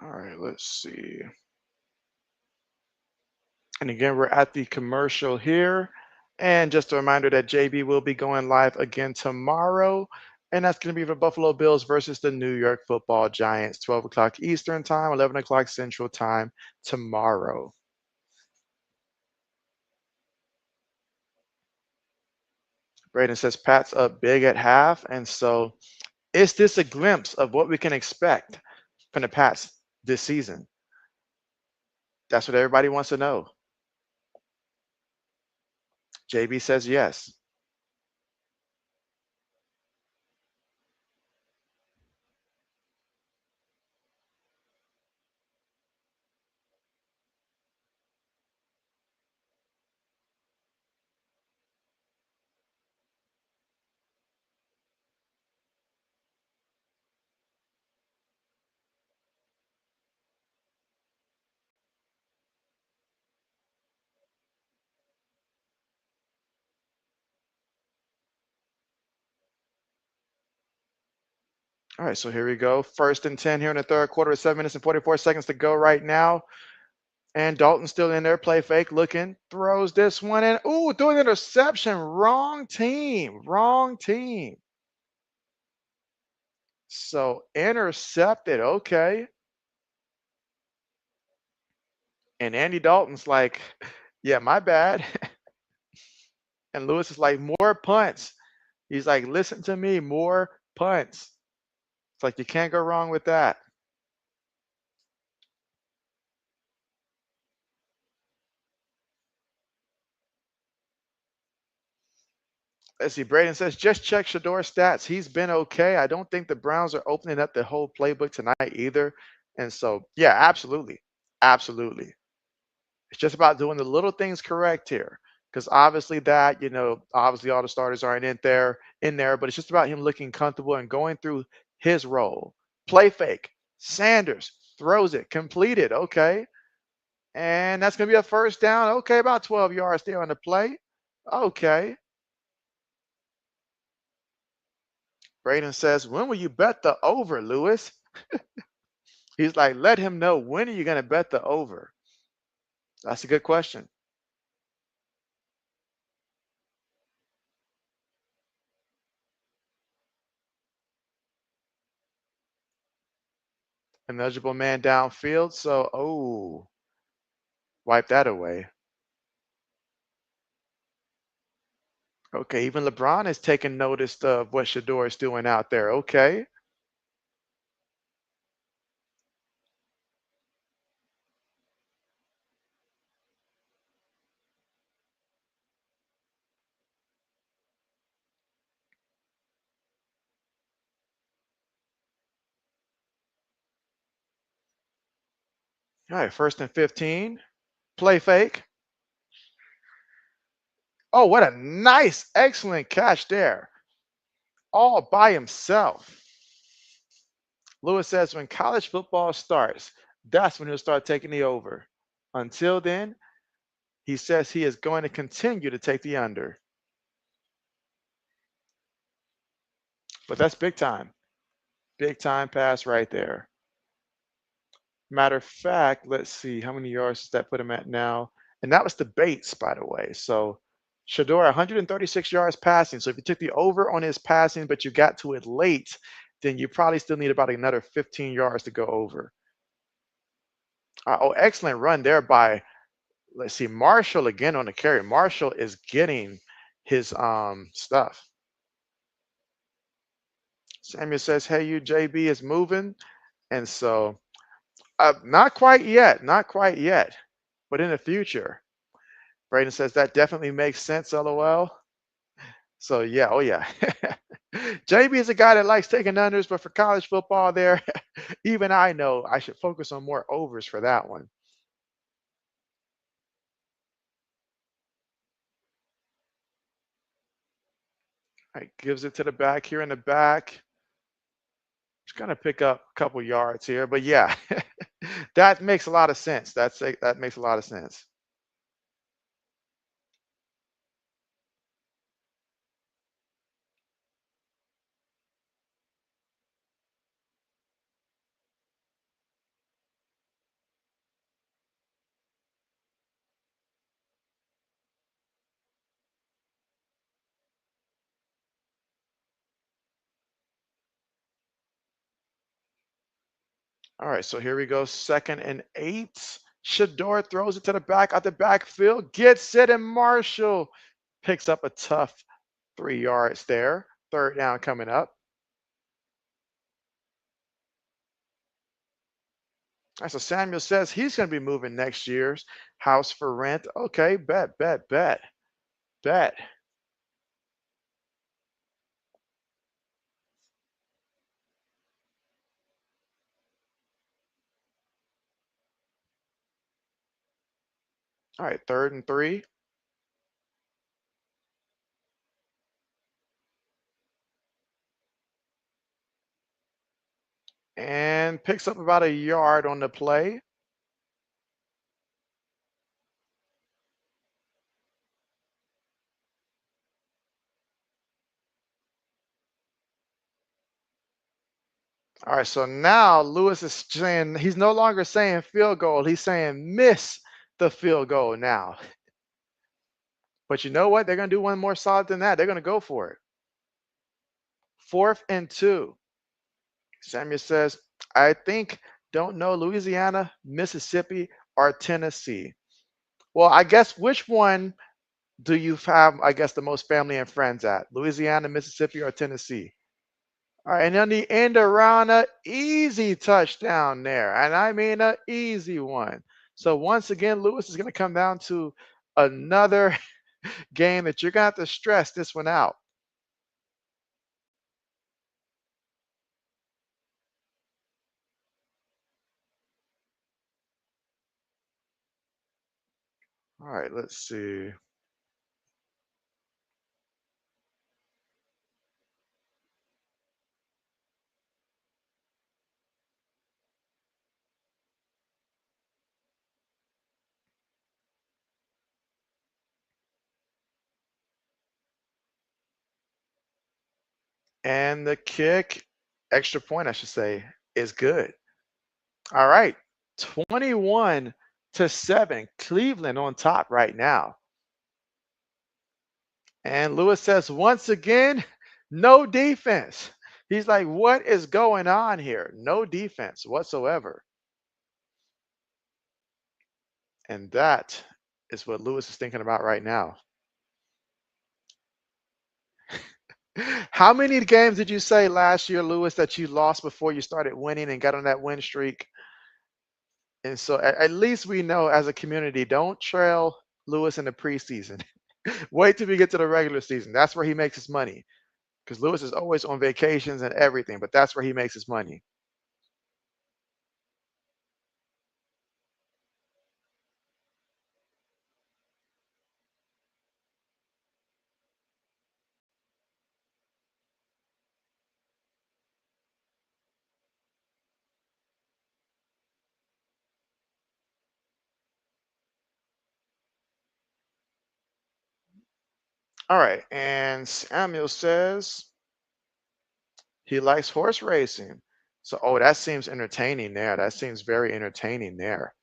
[SPEAKER 1] All right, let's see. And again, we're at the commercial here. And just a reminder that JB will be going live again tomorrow. And that's going to be the Buffalo Bills versus the New York Football Giants, 12 o'clock Eastern Time, 11 o'clock Central Time tomorrow. Braden says Pat's up big at half. And so is this a glimpse of what we can expect from the Pats this season? That's what everybody wants to know. JB says yes. All right, so here we go. 1st and 10 here in the third quarter, 7 minutes and 44 seconds to go right now. And Dalton's still in there, play fake, looking, throws this one in. Ooh, throwing an interception. Wrong team, wrong team. So intercepted, okay. And Andy Dalton's like, yeah, my bad. And Lewis is like, more punts. He's like, listen to me, more punts. It's like, you can't go wrong with that. Let's see. Braden says, just check Shador's stats. He's been okay. I don't think the Browns are opening up the whole playbook tonight either. And so, yeah, absolutely. Absolutely. It's just about doing the little things correct here. Because obviously that, obviously all the starters aren't in there, but it's just about him looking comfortable and going through his role. Play fake. Sanders throws it, completed. Okay. And that's gonna be a first down. Okay, about 12 yards there on the play. Okay. Braden says, when will you bet the over, Lewis? He's like, let him know, when are you going to bet the over? That's a good question. An eligible man downfield. So, wipe that away. Okay, even LeBron is taking notice of what Shador is doing out there. Okay. All right, 1st and 15. Play fake. Oh, what a nice, excellent catch there. All by himself. Lewis says when college football starts, that's when he'll start taking the over. Until then, he says he is going to continue to take the under. But that's big time. Big time pass right there. Matter of fact, let's see how many yards does that put him at now. And that was the Bates, by the way. So Shador, 136 yards passing. So if you took the over on his passing, but you got to it late, then you probably still need about another 15 yards to go over. Excellent run there by, let's see, Marshall again on the carry. Marshall is getting his stuff. Samuel says, hey, you, JB is moving. And so not quite yet, not quite yet, but in the future. Braden says that definitely makes sense, LOL. So yeah, oh yeah. JB is a guy that likes taking unders, but for college football there, even I know I should focus on more overs for that one. All right, gives it to the back here in the back. Just gonna pick up a couple yards here, but yeah, that makes a lot of sense. That makes a lot of sense. All right, so here we go. 2nd and 8. Shador throws it to the back out the backfield, gets it, and Marshall picks up a tough 3 yards there. 3rd down coming up. All right, so Samuel says he's going to be moving next year's house for rent. Okay, bet, bet, bet, bet. All right, 3rd and 3. And picks up about a yard on the play. All right, so now Lewis is saying he's no longer saying field goal. He's saying miss the field goal now. But you know what? They're going to do one more solid than that. They're going to go for it. 4th and 2. Samuel says, I think, don't know Louisiana, Mississippi, or Tennessee. Well, I guess which one do you have, I guess, the most family and friends at? Louisiana, Mississippi, or Tennessee? All right, and then the end around a easy touchdown there. And I mean an easy one. So once again, Lewis is going to come down to another game that you're going to have to stress this one out. All right, let's see. And the kick, extra point, I should say, is good. All right, 21-7. Cleveland on top right now. And Lewis says, once again, no defense. He's like, what is going on here? No defense whatsoever. And that is what Lewis is thinking about right now. How many games did you say last year, Lewis, that you lost before you started winning and got on that win streak? And so at least we know as a community, don't trail Lewis in the preseason. Wait till we get to the regular season. That's where he makes his money. Because Lewis is always on vacations and everything, but that's where he makes his money. All right. And Samuel says he likes horse racing. So, oh, that seems entertaining there. That seems very entertaining there.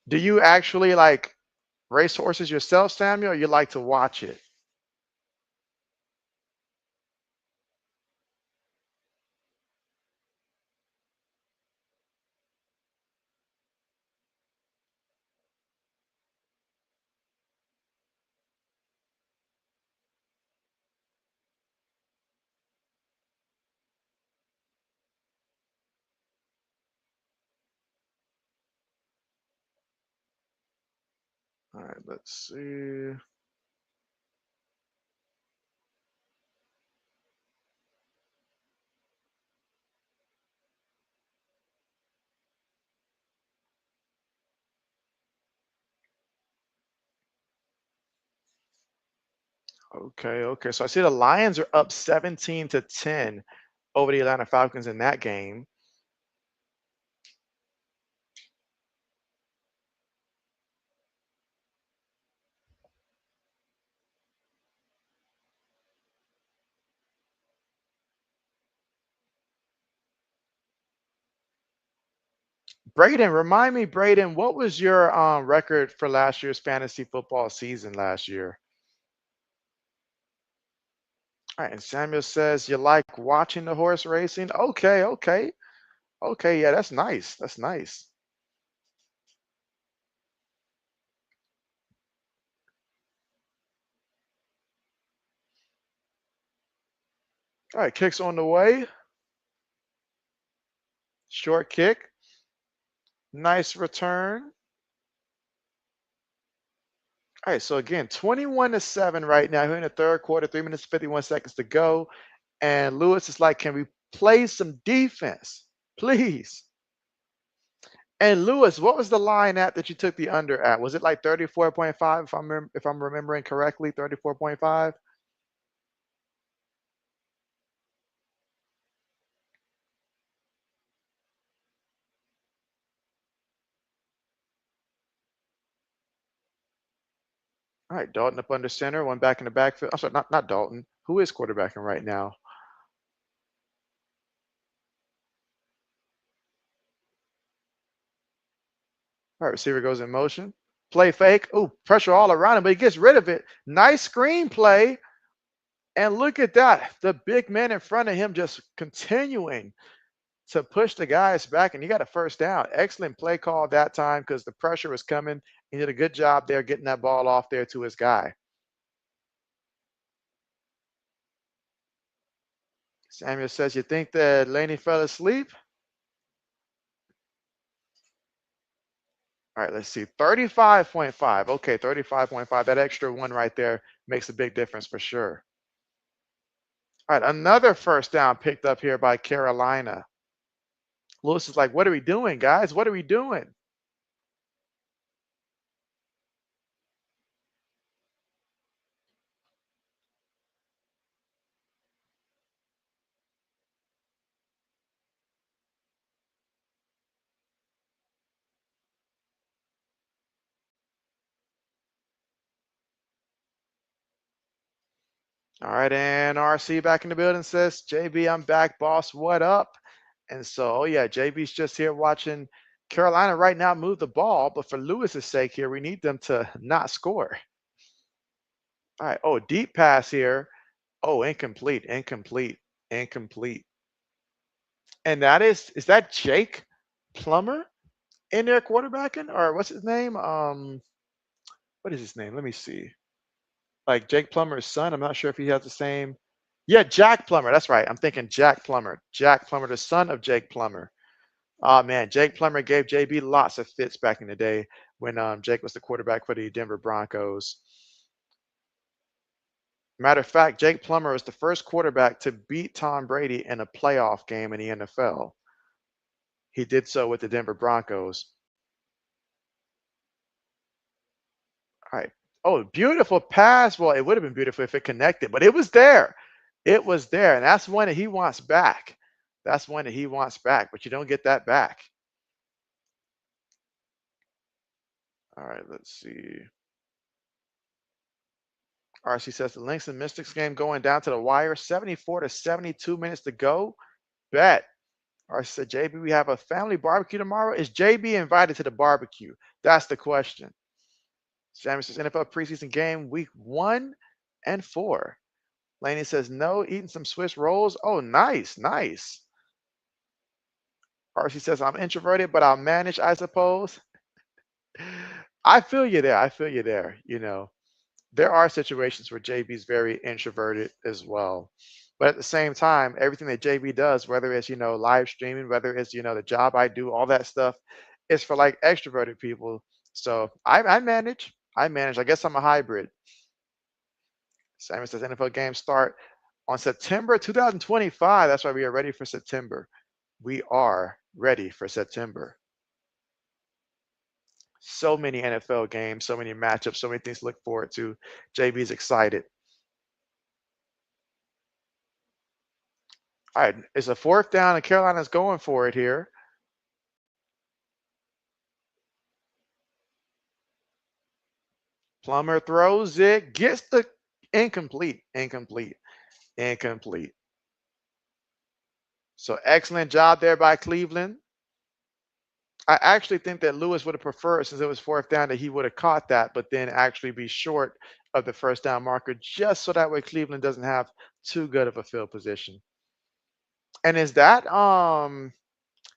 [SPEAKER 1] Do you actually like race horses yourself, Samuel, or you like to watch it? All right, let's see. Okay, okay. So I see the Lions are up 17-10 over the Atlanta Falcons in that game. Braden, remind me, Braden, what was your record for last year's fantasy football season last year? All right, and Samuel says you like watching the horse racing. Okay, okay. Okay, yeah, that's nice. That's nice. All right, kicks on the way. Short kick. Nice return. All right, so again, 21-7 right now here in the third quarter, 3 minutes, 51 seconds to go. And Lewis is like, can we play some defense, please? And Lewis, what was the line at that you took the under at? Was it like 34.5 if I'm remembering correctly, 34.5? All right, Dalton up under center, one back in the backfield. I'm sorry, not Dalton. Who is quarterbacking right now? All right, receiver goes in motion. Play fake. Oh, pressure all around him, but he gets rid of it. Nice screenplay. And look at that. The big man in front of him just continuing to push the guys back, and you got a first down. Excellent play call that time because the pressure was coming. He did a good job there getting that ball off there to his guy. Samuel says, you think that Laney fell asleep? All right, let's see. 35.5. Okay, 35.5. That extra one right there makes a big difference for sure. All right, another first down picked up here by Carolina. Lewis is like, what are we doing, guys? What are we doing? All right, and RC back in the building says, JB, I'm back, boss. What up? And so, oh yeah, JB's just here watching Carolina right now move the ball, but for Lewis's sake here, we need them to not score. All right. Oh, deep pass here. Oh, incomplete, incomplete, incomplete. And is that Jake Plummer in there quarterbacking? Or what's his name? What is his name? Let me see. Like Jake Plummer's son. I'm not sure if he has the same. Yeah, Jack Plummer. That's right. I'm thinking Jack Plummer. Jack Plummer, the son of Jake Plummer. Oh man, Jake Plummer gave JB lots of fits back in the day when Jake was the quarterback for the Denver Broncos. Matter of fact, Jake Plummer was the first quarterback to beat Tom Brady in a playoff game in the NFL. He did so with the Denver Broncos. All right. Oh, beautiful pass. Well, it would have been beautiful if it connected, but it was there. It was there. And that's one that he wants back. That's one that he wants back, but you don't get that back. All right, let's see. RC says the Lynx and Mystics game going down to the wire. 74 to 72 minutes to go. Bet. RC said, JB, we have a family barbecue tomorrow. Is JB invited to the barbecue? That's the question. Samuel says NFL preseason game week 1 and 4. Laney says no, eating some Swiss rolls. Oh, nice, nice. RC says I'm introverted, but I'll manage, I suppose. I feel you there. I feel you there. There are situations where JB's very introverted as well. But at the same time, everything that JB does, whether it's, live streaming, whether it's, the job I do, all that stuff, is for like extroverted people. So I manage. I manage. I guess I'm a hybrid. Simon says NFL games start on September 2025. That's why we are ready for September. We are ready for September. So many NFL games, so many matchups, so many things to look forward to. JB's excited. All right, it's a fourth down, and Carolina's going for it here. Plummer throws it, gets the incomplete, incomplete, incomplete. So excellent job there by Cleveland. I actually think that Lewis would have preferred, since it was fourth down, that he would have caught that, but then actually be short of the first down marker, just so that way Cleveland doesn't have too good of a field position. And is that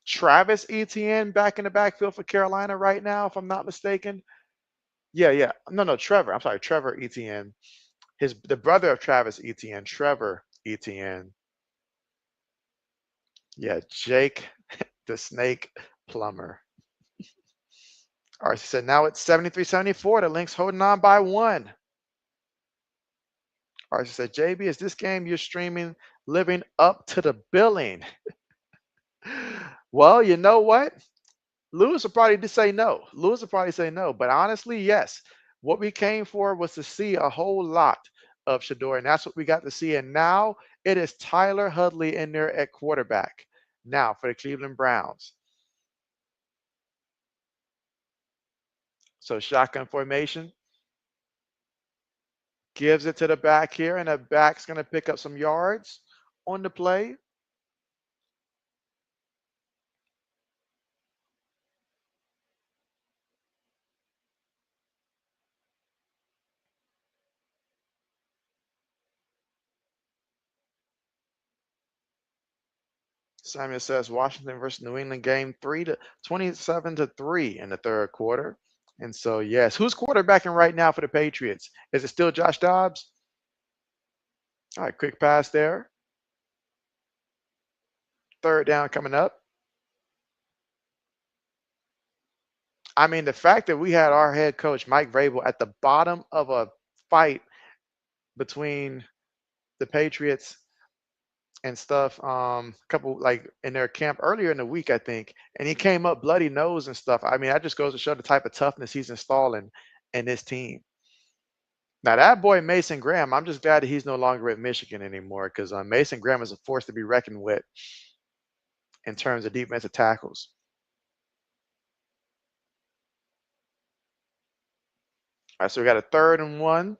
[SPEAKER 1] Travis Etienne back in the backfield for Carolina right now, if I'm not mistaken. Yeah, yeah. No, Trevor. I'm sorry, Trevor Etienne. The brother of Travis Etienne, Trevor Etienne. Yeah, Jake the Snake Plumber. All right, she said now it's 73-74. The Lynx holding on by one. All right, she said, JB, is this game you're streaming living up to the billing? Well, you know what? Lewis will probably just say no. Lewis will probably say no. But honestly, yes. What we came for was to see a whole lot of Shador, and that's what we got to see. And now it is Tyler Huntley in there at quarterback. Now for the Cleveland Browns. So shotgun formation. Gives it to the back here, and the back's going to pick up some yards on the play. Samuel says Washington versus New England game 27-3 in the third quarter. And so, yes, who's quarterbacking right now for the Patriots? Is it still Josh Dobbs? All right, quick pass there. Third down coming up. I mean, the fact that we had our head coach, Mike Vrabel, at the bottom of a fight between the Patriots and stuff, couple like in their camp earlier in the week, I think, and he came up bloody nose and stuff. I mean, that just goes to show the type of toughness he's installing in this team. Now that boy Mason Graham, I'm just glad that he's no longer at Michigan anymore because Mason Graham is a force to be reckoned with in terms of defensive tackles. All right, so we got a 3rd and 1.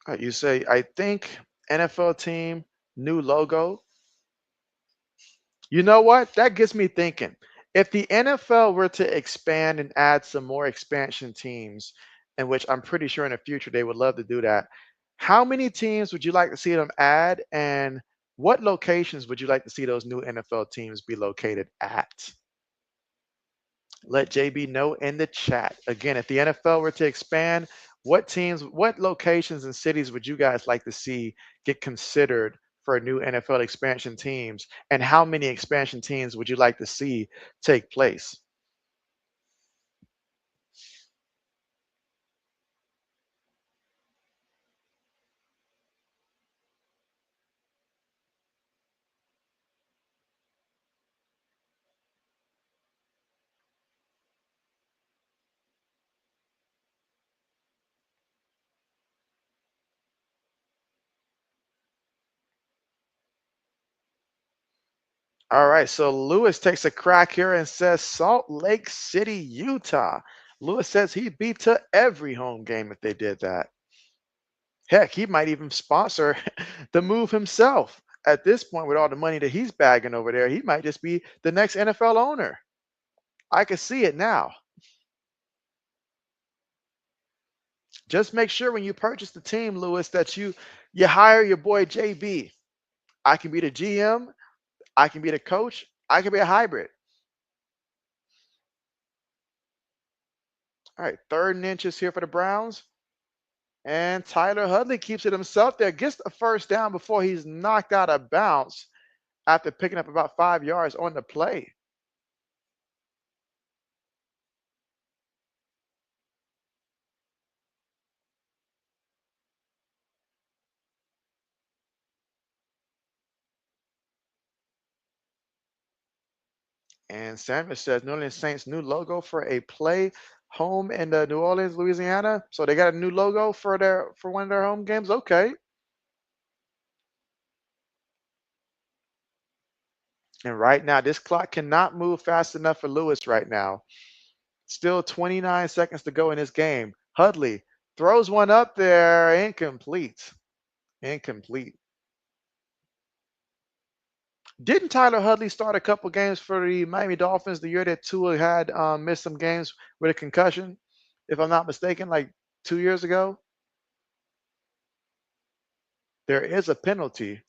[SPEAKER 1] All right, you say, I think NFL team, new logo. You know what? That gets me thinking. If the NFL were to expand and add some more expansion teams, in which I'm pretty sure in the future they would love to do that, how many teams would you like to see them add? And what locations would you like to see those new NFL teams be located at? Let JB know in the chat. Again, if the NFL were to expand, what teams, what locations and cities would you guys like to see get considered for new NFL expansion teams? And how many expansion teams would you like to see take place? All right, so Lewis takes a crack here and says Salt Lake City, Utah. Lewis says he'd be to every home game if they did that. Heck, he might even sponsor the move himself. At this point, with all the money that he's bagging over there, he might just be the next NFL owner. I can see it now. Just make sure when you purchase the team, Lewis, that you hire your boy JB. I can be the GM, I can be the coach, I can be a hybrid. All right, 3rd and inches here for the Browns. And Tyler Huntley keeps it himself there, gets the 1st down before he's knocked out of bounds after picking up about 5 yards on the play. And Samuel says New Orleans Saints new logo for a play home in New Orleans, Louisiana. So they got a new logo for one of their home games. Okay. And right now, this clock cannot move fast enough for Lewis right now. Still 29 seconds to go in this game. Hudley throws one up there, incomplete. Incomplete. Didn't Tyler Huntley start a couple games for the Miami Dolphins the year that Tua had missed some games with a concussion, if I'm not mistaken, like 2 years ago? There is a penalty.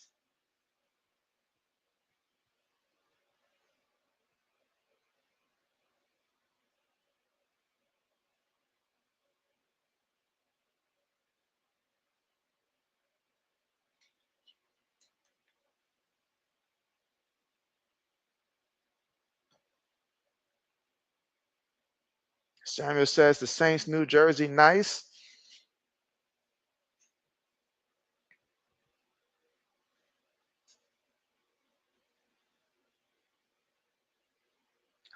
[SPEAKER 1] Samuel says the Saints, New Jersey, nice.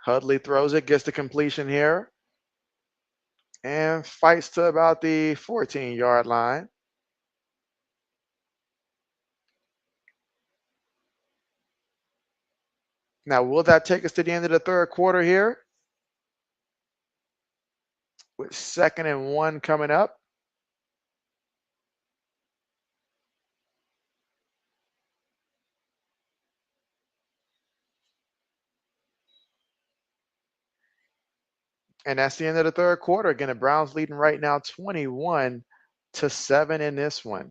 [SPEAKER 1] Hudley throws it, gets the completion here, and fights to about the 14-yard line. Now, will that take us to the end of the third quarter here? With 2nd and 1 coming up. And that's the end of the third quarter. Again, the Browns leading right now 21-7 in this one.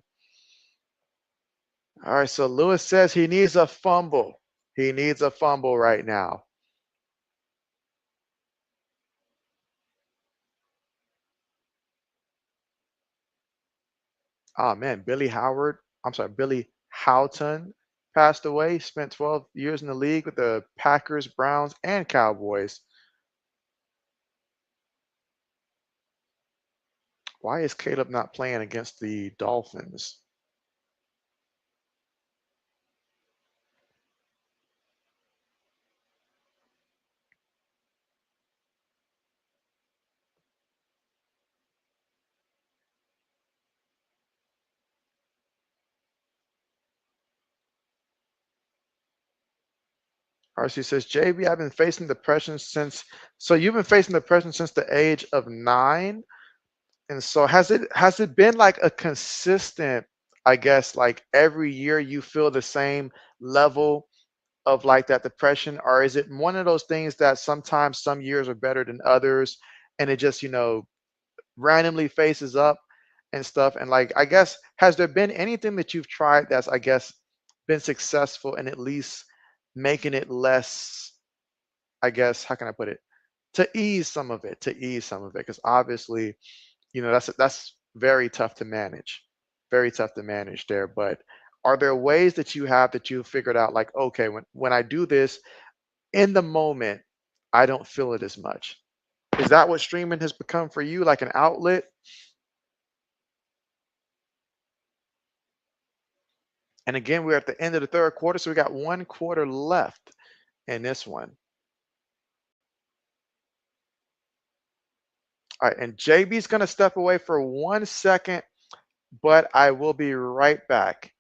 [SPEAKER 1] All right, so Lewis says he needs a fumble. He needs a fumble right now. Oh man, Billy Houghton passed away. Spent 12 years in the league with the Packers, Browns, and Cowboys. Why is Caleb not playing against the Dolphins? RC says, JB, I've been facing depression since. So you've been facing depression since the age of 9, and so has it been like a consistent? I guess like every year you feel the same level of like that depression, or is it one of those things that sometimes some years are better than others, and it just randomly faces up and stuff? And like I guess has there been anything that you've tried that's I guess been successful in at least making it less, I guess, how can I put it? To ease some of it, because obviously, that's very tough to manage, very tough to manage there. But are there ways that you have that you figured out, like, okay, when I do this in the moment, I don't feel it as much? Is that what streaming has become for you, like an outlet? And again, we're at the end of the third quarter, so we got 1 quarter left in this one. All right, and JB's going to step away for 1 second, but I will be right back.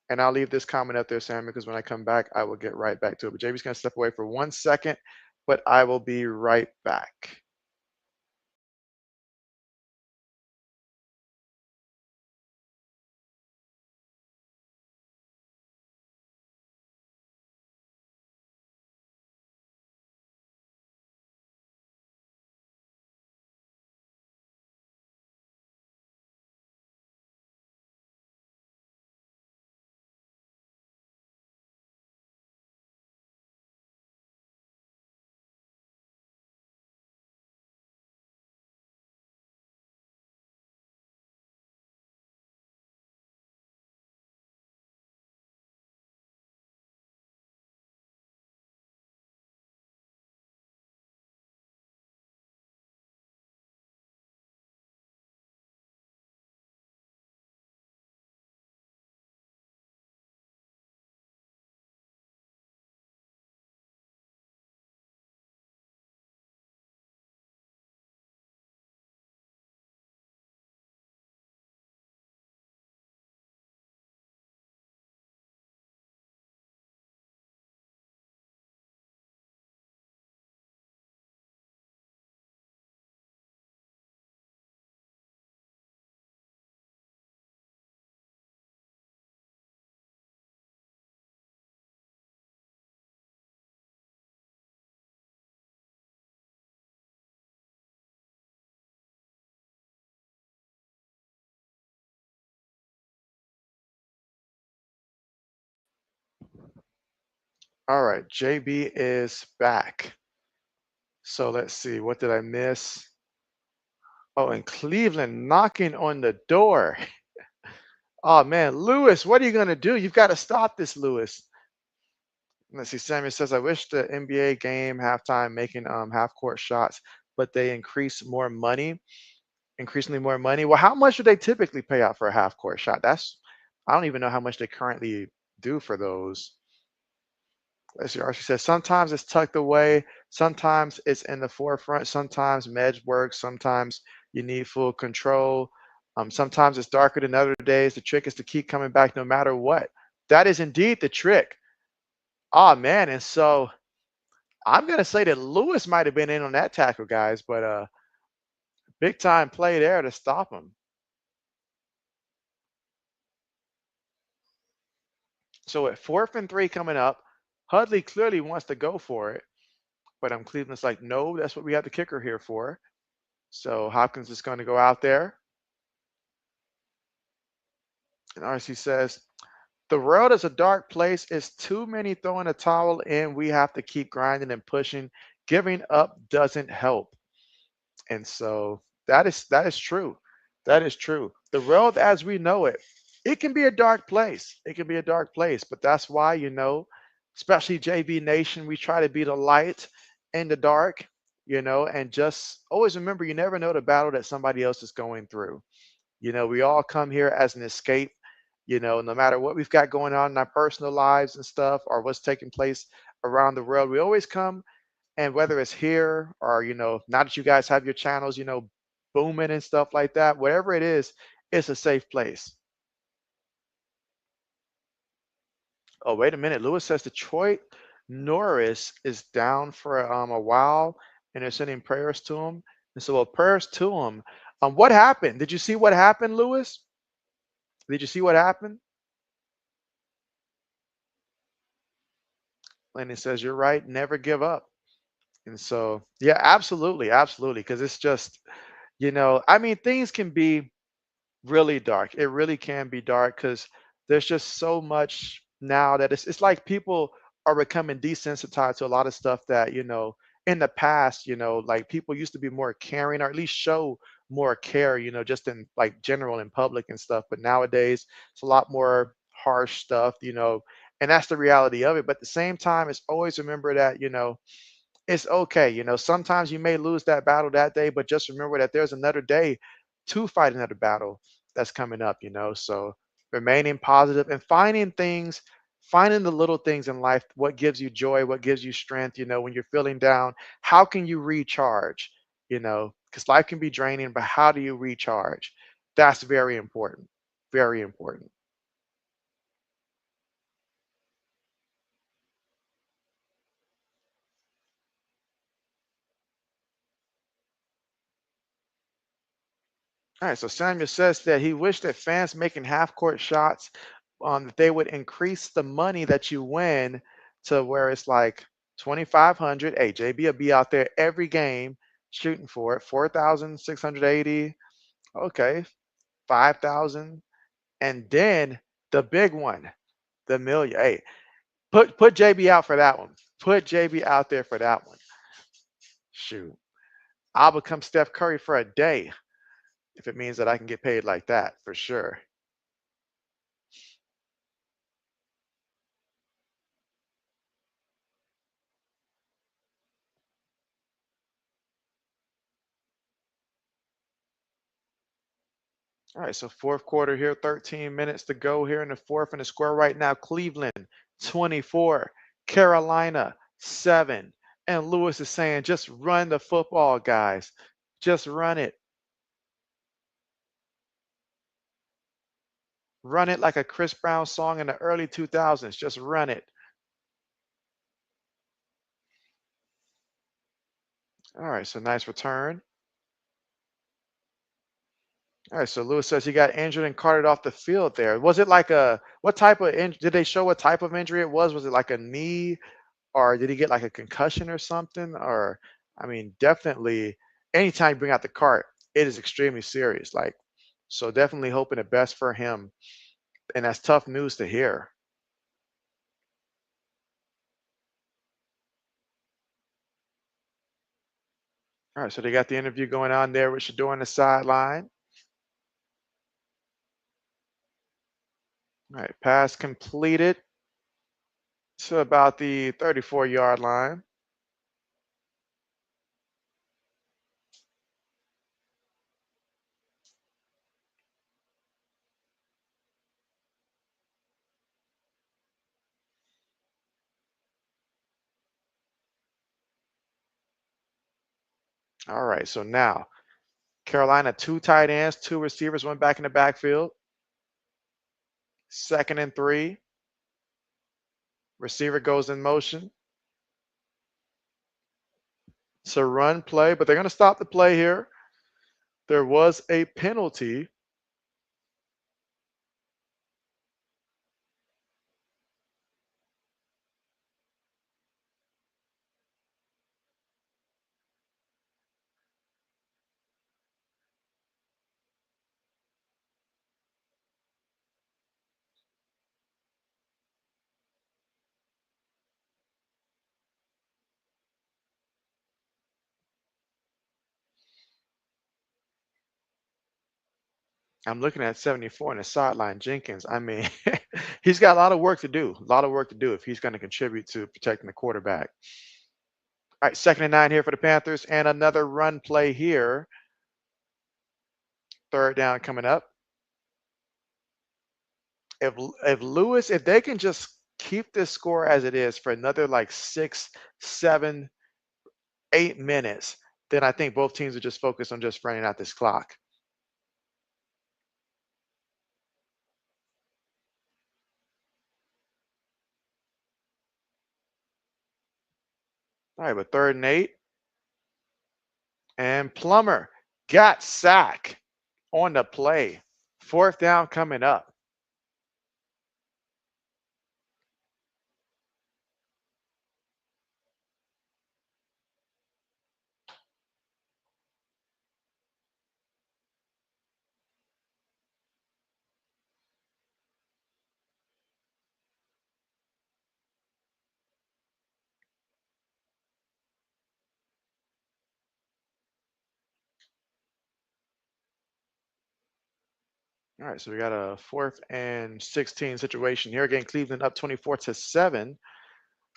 [SPEAKER 1] And I'll leave this comment up there, Sam, because when I come back, I will get right back to it. But JB's going to step away for 1 second, but I will be right back. All right, JB is back. So let's see, what did I miss? Oh, and Cleveland knocking on the door. Oh man, Lewis, what are you gonna do? You've got to stop this, Lewis. Let's see. Samuel says, I wish the NBA game halftime making half court shots, but they increase more money, increasingly more money. Well, how much do they typically pay out for a half court shot? I don't even know how much they currently do for those. Let's see. Archie says sometimes it's tucked away, sometimes it's in the forefront, sometimes medge works, sometimes you need full control. Sometimes it's darker than other days. The trick is to keep coming back no matter what. That is indeed the trick. Oh man, and so I'm gonna say that Lewis might have been in on that tackle, guys, but big time play there to stop him. So at 4th and 3 coming up, Hudley clearly wants to go for it, but Cleveland's like, no, that's what we have the kicker here for. So Hopkins is going to go out there, and RC says, the world is a dark place. It's too many throwing a towel in. We have to keep grinding and pushing. Giving up doesn't help. And so that is true. That is true. The world as we know it, it can be a dark place. It can be a dark place, but that's why, especially JB Nation, we try to be the light in the dark, and just always remember you never know the battle that somebody else is going through. We all come here as an escape, no matter what we've got going on in our personal lives and stuff or what's taking place around the world. We always come, and whether it's here or, now that you guys have your channels, booming and stuff like that, whatever it is, it's a safe place. Oh, wait a minute. Lewis says Detroit Norris is down for a while and they're sending prayers to him. And so, well, prayers to him. What happened? Did you see what happened, Lewis? Did you see what happened? And it says, you're right, never give up. And so, yeah, absolutely, absolutely. Because it's just, I mean, things can be really dark. It really can be dark because there's just so much now that it's like people are becoming desensitized to a lot of stuff that, in the past, like people used to be more caring or at least show more care, just in like general in public and stuff. But nowadays it's a lot more harsh stuff, and that's the reality of it. But at the same time, it's always remember that, it's okay. Sometimes you may lose that battle that day, but just remember that there's another day to fight another battle that's coming up, So remaining positive and finding the little things in life, what gives you joy, what gives you strength, when you're feeling down, how can you recharge, because life can be draining, but how do you recharge? That's very important. Very important. All right, so Samuel says that he wished that fans making half court shots, that they would increase the money that you win to where it's like 2,500. Hey, JB will be out there every game shooting for it. 4,680. Okay, 5,000, and then the big one, the million. Hey, put JB out for that one. Put JB out there for that one. Shoot, I'll become Steph Curry for a day if it means that I can get paid like that for sure. All right, so fourth quarter here, 13 minutes to go here in the fourth, and the score right now, Cleveland 24, Carolina 7. And Lewis is saying, just run the football, guys. Just run it. Run it like a Chris Brown song in the early 2000s. Just run it. All right, so nice return. All right, so Lewis says he got injured and carted off the field there. Was it like what type of did they show what type of injury it was? Was it like a knee, or did he get like a concussion or something? Or, I mean, definitely anytime you bring out the cart, it is extremely serious. Like, so definitely hoping the best for him. And that's tough news to hear. All right, so they got the interview going on there with Shador on the sideline. All right, pass completed to about the 34-yard line. All right, so now Carolina, 2 tight ends, 2 receivers, 1 back in the backfield. 2nd and 3. Receiver goes in motion. It's a run play, but they're going to stop the play here. There was a penalty. I'm looking at 74 on the sideline. Jenkins, I mean, he's got a lot of work to do. A lot of work to do if he's going to contribute to protecting the quarterback. All right, 2nd and 9 here for the Panthers, and another run play here. 3rd down coming up. If they can just keep this score as it is for another like 6, 7, 8 minutes, then I think both teams are just focused on just running out this clock. All right, but 3rd and 8. And Plummer got sacked on the play. 4th down coming up. All right, so we got a 4th and 16 situation here. Again, Cleveland up 24-7.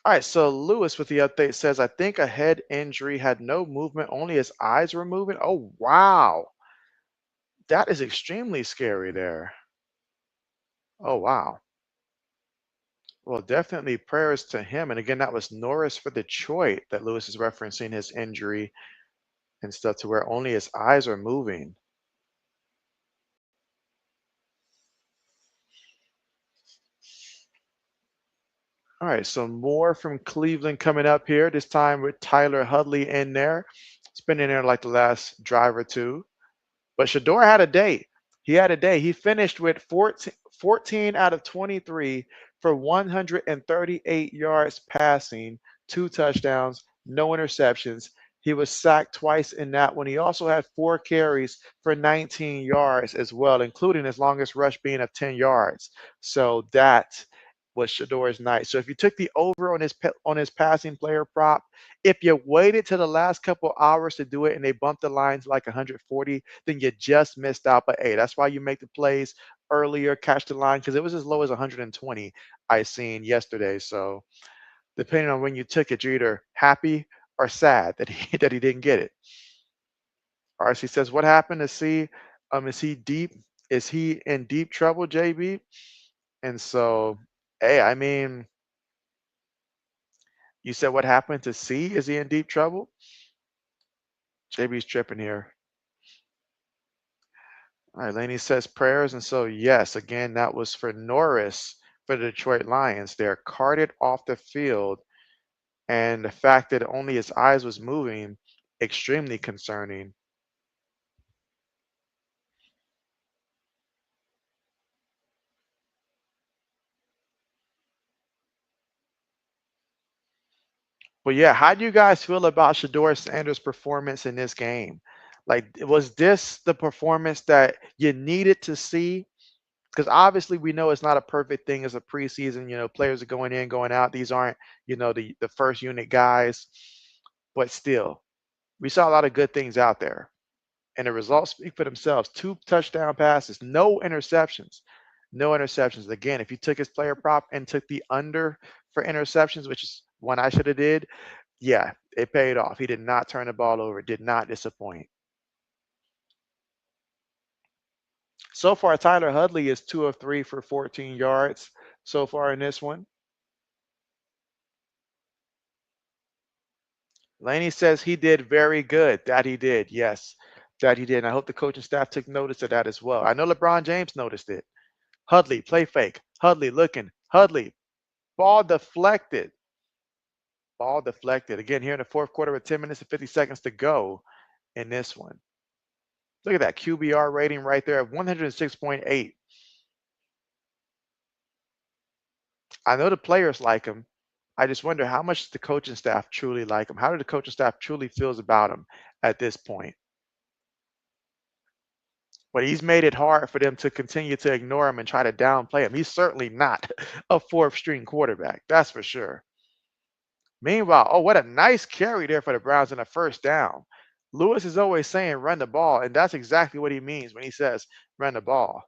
[SPEAKER 1] All right, so Lewis with the update says, I think a head injury, had no movement, only his eyes were moving. Oh, wow. That is extremely scary there. Oh, wow. Well, definitely prayers to him. And again, that was Norris for Detroit that Lewis is referencing his injury and stuff to where only his eyes are moving. All right, so more from Cleveland coming up here, this time with Tyler Hudley in there. It's been in there like the last drive or two. But Shador had a day. He had a day. He finished with 14 out of 23 for 138 yards passing, 2 touchdowns, no interceptions. He was sacked twice in that one. He also had 4 carries for 19 yards as well, including his longest rush being of 10 yards. So that was Shador's night. So if you took the over on his passing player prop, if you waited to the last couple hours to do it and they bumped the lines like 140, then you just missed out. But hey, that's why you make the plays earlier, catch the line, because it was as low as 120 I seen yesterday. So depending on when you took it, you're either happy or sad that he that he didn't get it. RC says, what happened to see? Is he deep? Is he in deep trouble, JB? And so, hey, I mean, you said what happened to C? Is he in deep trouble? JB's tripping here. All right, Laney says prayers. And so, yes, again, that was for Norris for the Detroit Lions. They're carted off the field. And the fact that only his eyes was moving, extremely concerning. But yeah, how do you guys feel about Shador Sanders' performance in this game? Like, was this the performance that you needed to see? Because obviously we know it's not a perfect thing as a preseason. Players are going in, going out. These aren't, the first unit guys, but still, We saw a lot of good things out there, and the results speak for themselves. 2 touchdown passes, no interceptions. No interceptions. Again, if you took his player prop and took the under for interceptions, which is one I should have did, yeah, it paid off. He did not turn the ball over, did not disappoint. So far, Tyler Hudley is 2 of 3 for 14 yards so far in this one. Laney says he did very good. That he did. Yes, that he did. And I hope the coaching staff took notice of that as well. I know LeBron James noticed it. Hudley, play fake. Hudley looking. Hudley, ball deflected. Ball deflected. Again, here in the fourth quarter with 10 minutes and 50 seconds to go in this one. Look at that QBR rating right there of 106.8. I know the players like him. I just wonder how much the coaching staff truly like him. How do the coaching staff truly feels about him at this point? But he's made it hard for them to continue to ignore him and try to downplay him. He's certainly not a fourth string quarterback. That's for sure. Meanwhile, oh, what a nice carry there for the Browns in a first down. Lewis is always saying run the ball, and that's exactly what he means when he says run the ball.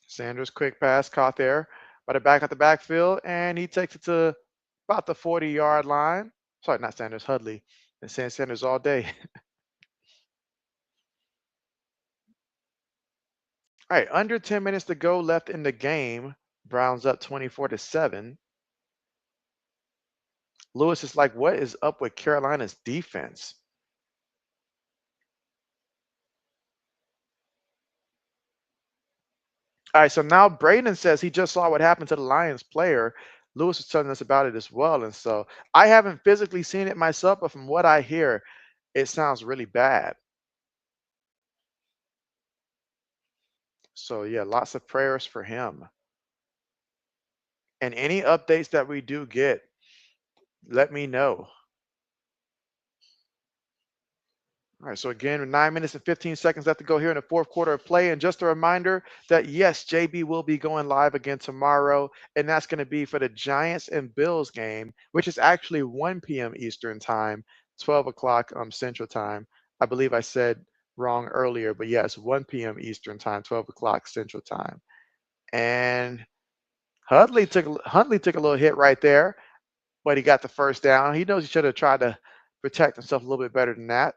[SPEAKER 1] Sanders, quick pass caught there by the back at the backfield, and he takes it to about the 40-yard line. Sorry, not Sanders, Hudley. Been saying Sanders all day. All right, under 10 minutes to go left in the game. Browns up 24-7. Lewis is like, what is up with Carolina's defense? All right, so now Braden says he just saw what happened to the Lions player. Lewis was telling us about it as well. And so I haven't physically seen it myself, but from what I hear, it sounds really bad. So yeah, lots of prayers for him. And any updates that we do get, let me know. All right, so again, 9 minutes and 15 seconds left to go here in the fourth quarter of play. And just a reminder that yes, JB will be going live again tomorrow, and that's going to be for the Giants and Bills game, which is actually 1 p.m. Eastern time, 12 o'clock Central time. I believe I said wrong earlier, but yes, 1 p.m. Eastern time, 12 o'clock Central time. And Huntley took a little hit right there, but he got the first down. He knows he should have tried to protect himself a little bit better than that.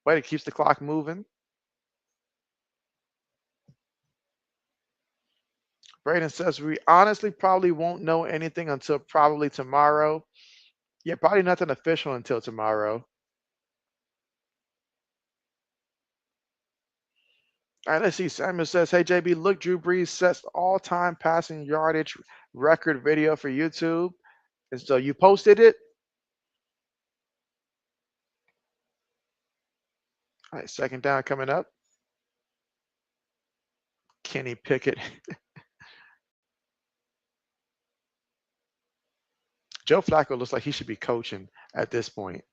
[SPEAKER 1] But it keeps the clock moving. Braden says we honestly probably won't know anything until probably tomorrow. Yeah, probably nothing official until tomorrow. All right, let's see. Samuel says, hey, JB, look, Drew Brees sets all-time passing yardage record video for YouTube. And so you posted it? All right, second down coming up. Kenny Pickett. Joe Flacco looks like he should be coaching at this point.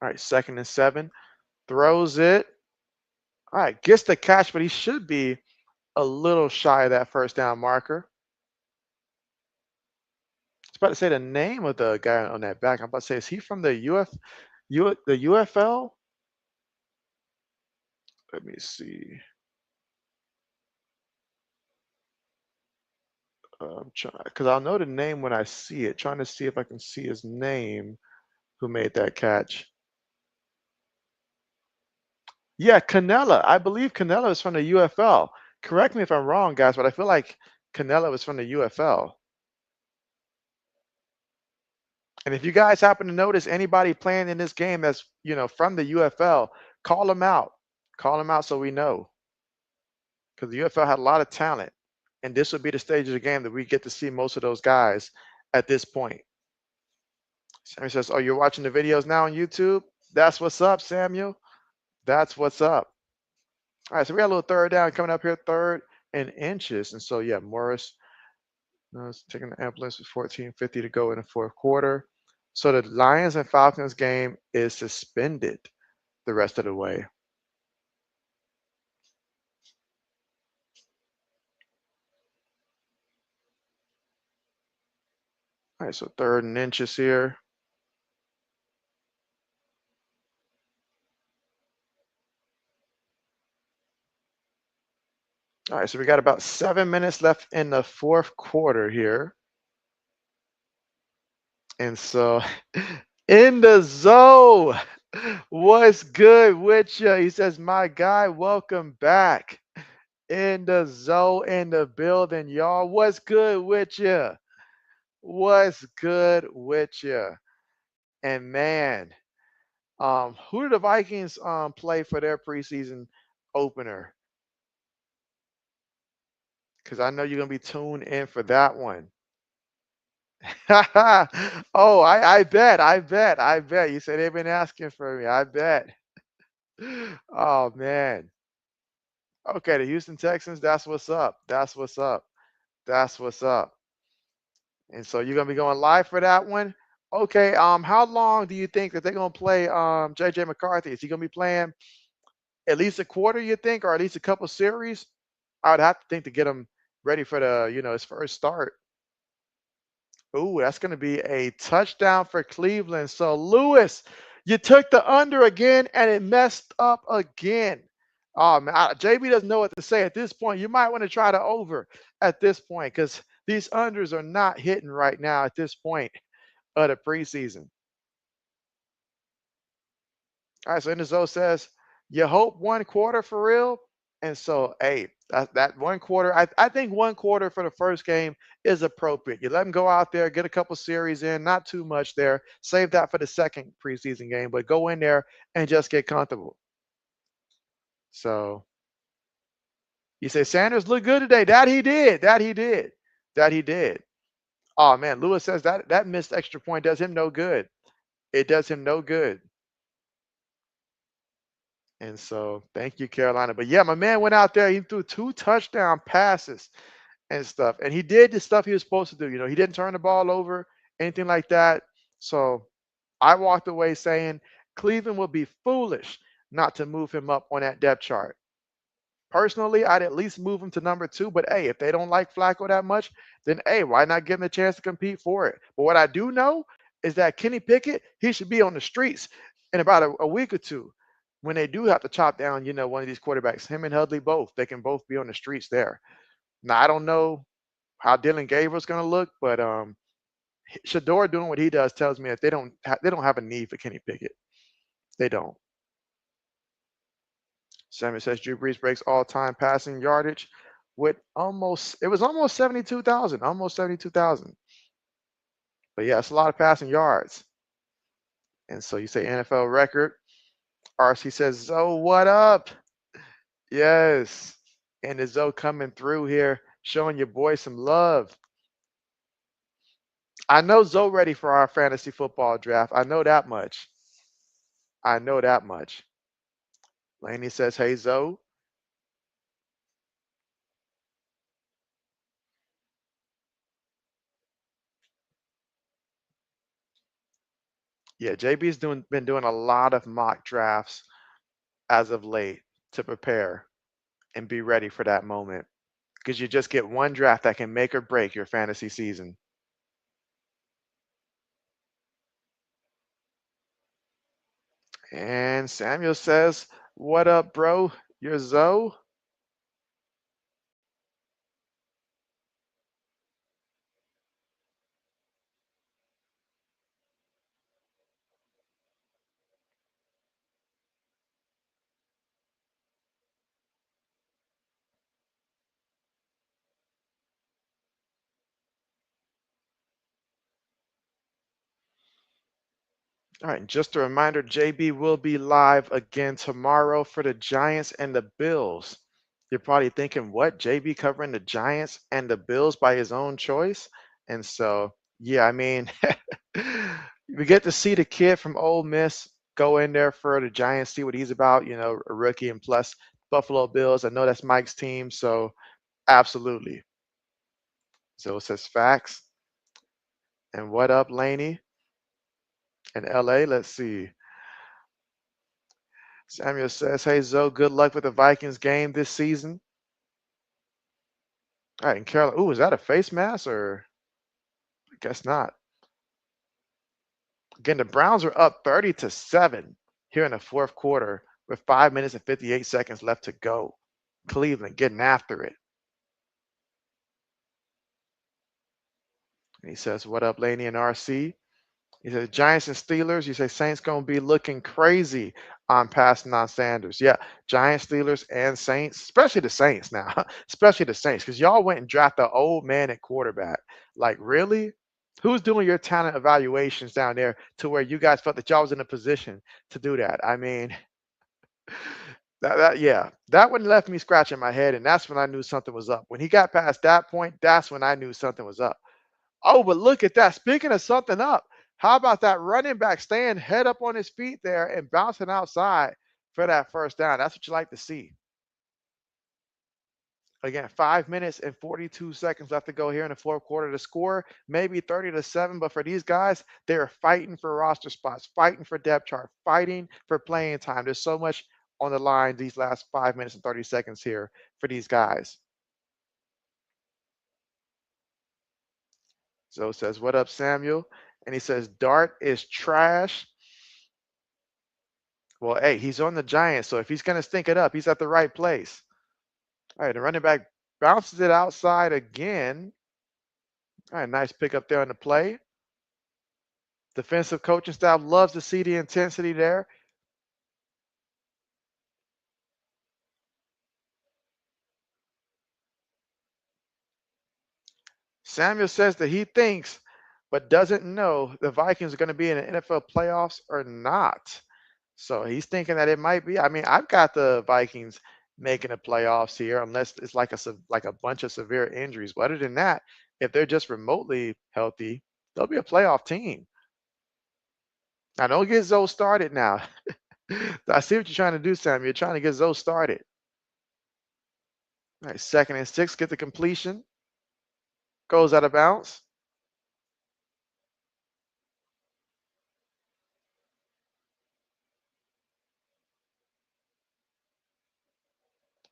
[SPEAKER 1] All right, second and 7. Throws it. All right, gets the catch, but he should be a little shy of that first down marker. I was about to say the name of the guy on that back. I'm about to say, is he from the the UFL? Let me see. I'm trying because I'll know the name when I see it. Trying to see if I can see his name. Who made that catch? Yeah, Canella. I believe Canella is from the UFL. Correct me if I'm wrong, guys, but I feel like Canella was from the UFL. And if you guys happen to notice anybody playing in this game that's from the UFL, call them out. Call them out so we know. because the UFL had a lot of talent, and this would be the stage of the game that we get to see most of those guys at this point. Samuel says, "Oh, you're watching the videos now on YouTube? That's what's up, Samuel. That's what's up." All right, so we got a little third down coming up here, 3rd and inches. And so, yeah, Morris is taking the ambulance with 14:50 to go in the 4th quarter. So the Lions and Falcons game is suspended the rest of the way. All right, so 3rd and inches here. All right, so we got about 7 minutes left in the 4th quarter here. And so in the zone, what's good with you? He says, my guy, welcome back. In the zone, in the building, y'all. What's good with you? What's good with you? And man, who did the Vikings play for their preseason opener? Because I know you're gonna be tuned in for that one. Oh, I bet. You said they've been asking for me. I bet. Oh man. Okay, the Houston Texans. That's what's up. That's what's up. That's what's up. And so you're gonna be going live for that one. Okay. How long do you think that they're gonna play JJ McCarthy? Is he gonna be playing at least a quarter, you think, or at least a couple series? I would have to think to get him ready for the, his first start. Ooh, that's going to be a touchdown for Cleveland. So, Lewis, you took the under again and it messed up again. Oh, man. JB doesn't know what to say at this point. You might want to try to over at this point because these unders are not hitting right now at this point of the preseason. All right, so Enzo says, you hope 1 quarter for real? And so, hey, that 1 quarter, I think 1 quarter for the first game is appropriate. You let them go out there, get a couple series in, not too much there. Save that for the second preseason game, but go in there and just get comfortable. So you say Sanders looked good today. That he did. That he did. That he did. Oh man, Lewis says that missed extra point does him no good. It does him no good. And so thank you, Carolina. But yeah, my man went out there. He threw 2 touchdown passes and stuff. And he did the stuff he was supposed to do. He didn't turn the ball over, anything like that. So I walked away saying Cleveland would be foolish not to move him up on that depth chart. Personally, I'd at least move him to number 2. But hey, if they don't like Flacco that much, then hey, why not give him a chance to compete for it? But what I do know is that Kenny Pickett, he should be on the streets in about a week or two when they do have to chop down, one of these quarterbacks. Him and Hudley both, they can both be on the streets there. Now I don't know how Dylan Gabriel's going to look, but Shador doing what he does tells me that they don't have a need for Kenny Pickett. They don't. Samuel says Drew Brees breaks all-time passing yardage with almost 72,000, almost 72,000. But yeah, it's a lot of passing yards. And so you say NFL record. RC says, Zoe, what up? Yes. And is Zoe coming through here, showing your boy some love. I know Zoe ready for our fantasy football draft. I know that much. I know that much. Laney says, hey, Zoe. Yeah, JB's been doing a lot of mock drafts as of late to prepare and be ready for that moment because you just get one draft that can make or break your fantasy season. And Samuel says, what up, bro? You're Zoe? All right, just a reminder, JB will be live again tomorrow for the Giants and the Bills. You're probably thinking, what? JB covering the Giants and the Bills by his own choice? And so, yeah, I mean, we get to see the kid from Ole Miss go in there for the Giants, see what he's about, a rookie, and plus Buffalo Bills. I know that's Mike's team, so absolutely. So it says facts. And what up, Laney? In LA, let's see. Samuel says, hey, Zoe, good luck with the Vikings game this season. All right, and Carolina, ooh, is that a face mask or? I guess not. Again, the Browns are up 30-7 here in the fourth quarter with 5 minutes and 58 seconds left to go. Cleveland getting after it. And he says, what up, Laney and RC? He says, Giants and Steelers. You say Saints going to be looking crazy on passing on Sanders. Yeah, Giants, Steelers, and Saints, especially the Saints now, especially the Saints, because y'all went and drafted an old man at quarterback. Like, really? Who's doing your talent evaluations down there to where you guys felt that y'all was in a position to do that? I mean, yeah, that one left me scratching my head, and that's when I knew something was up. When he got past that point, that's when I knew something was up. Oh, but look at that. Speaking of something up, how about that running back staying head up on his feet there and bouncing outside for that first down? That's what you like to see. Again, 5 minutes and 42 seconds left to go here in the fourth quarter. The score maybe 30-7, but for these guys, they're fighting for roster spots, fighting for depth chart, fighting for playing time. There's so much on the line these last 5 minutes and 30 seconds here for these guys. So says, what up, Samuel? And he says, Dart is trash. Well, hey, he's on the Giants, so if he's going to stink it up, he's at the right place. All right, the running back bounces it outside again. All right, nice pick up there on the play. Defensive coaching staff loves to see the intensity there. Samuel says that he thinks, but doesn't know the Vikings are going to be in the NFL playoffs or not. So he's thinking that it might be. I mean, I've got the Vikings making the playoffs here, unless it's like a bunch of severe injuries. But other than that, if they're just remotely healthy, they'll be a playoff team. Now, don't get Zoe started now. I see what you're trying to do, Sam. You're trying to get Zoe started. All right, 2nd and 6, get the completion. Goes out of bounds.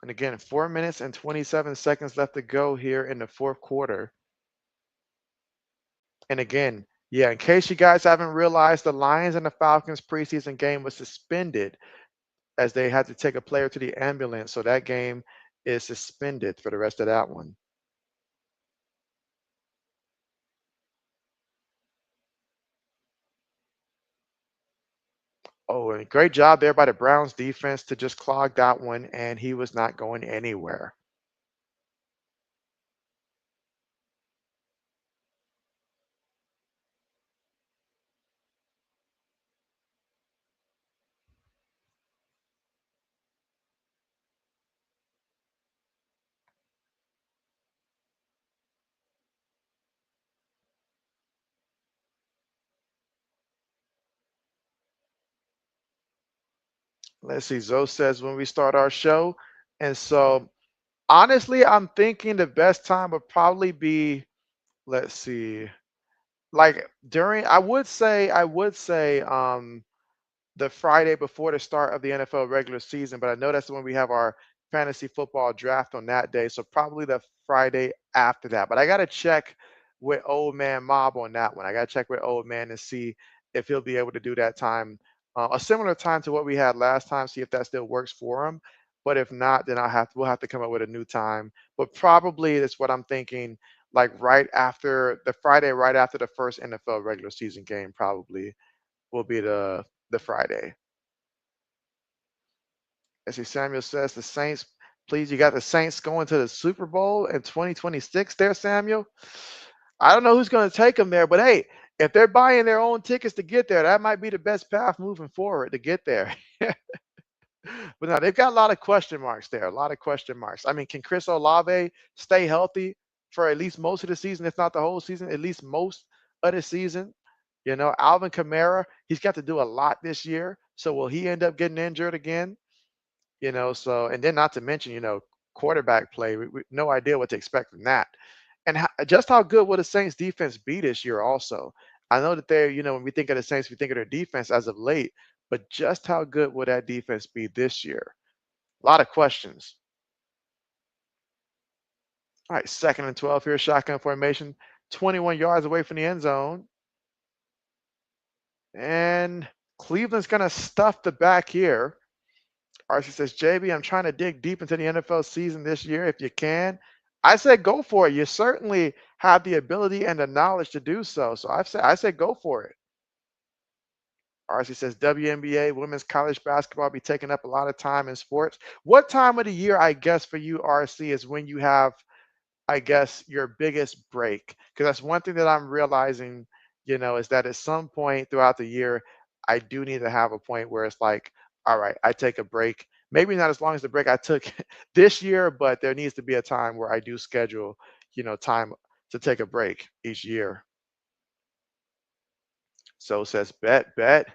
[SPEAKER 1] And again, 4 minutes and 27 seconds left to go here in the fourth quarter. And again, yeah, in case you guys haven't realized, the Lions and the Falcons preseason game was suspended as they had to take a player to the ambulance. So that game is suspended for the rest of that one. Oh, and great job there by the Browns defense to just clog that one, and he was not going anywhere. Let's see. Zoe says when we start our show. And so honestly, I'm thinking the best time would probably be, let's see, like during, I would say, the Friday before the start of the NFL regular season, but I know that's when we have our fantasy football draft on that day. So probably the Friday after that. But I got to check with Old Man Mob on that one. I got to check with Old Man and see if he'll be able to do that time, a similar time to what we had last time. See if that still works for him. But if not, then we'll have to come up with a new time. But probably that's what I'm thinking. Like right after the Friday, right after the first NFL regular season game, probably will be the Friday. As see, Samuel says the Saints, please, you got the Saints going to the Super Bowl in 2026 there, Samuel. I don't know who's going to take them there, but hey, if they're buying their own tickets to get there, that might be the best path moving forward to get there. But now they've got a lot of question marks there. A lot of question marks. I mean, can Chris Olave stay healthy for at least most of the season, if not the whole season, at least most of the season? Alvin Kamara, he's got to do a lot this year. So will he end up getting injured again? So and then not to mention, quarterback play. No idea what to expect from that. And just how good will the Saints defense be this year also? I know that when we think of the Saints, we think of their defense as of late, but just how good will that defense be this year? A lot of questions. All right, 2nd and 12 here, shotgun formation, 21 yards away from the end zone. And Cleveland's going to stuff the back here. RC says, JB, I'm trying to dig deep into the NFL season this year if you can. I said go for it. You certainly have the ability and the knowledge to do so. So I said go for it. RC says WNBA, women's college basketball, be taking up a lot of time in sports. What time of the year, I guess, for you, RC, is when you have, I guess, your biggest break? Because that's one thing that I'm realizing, is that at some point throughout the year, I do need to have a point where it's like, all right, I take a break. Maybe not as long as the break I took this year, but there needs to be a time where I do schedule, time to take a break each year. So says bet.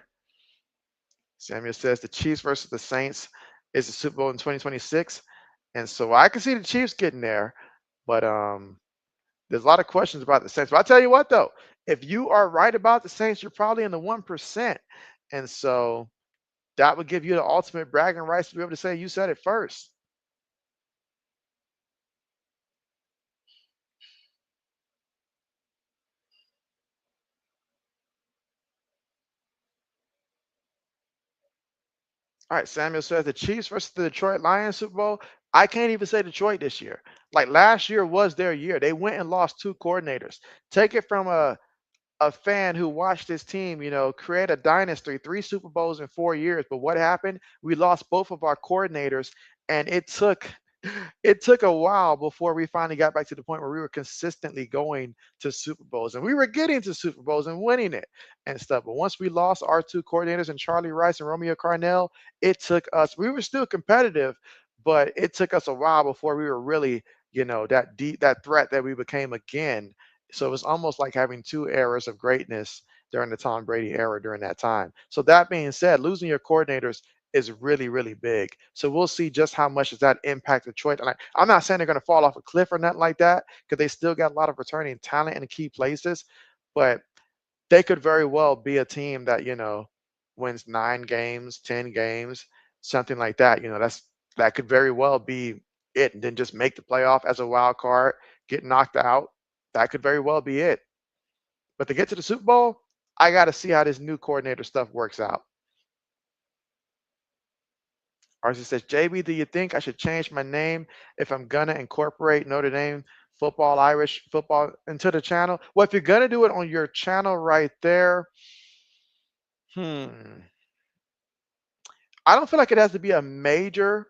[SPEAKER 1] Samuel says the Chiefs versus the Saints is the Super Bowl in 2026. And so I can see the Chiefs getting there, but there's a lot of questions about the Saints. But I'll tell you what, though, if you are right about the Saints, you're probably in the 1%. And so that would give you the ultimate bragging rights to be able to say you said it first. All right, Samuel says the Chiefs versus the Detroit Lions Super Bowl. I can't even say Detroit this year. Like last year was their year. They went and lost 2 coordinators. Take it from a fan who watched his team, create a dynasty, 3 Super Bowls in 4 years. But what happened? We lost both of our coordinators, and it took a while before we finally got back to the point where we were consistently going to Super Bowls, and we were getting to Super Bowls and winning it and stuff. But once we lost our 2 coordinators and Charlie Rice and Romeo Carnell, it took us. We were still competitive, but it took us a while before we were really, that deep, that threat that we became again. So it was almost like having 2 eras of greatness during the Tom Brady era during that time. So that being said, losing your coordinators is really, really big. So we'll see just how much does that impact Detroit. And I'm not saying they're going to fall off a cliff or nothing like that, because they still got a lot of returning talent in key places. But they could very well be a team that, wins 9 games, 10 games, something like that. That could very well be it. And then just make the playoff as a wild card, get knocked out. That could very well be it. But to get to the Super Bowl, I got to see how this new coordinator stuff works out. RC says, JB, do you think I should change my name if I'm going to incorporate Notre Dame football, Irish football into the channel? Well, if you're going to do it on your channel right there, I don't feel like it has to be a major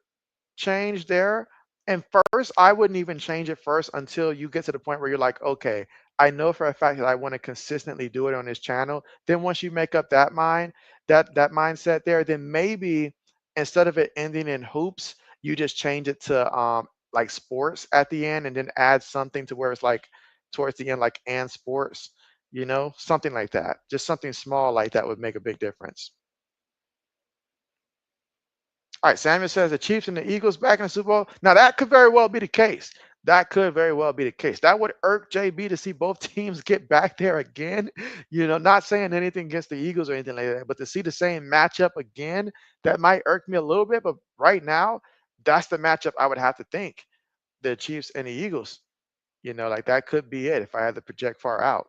[SPEAKER 1] change there. And first, I wouldn't even change it first until you get to the point where you're like, okay, I know for a fact that I want to consistently do it on this channel. Then once you make up that mindset there, then maybe instead of it ending in hoops, you just change it to like sports at the end, and then add something to where it's like towards the end, like and sports, something like that. Just something small like that would make a big difference. All right, Samuel says the Chiefs and the Eagles back in the Super Bowl. Now that could very well be the case. That could very well be the case. That would irk JB to see both teams get back there again. Not saying anything against the Eagles or anything like that, but to see the same matchup again, that might irk me a little bit. But right now, that's the matchup I would have to think. The Chiefs and the Eagles. Like that could be it if I had to project far out.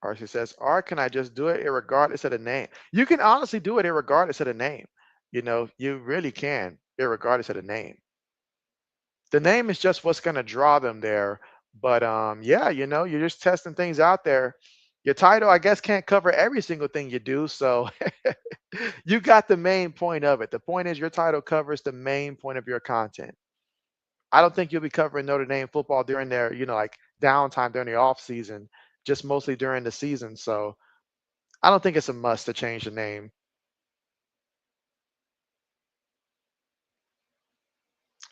[SPEAKER 1] Or she says, or can I just do it irregardless of the name? You can honestly do it irregardless of the name. You really can, irregardless of the name. The name is just what's going to draw them there. But yeah, you're just testing things out there. Your title, I guess, can't cover every single thing you do. So you got the main point of it. The point is your title covers the main point of your content. I don't think you'll be covering Notre Dame football during their, like downtime during the off season, just mostly during the season. So I don't think it's a must to change the name.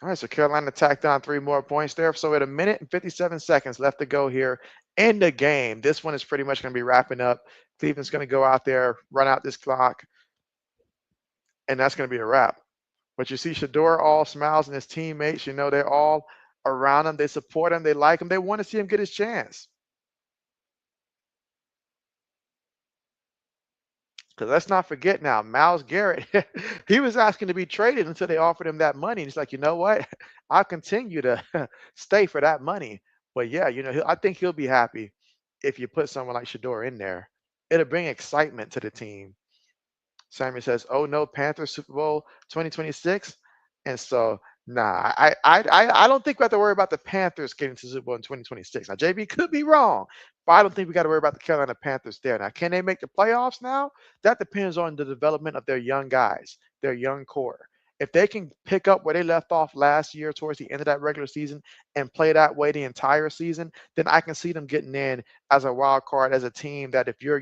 [SPEAKER 1] All right, so Carolina tacked on 3 more points there. So at a minute and 57 seconds left to go here in the game. This one is pretty much going to be wrapping up. Cleveland's going to go out there, run out this clock, and that's going to be a wrap. But you see Shador all smiles and his teammates, they're all around him. They support him. They like him. They want to see him get his chance. Because let's not forget now, Myles Garrett, he was asking to be traded until they offered him that money. And he's like, you know what? I'll continue to stay for that money. But yeah, I think he'll be happy if you put someone like Shador in there. It'll bring excitement to the team. Samuel says, "Oh no, Panthers Super Bowl 2026," and so nah, I don't think we have to worry about the Panthers getting to Super Bowl in 2026. Now JB could be wrong, but I don't think we got to worry about the Carolina Panthers there. Now, can they make the playoffs now? That depends on the development of their young guys, their young core. If they can pick up where they left off last year towards the end of that regular season and play that way the entire season, then I can see them getting in as a wild card, as a team that if you're,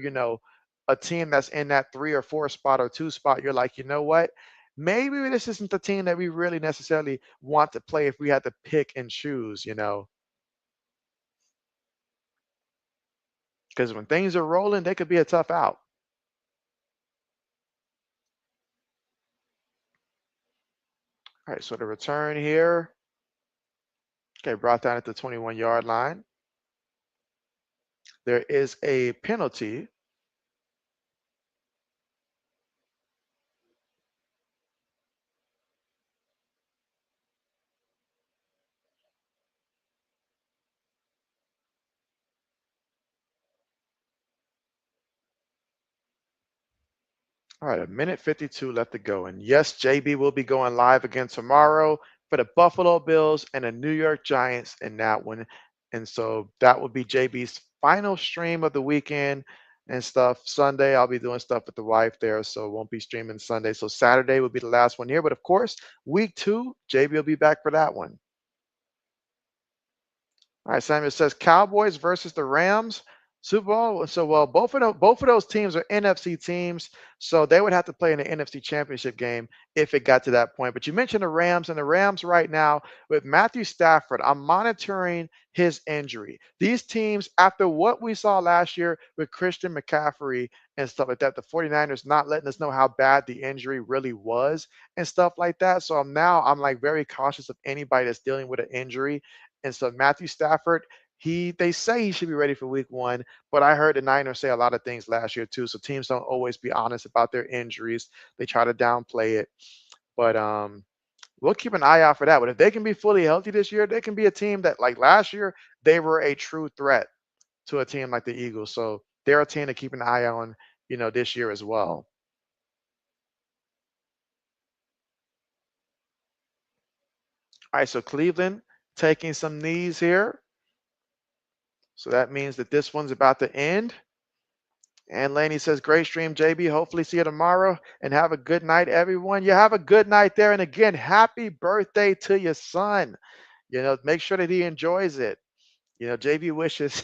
[SPEAKER 1] a team that's in that 3 or 4 spot or 2 spot, you're like, you know what? Maybe this isn't the team that we really necessarily want to play if we had to pick and choose. Because when things are rolling, they could be a tough out. All right, so the return here, okay, brought down at the 21-yard line. There is a penalty. All right, a minute 52 left to go. And yes, JB will be going live again tomorrow for the Buffalo Bills and the New York Giants in that one. And so that will be JB's final stream of the weekend and stuff. Sunday, I'll be doing stuff with the wife there, so won't be streaming Sunday. So Saturday will be the last one here. But of course, week 2, JB will be back for that one. All right, Samuel says Cowboys versus the Rams Super Bowl. So well, both of those teams are NFC teams, so they would have to play in the NFC Championship game if it got to that point. But you mentioned the Rams, and the Rams right now with Matthew Stafford, I'm monitoring his injury. These teams, after what we saw last year with Christian McCaffrey and stuff like that, the 49ers not letting us know how bad the injury really was and stuff like that. So I'm like very cautious of anybody that's dealing with an injury. And so Matthew Stafford, they say he should be ready for week 1, but I heard the Niners say a lot of things last year too. So teams don't always be honest about their injuries. They try to downplay it. But we'll keep an eye out for that. But if they can be fully healthy this year, they can be a team that, like last year, they were a true threat to a team like the Eagles. So they're a team to keep an eye on, this year as well. All right, so Cleveland taking some knees here. So that means that this one's about to end. And Laney says, great stream, JB. Hopefully see you tomorrow and have a good night, everyone. You have a good night there. And again, happy birthday to your son. Make sure that he enjoys it. JB wishes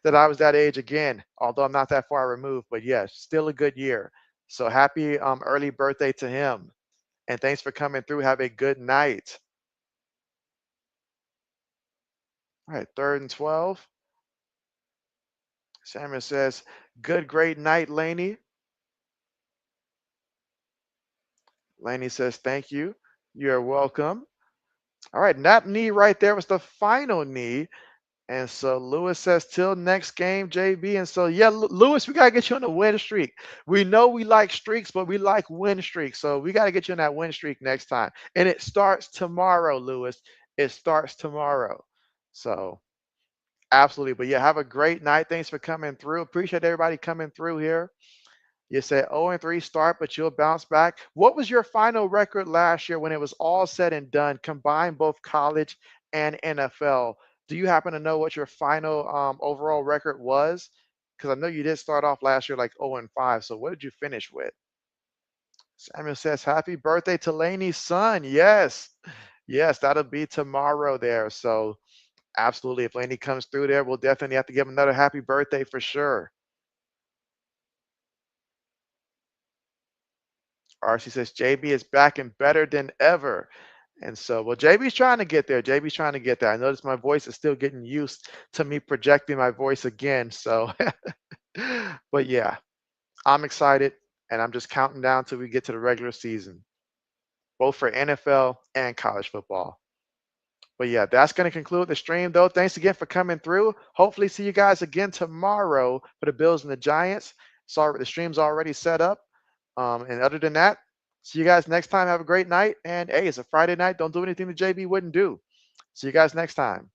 [SPEAKER 1] that I was that age again, although I'm not that far removed. But yes, still a good year. So happy early birthday to him. And thanks for coming through. Have a good night. All right, 3rd and 12. Samuel says, good, great night, Laney. Laney says, thank you. You're welcome. All right, and that knee right there was the final knee. And so Lewis says, till next game, JB. And so, yeah, Lewis, we got to get you on a win streak. We know we like streaks, but we like win streaks. So we got to get you on that win streak next time. And it starts tomorrow, Lewis. It starts tomorrow. So, absolutely. But yeah, have a great night. Thanks for coming through. Appreciate everybody coming through here. You said 0-3 start, but you'll bounce back. What was your final record last year when it was all said and done, combined both college and NFL? Do you happen to know what your final overall record was? Because I know you did start off last year like 0-5. So what did you finish with? Samuel says, happy birthday to Laney's son. Yes. Yes, that'll be tomorrow there. So absolutely. If Laney comes through there, we'll definitely have to give him another happy birthday for sure. RC says JB is back and better than ever. And so, well, JB's trying to get there. JB's trying to get there. I notice my voice is still getting used to me projecting my voice again. So, but yeah, I'm excited and I'm just counting down till we get to the regular season, both for NFL and college football. But yeah, that's going to conclude the stream, though. Thanks again for coming through. Hopefully, see you guys again tomorrow for the Bills and the Giants. Sorry, the stream's already set up. And other than that, see you guys next time. Have a great night. And hey, it's a Friday night. Don't do anything that JB wouldn't do. See you guys next time.